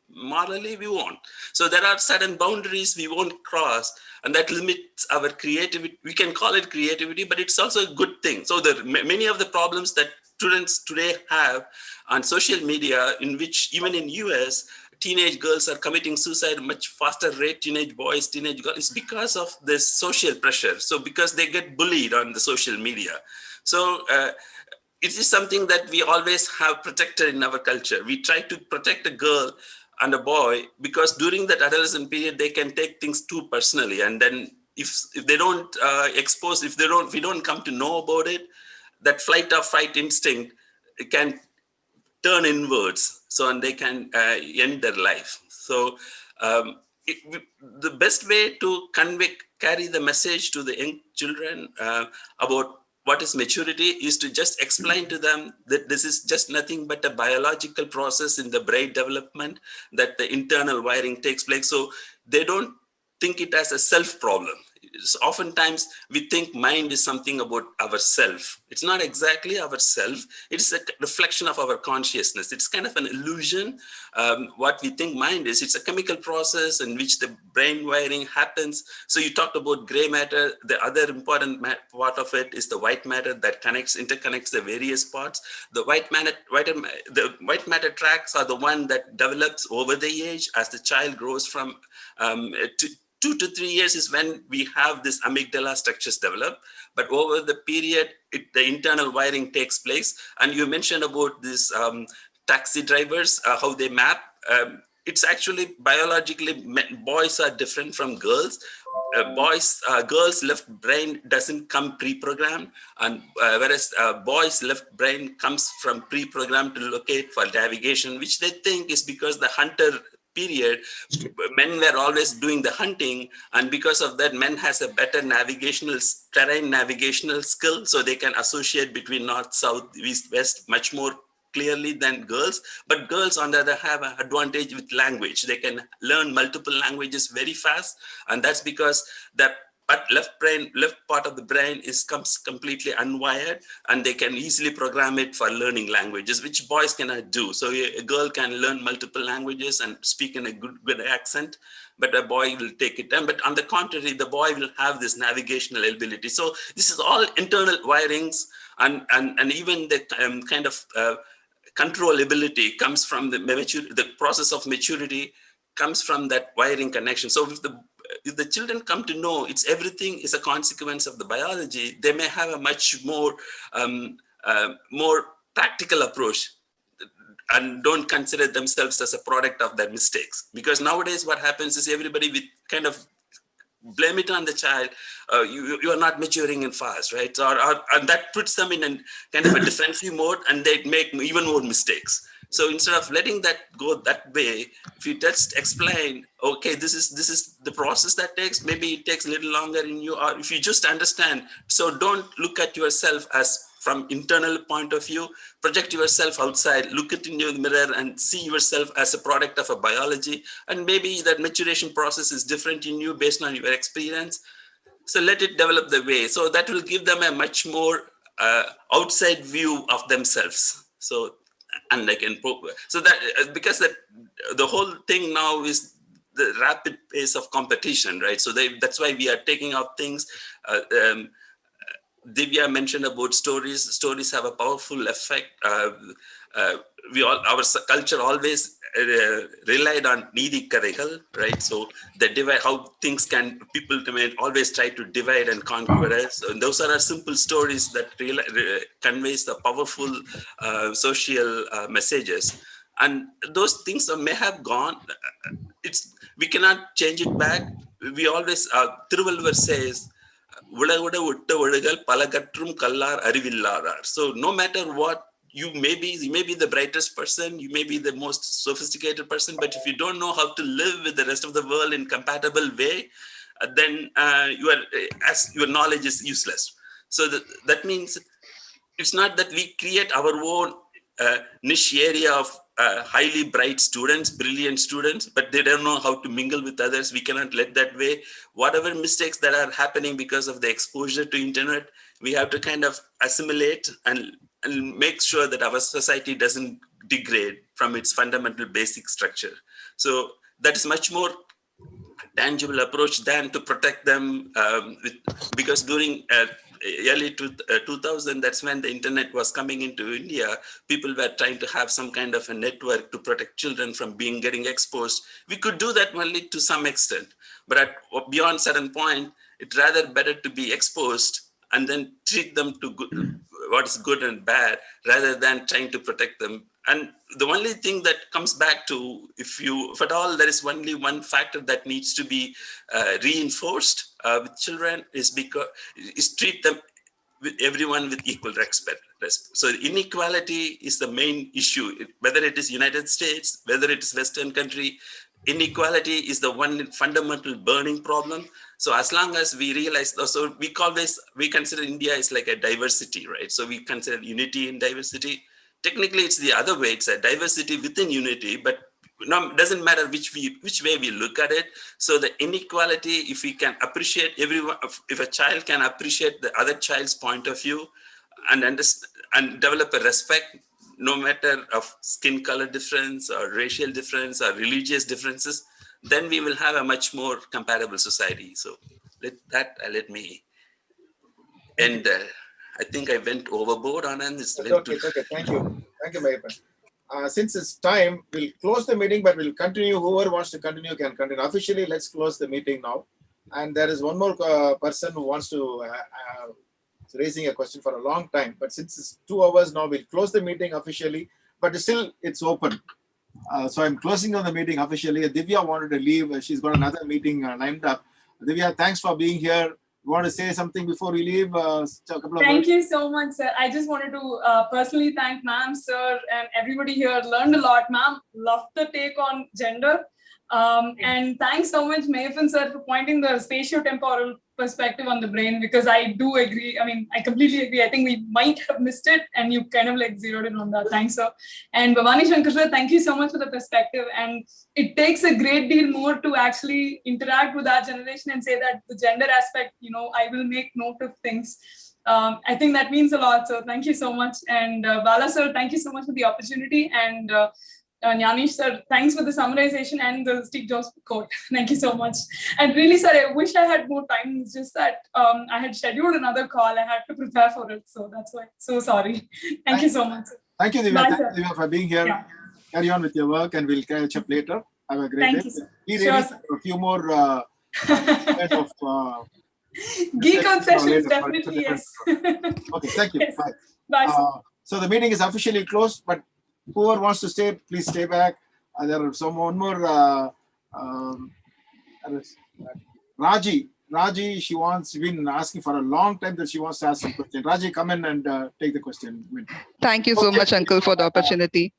Speaker 10: Morally, we won't. So there are certain boundaries we won't cross, and that limits our creativity. We can call it creativity, but it's also a good thing. So many of the problems that students today have on social media, in which even in US, teenage girls are committing suicide much faster rate, teenage boys, teenage girls, is because of this social pressure. So because they get bullied on the social media. So it is something that we always have protected in our culture. We try to protect a girl and a boy because during that adolescent period, they can take things too personally. And then if they don't we don't come to know about it, that flight or fight instinct can turn inwards. So, and they can end their life. So the best way to carry the message to the young children about what is maturity is to just explain to them that this is just nothing but a biological process in the brain development, that the internal wiring takes place. So they don't think it as a self problem. Oftentimes we think mind is something about ourself. It's not exactly ourself. It's a reflection of our consciousness. It's kind of an illusion. What we think mind is, it's a chemical process in which the brain wiring happens. So you talked about gray matter. The other important part of it is the white matter that interconnects the various parts. The white matter tracks are the one that develops over the age as the child grows from 2 to 3 years is when we have this amygdala structures develop, but over the period, the internal wiring takes place. And you mentioned about this taxi drivers, how they map. it's actually biologically, boys are different from girls. Girls' left brain doesn't come pre-programmed, and whereas boys' left brain comes from pre-programmed to locate for navigation, which they think is because the hunter period, men were always doing the hunting, and because of that, men has a better terrain navigational skill, so they can associate between north, south, east, west much more clearly than girls. But girls, on the other, have an advantage with language. They can learn multiple languages very fast, and that's because that left part of the brain comes completely unwired, and they can easily program it for learning languages, which boys cannot do. So a girl can learn multiple languages and speak in a good accent, but a boy will take it down. But on the contrary, the boy will have this navigational ability. So this is all internal wirings, and even the kind of control ability comes from the process of maturity comes from that wiring connection. So if the children come to know everything is a consequence of the biology, they may have a much more practical approach and don't consider themselves as a product of their mistakes. Because nowadays what happens is everybody with kind of blame it on the child. You are not maturing in fast, right? And that puts them in a kind of a defensive mode, and they make even more mistakes. So instead of letting that go that way, if you just explain, okay, this is the process that takes, maybe it takes a little longer in you, or if you just understand. So don't look at yourself as from internal point of view, project yourself outside, look it in your mirror and see yourself as a product of a biology. And maybe that maturation process is different in you based on your experience. So let it develop the way. So that will give them a much more outside view of themselves. So, and they can, so that, because the whole thing now is the rapid pace of competition, right? So that's why we are taking out things. Divya mentioned about stories. Stories have a powerful effect. Our culture always relied on needi kathaigal, right? So the divide, how things can, people always try to divide and conquer us. And those are simple stories that conveys the powerful social messages. And those things may have gone. We cannot change it back. We always, Thiruvalluvar says, so no matter what, you may be the brightest person, you may be the most sophisticated person, but if you don't know how to live with the rest of the world in compatible way, then your knowledge is useless. So that means it's not that we create our own niche area of highly bright students, brilliant students, but they don't know how to mingle with others. We cannot let that way. Whatever mistakes that are happening because of the exposure to internet, we have to kind of assimilate and make sure that our society doesn't degrade from its fundamental basic structure. So that is much more tangible approach than to protect them because during early 2000, that's when the internet was coming into India. People were trying to have some kind of a network to protect children from getting exposed. We could do that only to some extent, but beyond certain point, it's rather better to be exposed and then treat them to what is good and bad, rather than trying to protect them. And the only thing that comes back to, if at all, there is only one factor that needs to be reinforced with children is treat them everyone with equal respect. So inequality is the main issue, whether it is United States, whether it is Western country. Inequality is the one fundamental burning problem. So as long as we realize, so we consider India is like a diversity, right? So we consider unity in diversity. Technically, it's the other way. It's a diversity within unity, but it doesn't matter which way we look at it. So the inequality, if we can appreciate everyone, if a child can appreciate the other child's point of view and understand and develop a respect, no matter of skin color difference or racial difference or religious differences, then we will have a much more compatible society. So let me end. I think I went overboard on it.
Speaker 2: It's okay. Thank you. Thank you, Mayappan. Since it's time, we'll close the meeting, but we'll continue. Whoever wants to continue can continue. Officially, let's close the meeting now. And there is one more person who wants to raising a question for a long time. But since it's 2 hours now, we'll close the meeting officially. But still, it's open. So I'm closing on the meeting officially. Divya wanted to leave. She's got another meeting lined up. Divya, thanks for being here. You want to say something before we leave? A couple of
Speaker 4: Thank
Speaker 2: words?
Speaker 4: you so much, sir. I just wanted to personally thank ma'am, sir, and everybody here. Learned a lot, ma'am. Loved the take on gender. And thanks so much, Mayappan, sir, for pointing the spatiotemporal perspective on the brain, because I do agree. I mean, I completely agree. I think we might have missed it, and you kind of like zeroed in on that. Thanks, sir. And Bhavani Shankar, sir, thank you so much for the perspective. And it takes a great deal more to actually interact with our generation and say that the gender aspect, I will make note of things. I think that means a lot. So thank you so much. And Bala sir, thank you so much for the opportunity. And Jnanish sir, thanks for the summarization and the Steve Jobs quote. Thank you so much. And really, sir, I wish I had more time. It's just that I had scheduled another call. I had to prepare for it. So that's why. So sorry. Thank you so much.
Speaker 2: Thank you, Divya.
Speaker 4: Bye,
Speaker 2: Thank
Speaker 4: sir.
Speaker 2: you, Divya, for being here.
Speaker 4: Yeah.
Speaker 2: Carry on with your work, and we'll catch up later. Have a great
Speaker 4: Thank
Speaker 2: day.
Speaker 4: you, sir.
Speaker 2: Be
Speaker 4: Sure,
Speaker 2: ready
Speaker 4: sir.
Speaker 2: for a few more kind of
Speaker 4: Geek out sessions,
Speaker 2: later.
Speaker 4: definitely, yes.
Speaker 2: Okay, thank you.
Speaker 4: Yes.
Speaker 2: Bye.
Speaker 4: Bye, sir.
Speaker 2: So the meeting is officially closed, but whoever wants to stay, please stay back. There are one more. Raji, she's been asking for a long time that she wants to ask some question. Raji, come in and take the question.
Speaker 11: Thank you so much, Uncle, for the opportunity.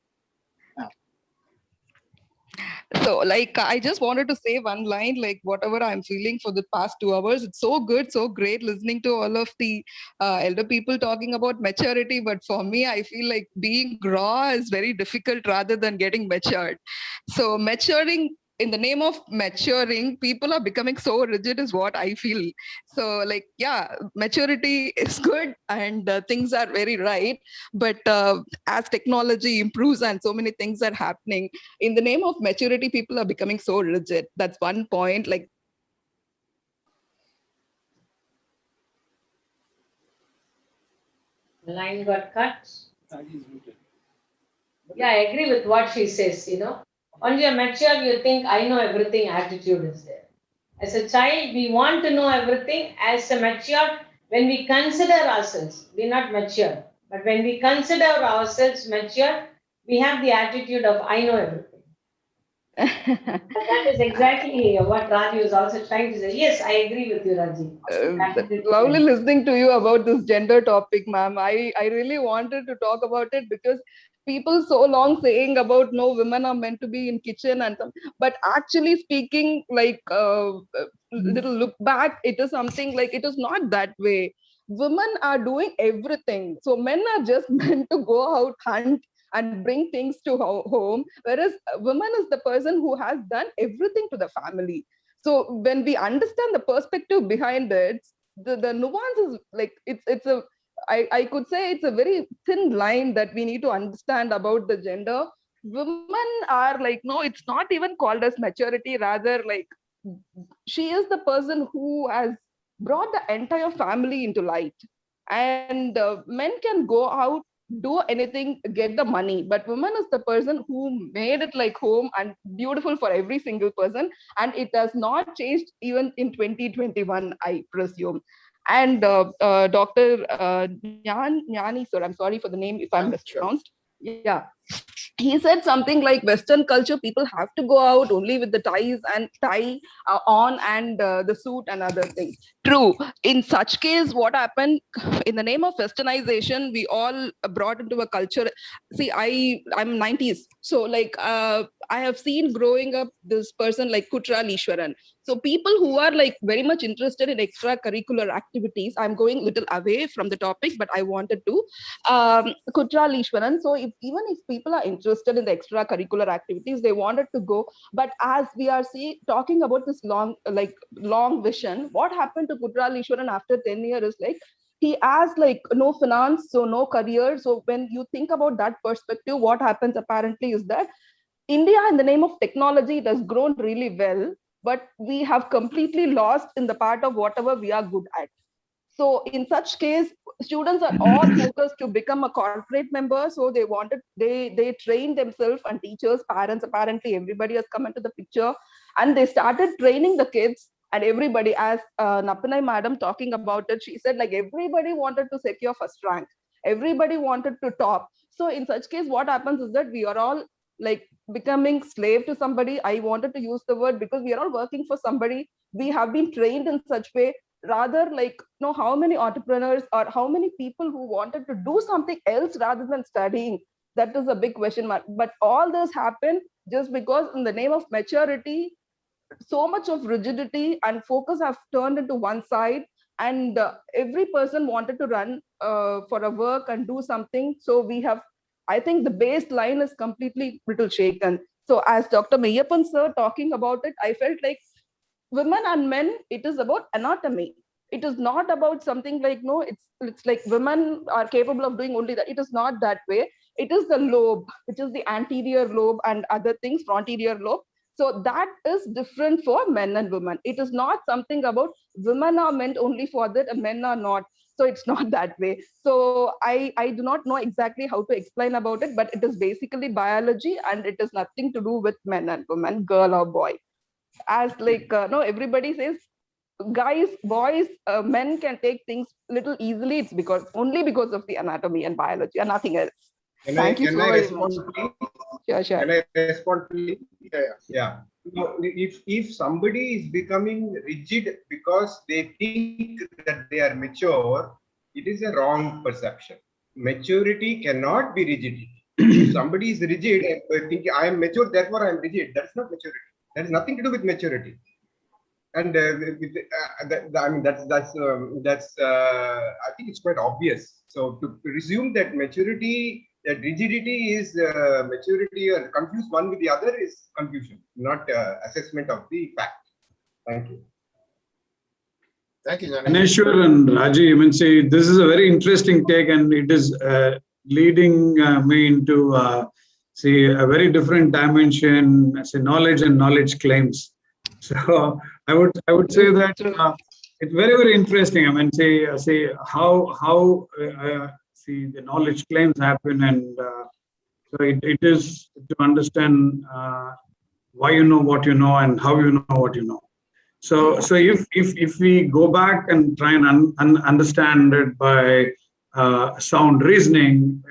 Speaker 11: So, I just wanted to say one line, whatever I'm feeling for the past 2 hours, it's so good, so great listening to all of the elder people talking about maturity. But for me, I feel like being raw is very difficult rather than getting matured. So, maturing, in the name of maturing, people are becoming so rigid is what I feel. So maturity is good and things are very right. But as technology improves and so many things are happening, in the name of maturity, people are becoming so rigid. That's one point.
Speaker 6: The line got cut. Yeah, I agree with what she says, Once you're mature, you think, I know everything, attitude is there. As a child, we want to know everything. As a mature, when we consider ourselves, we're not mature. But when we consider ourselves mature, we have the attitude of, I know everything. That is exactly what Raji was also trying to say. Yes, I agree with you, Raji.
Speaker 11: Lovely listening to you about this gender topic, ma'am. I really wanted to talk about it because people so long saying about no, women are meant to be in kitchen and some, but actually speaking, little look back, it is something it is not that way. Women are doing everything. So men are just meant to go out, hunt, and bring things to home, whereas woman is the person who has done everything to the family. So when we understand the perspective behind it, the nuance is I could say it's a very thin line that we need to understand about the gender. Women are no, it's not even called as maturity, rather she is the person who has brought the entire family into light. And men can go out, do anything, get the money, but woman is the person who made it home and beautiful for every single person, and it has not changed even in 2021, I presume. And Dr. Jnani sir, I'm sorry for the name if I'm mispronounced. Yeah, he said something like Western culture, people have to go out only with the tie on and the suit and other things. True. In such case, what happened in the name of Westernization, we all brought into a culture. See, I'm 90s, so I have seen growing up this person like Kutra Lishwaran. So people who are very much interested in extracurricular activities, I'm going a little away from the topic, but I wanted to. Kutra Lishwaran. So even if people are interested in the extracurricular activities, they wanted to go. But as we are talking about this long vision, what happened to Kutra Lishwaran after 10 years is he has no finance, so no career. So when you think about that perspective, what happens apparently is that India, in the name of technology, it has grown really well, but we have completely lost in the part of whatever we are good at. So in such case, students are all focused to become a corporate member. So they train themselves, and teachers, parents, apparently everybody has come into the picture, and they started training the kids. And everybody, as Napanai madam talking about it, she said everybody wanted to secure first rank. Everybody wanted to top. So in such case, what happens is that we are all becoming slave to somebody. I wanted to use the word because we are all working for somebody. We have been trained in such way. Rather, like, how many entrepreneurs or how many people who wanted to do something else rather than studying? That is a big question mark. But all this happened just because in the name of maturity, so much of rigidity and focus have turned into one side, and every person wanted to run for a work and do something. So we have, I think the baseline is completely little shaken. So as Dr. Mayappan sir talking about it, I felt like women and men, it is about anatomy. It is not about something like, no, it's like women are capable of doing only that. It is not that way. It is the lobe, which is the anterior lobe and other things, frontier lobe. So that is different for men and women. It is not something about women are meant only for that and men are not. So it's not that way. So I do not know exactly how to explain about it, but it is basically biology and it is nothing to do with men and women, girl or boy. As like, no, everybody says guys, boys, men can take things little easily. It's only because of the anatomy and biology and nothing else. Thank you so very much. Sure.
Speaker 8: Can I respond, please? Yeah. So if somebody is becoming rigid because they think that they are mature, it is a wrong perception. Maturity cannot be rigidity. If somebody is rigid and thinking I am mature, therefore I am rigid, that's not maturity. That has nothing to do with maturity. And I mean that's I think it's quite obvious. So to presume that maturity, that rigidity is maturity, or confuse one with the other is confusion, not assessment of the fact. Thank you.
Speaker 2: Thank you, Ganesh.
Speaker 1: Ganeshwar and Raji, I mean, say this is a very interesting take, and it is leading me into see a very different dimension, say knowledge and knowledge claims. So I would say that it's very interesting. I mean, say how see the knowledge claims happen, and so it is to understand why you know what you know and how you know what you know. So if we go back and try and understand it by sound reasoning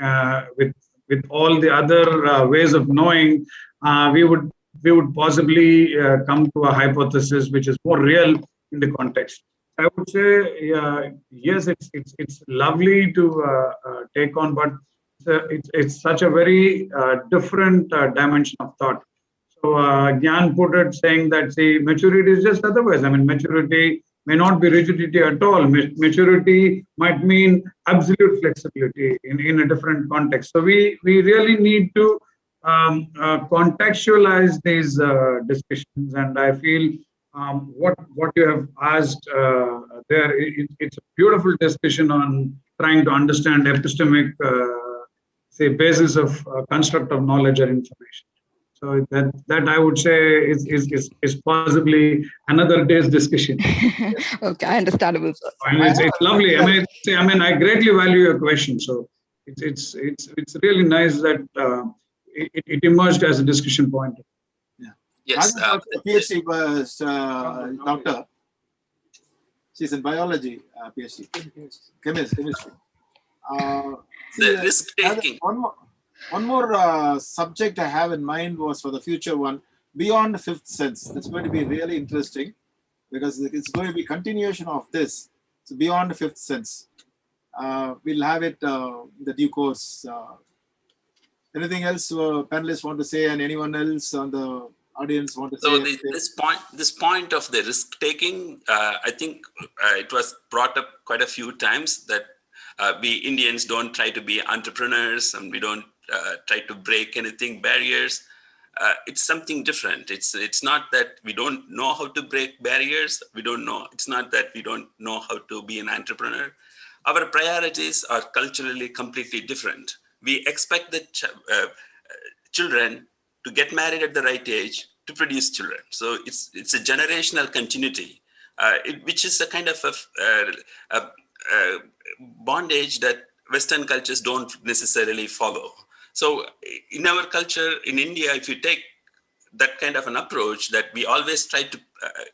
Speaker 1: with all the other ways of knowing, we would possibly come to a hypothesis which is more real in the context. I would say yes, it's lovely to take on, but it's such a very different dimension of thought. So Gyan put it saying that, see, maturity is just otherwise. I mean, maturity may not be rigidity at all. Maturity might mean absolute flexibility in a different context. So we really need to contextualize these discussions. And I feel what you have asked there, it's a beautiful discussion on trying to understand epistemic, say, basis of construct of knowledge or information. So that I would say is possibly another day's discussion.
Speaker 11: Okay, understandable, sir.
Speaker 1: It's lovely. I mean, I greatly value your question. So it's really nice that it emerged as a discussion point.
Speaker 2: Yeah.
Speaker 10: Yes.
Speaker 2: PhD was doctor. She's in biology, PhD. Chemistry.
Speaker 10: The risk taking.
Speaker 2: One more subject I have in mind was for the future one, beyond fifth sense. It's going to be really interesting because it's going to be continuation of this. So beyond fifth sense. We'll have it the due course. Anything else panelists want to say, and anyone else on the audience want to say?
Speaker 10: So this point of the risk taking, I think it was brought up quite a few times that we Indians don't try to be entrepreneurs and we don't try to break anything barriers. It's something different. It's not that we don't know how to break barriers. We don't know. It's not that we don't know how to be an entrepreneur. Our priorities are culturally completely different. We expect the children to get married at the right age to produce children. So it's a generational continuity, which is a kind of a bondage that Western cultures don't necessarily follow. So in our culture, in India, if you take that kind of an approach that we always try to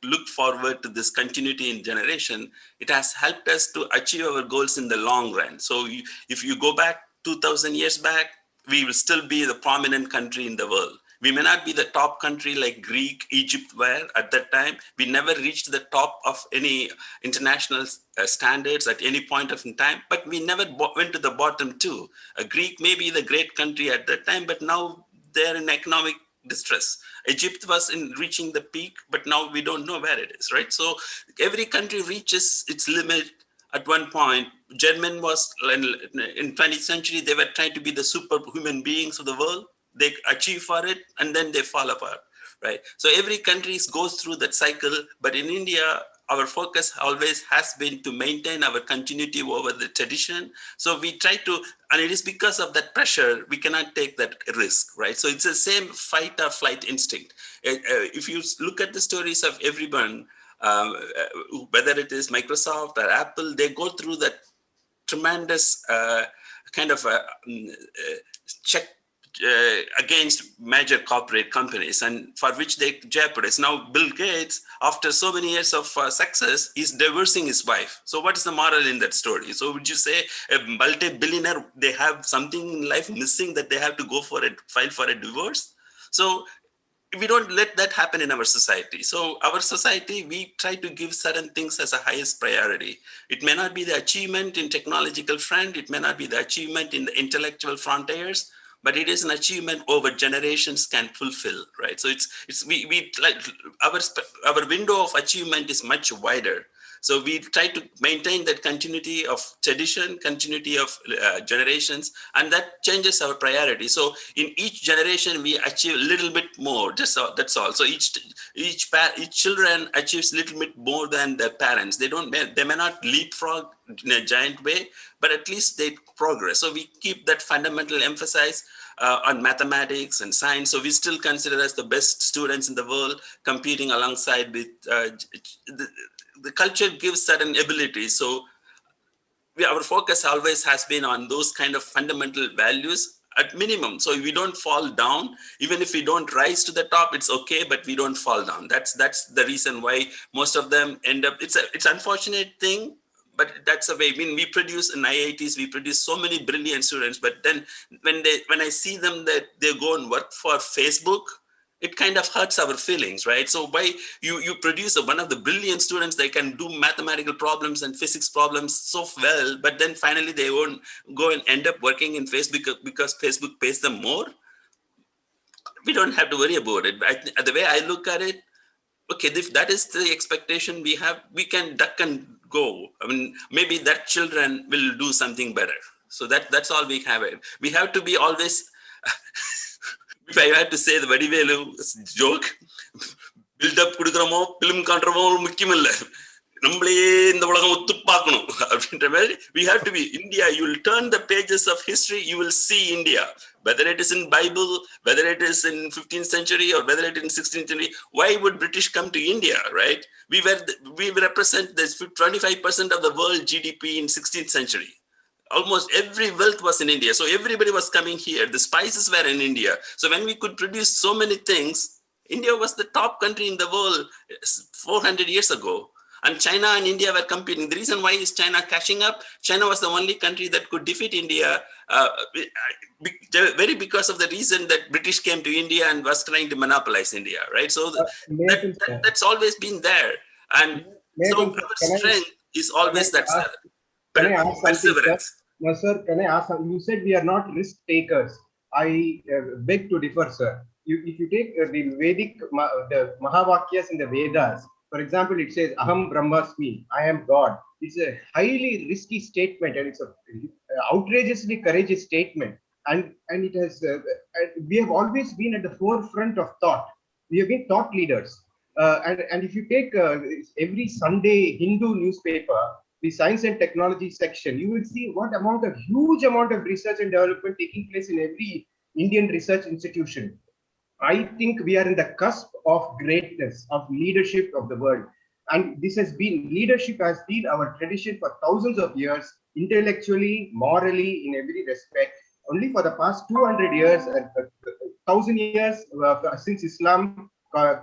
Speaker 10: look forward to this continuity in generation, it has helped us to achieve our goals in the long run. So if you go back 2000 years back, we will still be the prominent country in the world. We may not be the top country like Greek, Egypt were at that time. We never reached the top of any international standards at any point of time, but we never went to the bottom too. Greek may be the great country at that time, but now they're in economic distress. Egypt was in reaching the peak, but now we don't know where it is, right? So every country reaches its limit at one point. German was in 20th century, they were trying to be the superhuman beings of the world. They achieve for it and then they fall apart, right? So every country goes through that cycle, but in India, our focus always has been to maintain our continuity over the tradition. So we try to, and it is because of that pressure, we cannot take that risk, right? So it's the same fight or flight instinct. If you look at the stories of everyone, whether it is Microsoft or Apple, they go through that tremendous kind of check against major corporate companies, and for which they jeopardize. Now, Bill Gates, after so many years of success, is divorcing his wife. So what is the moral in that story? So would you say a multi-billionaire, they have something in life missing that they have to go for it, file for a divorce? So we don't let that happen in our society. So our society, we try to give certain things as a highest priority. It may not be the achievement in technological front, it may not be the achievement in the intellectual frontiers, but it is an achievement over generations can fulfill, right? So we like our window of achievement is much wider. So we try to maintain that continuity of tradition, continuity of generations, and that changes our priority. So in each generation, we achieve a little bit more. That's all. So each children achieves a little bit more than their parents. They may not leapfrog in a giant way, but at least they progress. So we keep that fundamental emphasis on mathematics and science. So we still consider us the best students in the world, competing alongside with the culture gives certain abilities. So our focus always has been on those kind of fundamental values at minimum. So we don't fall down. Even if we don't rise to the top, it's okay, but we don't fall down. That's the reason why most of them end up, it's unfortunate thing, but that's the way. I mean, we produce in IITs, we produce so many brilliant students, but then when I see them that they go and work for Facebook, it kind of hurts our feelings, right? So why you produce one of the brilliant students that can do mathematical problems and physics problems so well, but then finally they won't go and end up working in Facebook because Facebook pays them more? We don't have to worry about it. The way I look at it, okay, if that is the expectation we have, we can duck and go. I mean, maybe that children will do something better. So that's all we have. We have to be always, if I had to say the Vadivelu joke, build up kudukramo, film contramo, mukkimilla. We have to be India. You will turn the pages of history, you will see India. Whether it is in Bible, whether it is in 15th century or whether it is in 16th century, why would British come to India, right? We represent this 25% of the world GDP in 16th century. Almost every wealth was in India. So everybody was coming here. The spices were in India. So when we could produce so many things, India was the top country in the world 400 years ago. And China and India were competing. The reason why is China catching up? China was the only country that could defeat India, very because of the reason that British came to India and was trying to monopolize India, right? So that's always been there. And so our strength is always that perseverance.
Speaker 8: No, sir, can I ask? You said we are not risk takers. I beg to differ, sir. If you take the Vedic, the Mahavakyas in the Vedas, for example, it says, Aham Brahmasmi, I am God. It's a highly risky statement and it's an outrageously courageous statement. And it has, we have always been at the forefront of thought. We have been thought leaders. And if you take every Sunday Hindu newspaper, the science and technology section, you will see huge amount of research and development taking place in every Indian research institution. I think we are in the cusp of greatness, of leadership of the world. And leadership has been our tradition for thousands of years, intellectually, morally, in every respect. Only for the past 200 years, 1,000 years since Islam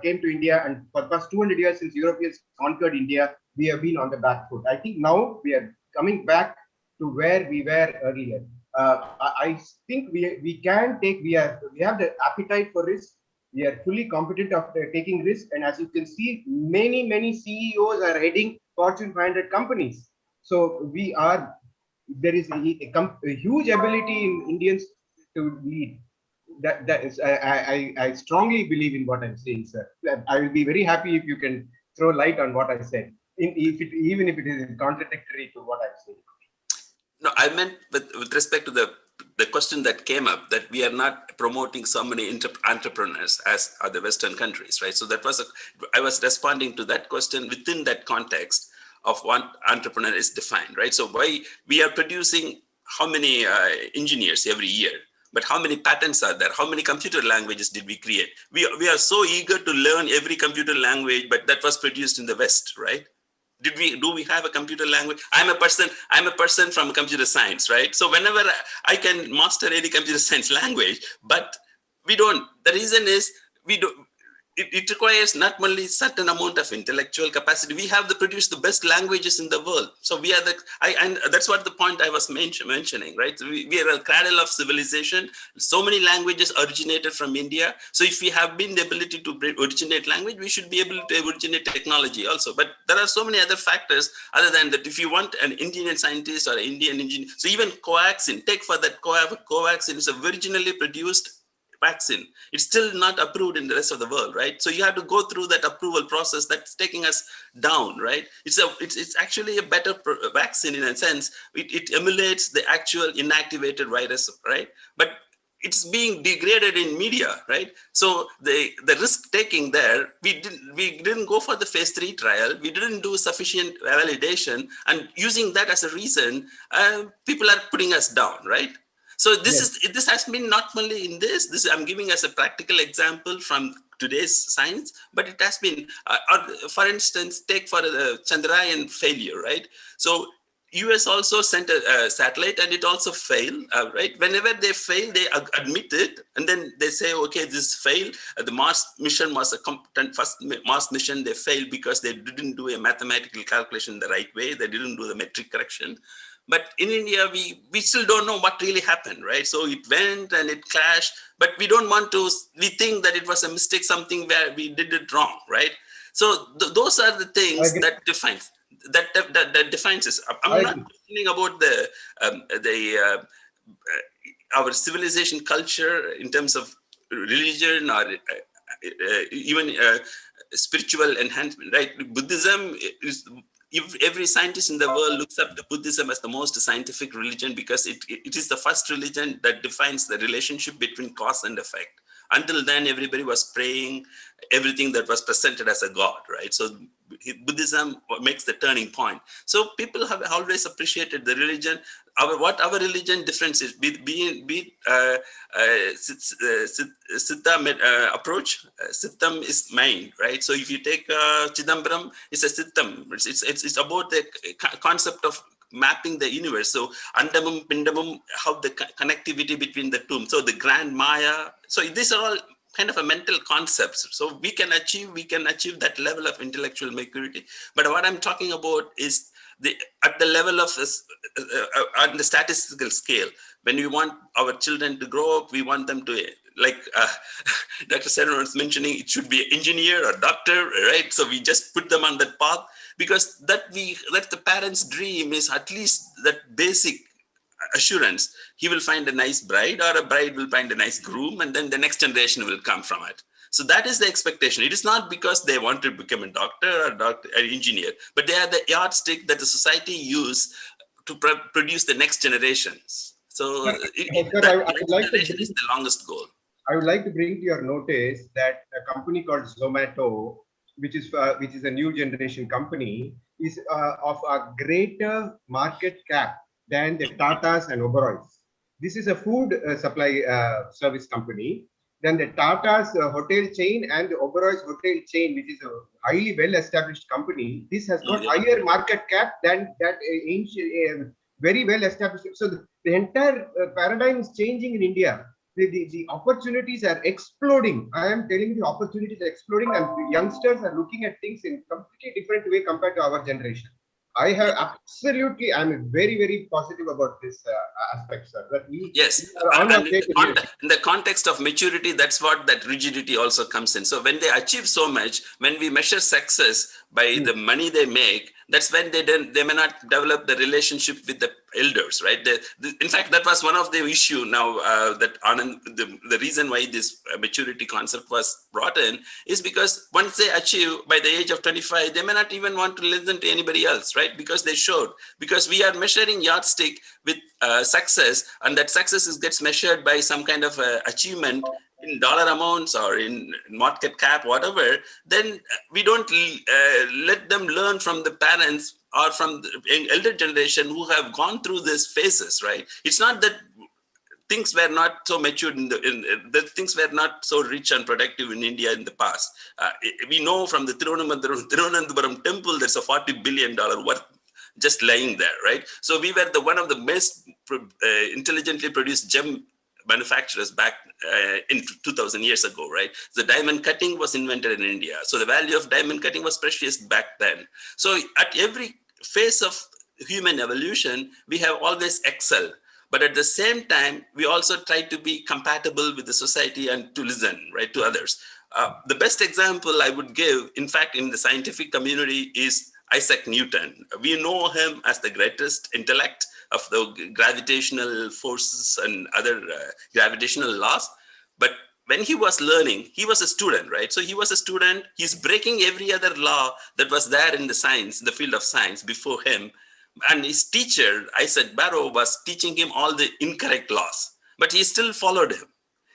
Speaker 8: came to India, and for the past 200 years since Europeans conquered India, we have been on the back foot. I think now we are coming back to where we were earlier. I think we have the appetite for risk. We are fully competent of taking risk. And as you can see, many CEOs are heading Fortune 500 companies. So there is a huge ability in Indians to lead. That is, I strongly believe in what I'm saying, sir. I will be very happy if you can throw light on what I said, even if it is contradictory to what I'm saying.
Speaker 10: No, I meant with respect to the question that came up, that we are not promoting so many entrepreneurs as other Western countries, right? So I was responding to that question within that context of what entrepreneur is defined, right? So why we are producing how many engineers every year, but how many patents are there? How many computer languages did we create? We are so eager to learn every computer language, but that was produced in the West, right? Do we have a computer language? I'm a person from computer science, right? So whenever I can master any computer science language, but we don't. The reason is we don't. It requires not only certain amount of intellectual capacity. We have to produce the best languages in the world. So we are and that's what the point I was mentioning, right? So we are a cradle of civilization. So many languages originated from India. So if we have been the ability to originate language, we should be able to originate technology also. But there are so many other factors other than that. If you want an Indian scientist or an Indian engineer, so even covaxin, take for that covaxin is originally produced vaccine. It's still not approved in the rest of the world, right? So you have to go through that approval process that's taking us down, right? It's actually a better vaccine in a sense. It emulates the actual inactivated virus, right? But it's being degraded in media, right? So the risk taking there, we didn't go for the phase 3 trial. We didn't do sufficient validation, and using that as a reason, people are putting us down, right? So this has been not only in this I'm giving as a practical example from today's science, but it has been, for instance, take for the Chandrayaan failure, right? So US also sent a satellite and it also failed, right? Whenever they fail, they admit it, and then they say, okay, this failed. The Mars mission was a competent first Mars mission. They failed because they didn't do a mathematical calculation the right way. They didn't do the metric correction. But in India, we still don't know what really happened, right? So it went and it crashed, but we don't want to, we think that it was a mistake, something where we did it wrong, right? So those are the things that defines. That defines us. I'm not talking about our civilization culture in terms of religion or even spiritual enhancement, right? Buddhism is, if every scientist in the world looks up to Buddhism as the most scientific religion, because it is the first religion that defines the relationship between cause and effect. Until then, everybody was praying everything that was presented as a god, right? So Buddhism makes the turning point. So people have always appreciated the religion. What our religion difference is, Siddha approach, Siddham is mind, right? So if you take Chidambaram, it's a Siddham. It's about the concept of mapping the universe. So Andamum, Pindamum, how the connectivity between the two. So the grand Maya. So these are all kind of a mental concepts. So we can achieve that level of intellectual maturity. But what I'm talking about is at the level of on the statistical scale. When we want our children to grow up, we want them to, like Dr. Saran was mentioning, it should be an engineer or doctor, right? So we just put them on that path, because that the parents' dream is at least that basic assurance. He will find a nice bride, or a bride will find a nice groom, and then the next generation will come from it. So that is the expectation. It is not because they want to become a doctor or an engineer, but they are the yardstick that the society use to produce the next generations. So that generation is the longest goal.
Speaker 8: I would like to bring to your notice that a company called Zomato, which is a new generation company, is of a greater market cap than the Tatas and Oberois. This is a food supply service company. Then the Tata's hotel chain and the Oberoi's hotel chain, which is a highly well-established company, this has got higher market cap than that ancient, very well-established. So the entire paradigm is changing in India. The opportunities are exploding. I am telling you, the opportunities are exploding, and the youngsters are looking at things in completely different way compared to our generation. I have absolutely, I'm very, very positive about this aspect, sir. That
Speaker 10: Yes,
Speaker 8: you are on a
Speaker 10: and
Speaker 8: way to do it.
Speaker 10: in the context of maturity, that's what that rigidity also comes in. So when they achieve so much, when we measure success by the money they make, that's when they may not develop the relationship with the elders, right? In fact, that was one of the issue now that Anand, the reason why this maturity concept was brought in is because once they achieve by the age of 25, they may not even want to listen to anybody else, right? Because they showed, because we are measuring yardstick with success, and that success gets measured by some kind of achievement in dollar amounts or in market cap, whatever, then we don't let them learn from the parents or from the elder generation who have gone through these phases, right? It's not that things were not so matured the things were not so rich and productive in India in the past. We know from the Tirunelveli temple, there's a $40 billion worth just lying there, right? So we were one of the most intelligently produced gem manufacturers back in 2000 years ago, right? The diamond cutting was invented in India. So the value of diamond cutting was precious back then. So at every phase of human evolution, we have always excelled. But at the same time, we also try to be compatible with the society and to listen, right, to others. The best example I would give, in fact, in the scientific community is Isaac Newton. We know him as the greatest intellect of the gravitational forces and other gravitational laws. But when he was learning, he was a student, right? So he was a student, he's breaking every other law that was there in the science, the field of science before him. And his teacher, Isaac Barrow, was teaching him all the incorrect laws, but he still followed him.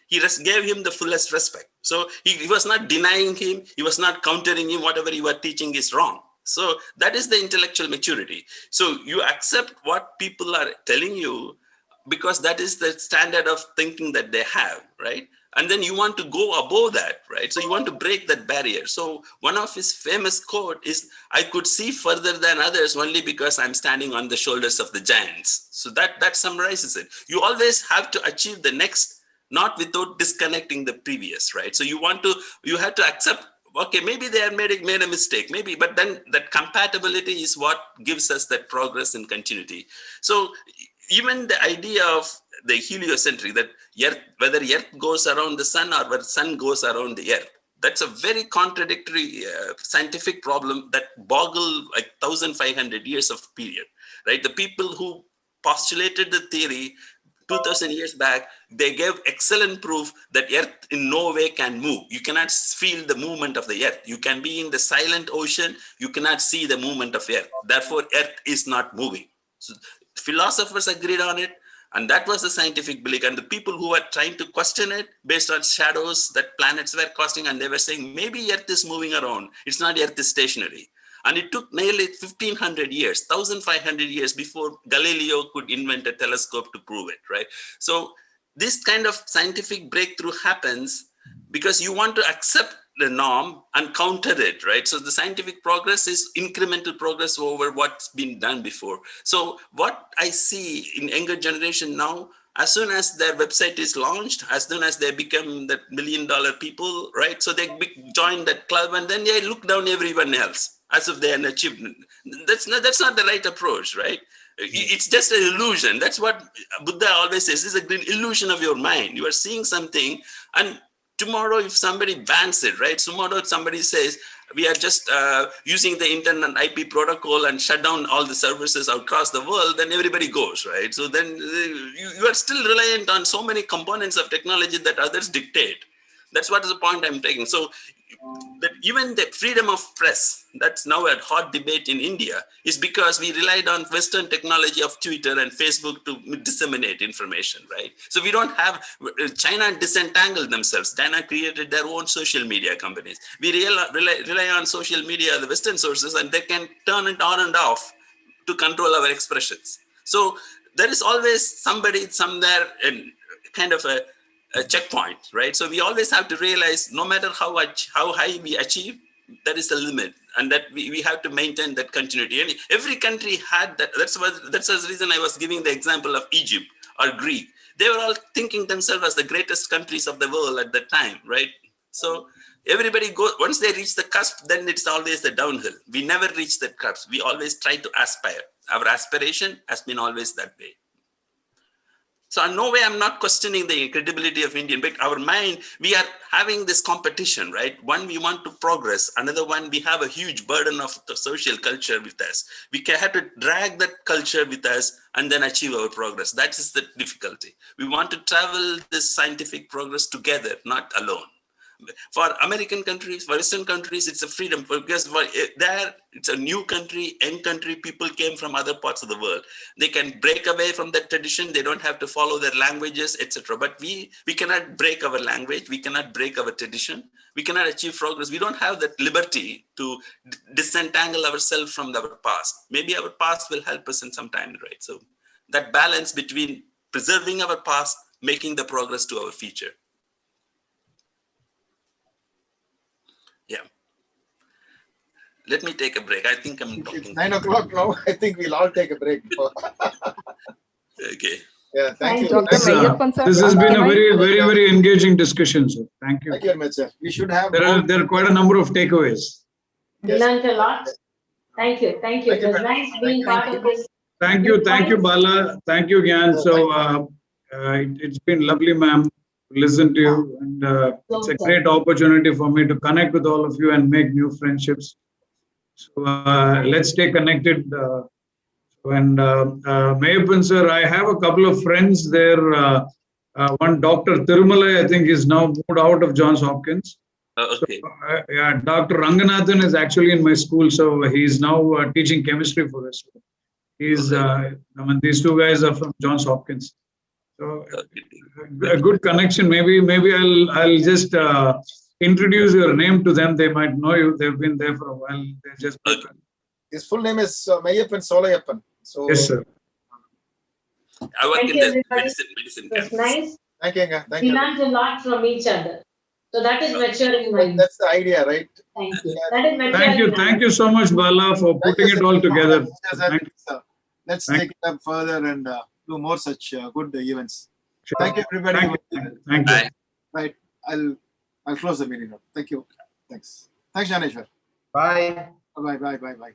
Speaker 10: He just gave him the fullest respect. So he was not denying him, he was not countering him, whatever you were teaching is wrong. So that is the intellectual maturity. So you accept what people are telling you because that is the standard of thinking that they have, right? And then you want to go above that, right? So you want to break that barrier. So one of his famous quote is, I could see further than others only because I'm standing on the shoulders of the giants. So that summarizes it. You always have to achieve the next, not without disconnecting the previous, right? So you have to accept, okay, maybe they have made a mistake, maybe, but then that compatibility is what gives us that progress and continuity. So even the idea of the heliocentric, that Earth, whether Earth goes around the sun or whether sun goes around the Earth, that's a very contradictory scientific problem that boggle like 1,500 years of period, right? The people who postulated the theory 2000 years back, they gave excellent proof that Earth in no way can move. You cannot feel the movement of the Earth. You can be in the silent ocean, you cannot see the movement of Earth. Therefore, Earth is not moving. So philosophers agreed on it, and that was the scientific belief. And the people who were trying to question it based on shadows that planets were casting, and they were saying, maybe Earth is moving around. It's not Earth is stationary. And it took nearly 1,500 years, 1,500 years before Galileo could invent a telescope to prove it, right? So this kind of scientific breakthrough happens because you want to accept the norm and counter it, right? So the scientific progress is incremental progress over what's been done before. So what I see in younger generation now, as soon as their website is launched, as soon as they become that $1 million people, right? So they join that club and then they look down everyone else as if they're an achievement. That's not the right approach, right? It's just an illusion. That's what Buddha always says, it's an illusion of your mind. You are seeing something, and tomorrow if somebody bans it, right? Tomorrow if somebody says, we are just using the internet IP protocol and shut down all the services across the world, then everybody goes, right? So then you are still reliant on so many components of technology that others dictate. That's what is the point I'm taking. So that even the freedom of press, that's now a hot debate in India, is because we relied on Western technology of Twitter and Facebook to disseminate information, right? So we don't have, China disentangled themselves. China created their own social media companies. We rely on social media, the Western sources, and they can turn it on and off to control our expressions. So there is always somebody somewhere in kind of a checkpoint, right? So we always have to realize no matter how high we achieve, there is a limit, and that we have to maintain that continuity. And every country had that. That's the reason I was giving the example of Egypt or Greek. They were all thinking themselves as the greatest countries of the world at that time, right? So Everybody go, once they reach the cusp, then it's always the downhill. We never reach that cusp. We always try to aspire. Our aspiration has been always that way. So in no way I'm not questioning the credibility of Indian, but our mind, we are having this competition, right? One, we want to progress. Another one, we have a huge burden of the social culture with us. We have to drag that culture with us and then achieve our progress. That is the difficulty. We want to travel this scientific progress together, not alone. For American countries, for Western countries, it's a freedom, because there it's a new country, young country, people came from other parts of the world. They can break away from that tradition. They don't have to follow their languages, etc. But we cannot break our language. We cannot break our tradition. We cannot achieve progress. We don't have that liberty to disentangle ourselves from our past. Maybe our past will help us in some time, right? So that balance between preserving our past, making the progress to our future. Yeah. Let me take a break. I think I'm talking.
Speaker 2: It's 9 o'clock now. I think we'll all take a break.
Speaker 10: Okay.
Speaker 2: Yeah, thank you.
Speaker 11: Dr. Meyyappan sir,
Speaker 1: This has been
Speaker 11: can
Speaker 1: a
Speaker 11: I-
Speaker 1: very engaging discussion, sir. Thank you.
Speaker 2: Thank you very much, sir. We should have
Speaker 1: There are quite a number of takeaways.
Speaker 6: We learned a lot. Thank you. Thank you.
Speaker 2: Thank you,
Speaker 6: It was
Speaker 2: madam.
Speaker 6: nice being
Speaker 11: Thank
Speaker 6: part
Speaker 11: you.
Speaker 6: of this.
Speaker 1: Thank you, Bala. Thank you, Gyan. So it's been lovely, ma'am, to listen to you, and it's a great opportunity for me to connect with all of you and make new friendships. So let's stay connected. Meyyappan sir, I have a couple of friends there. One Dr. Tirumala, I think, is now moved out of Johns Hopkins.
Speaker 10: Okay.
Speaker 1: So, yeah, Dr. Ranganathan is actually in my school, so he's now teaching chemistry for us. He's, I mean, these two guys are from Johns Hopkins. So a good connection. Maybe I'll just introduce your name to them. They might know you. They've been there for a while. They just
Speaker 2: His full name is Meyyappan Solayappan. So
Speaker 1: yes, sir.
Speaker 10: I work
Speaker 6: Thank
Speaker 10: in
Speaker 6: you,
Speaker 10: the
Speaker 6: everybody.
Speaker 10: medicine
Speaker 6: It was
Speaker 10: campus.
Speaker 6: nice.
Speaker 2: thank you, Inga. Thank
Speaker 6: We
Speaker 2: you.
Speaker 6: learned a lot from each other. So that is maturing minds.
Speaker 2: That's the idea, right?
Speaker 6: Thank you. That is maturing
Speaker 1: Thank you.
Speaker 6: minds.
Speaker 1: Thank you so much, Bala, for putting it all together. Thank you.
Speaker 2: Let's
Speaker 1: Thank
Speaker 2: take it up further and do more such good events.
Speaker 1: Sure.
Speaker 2: Thank you, everybody.
Speaker 1: Thank you.
Speaker 10: Bye.
Speaker 2: Right. I'll close the meeting now. Thank you. Thanks. Thanks, Janeshwar.
Speaker 8: Bye.
Speaker 2: Bye.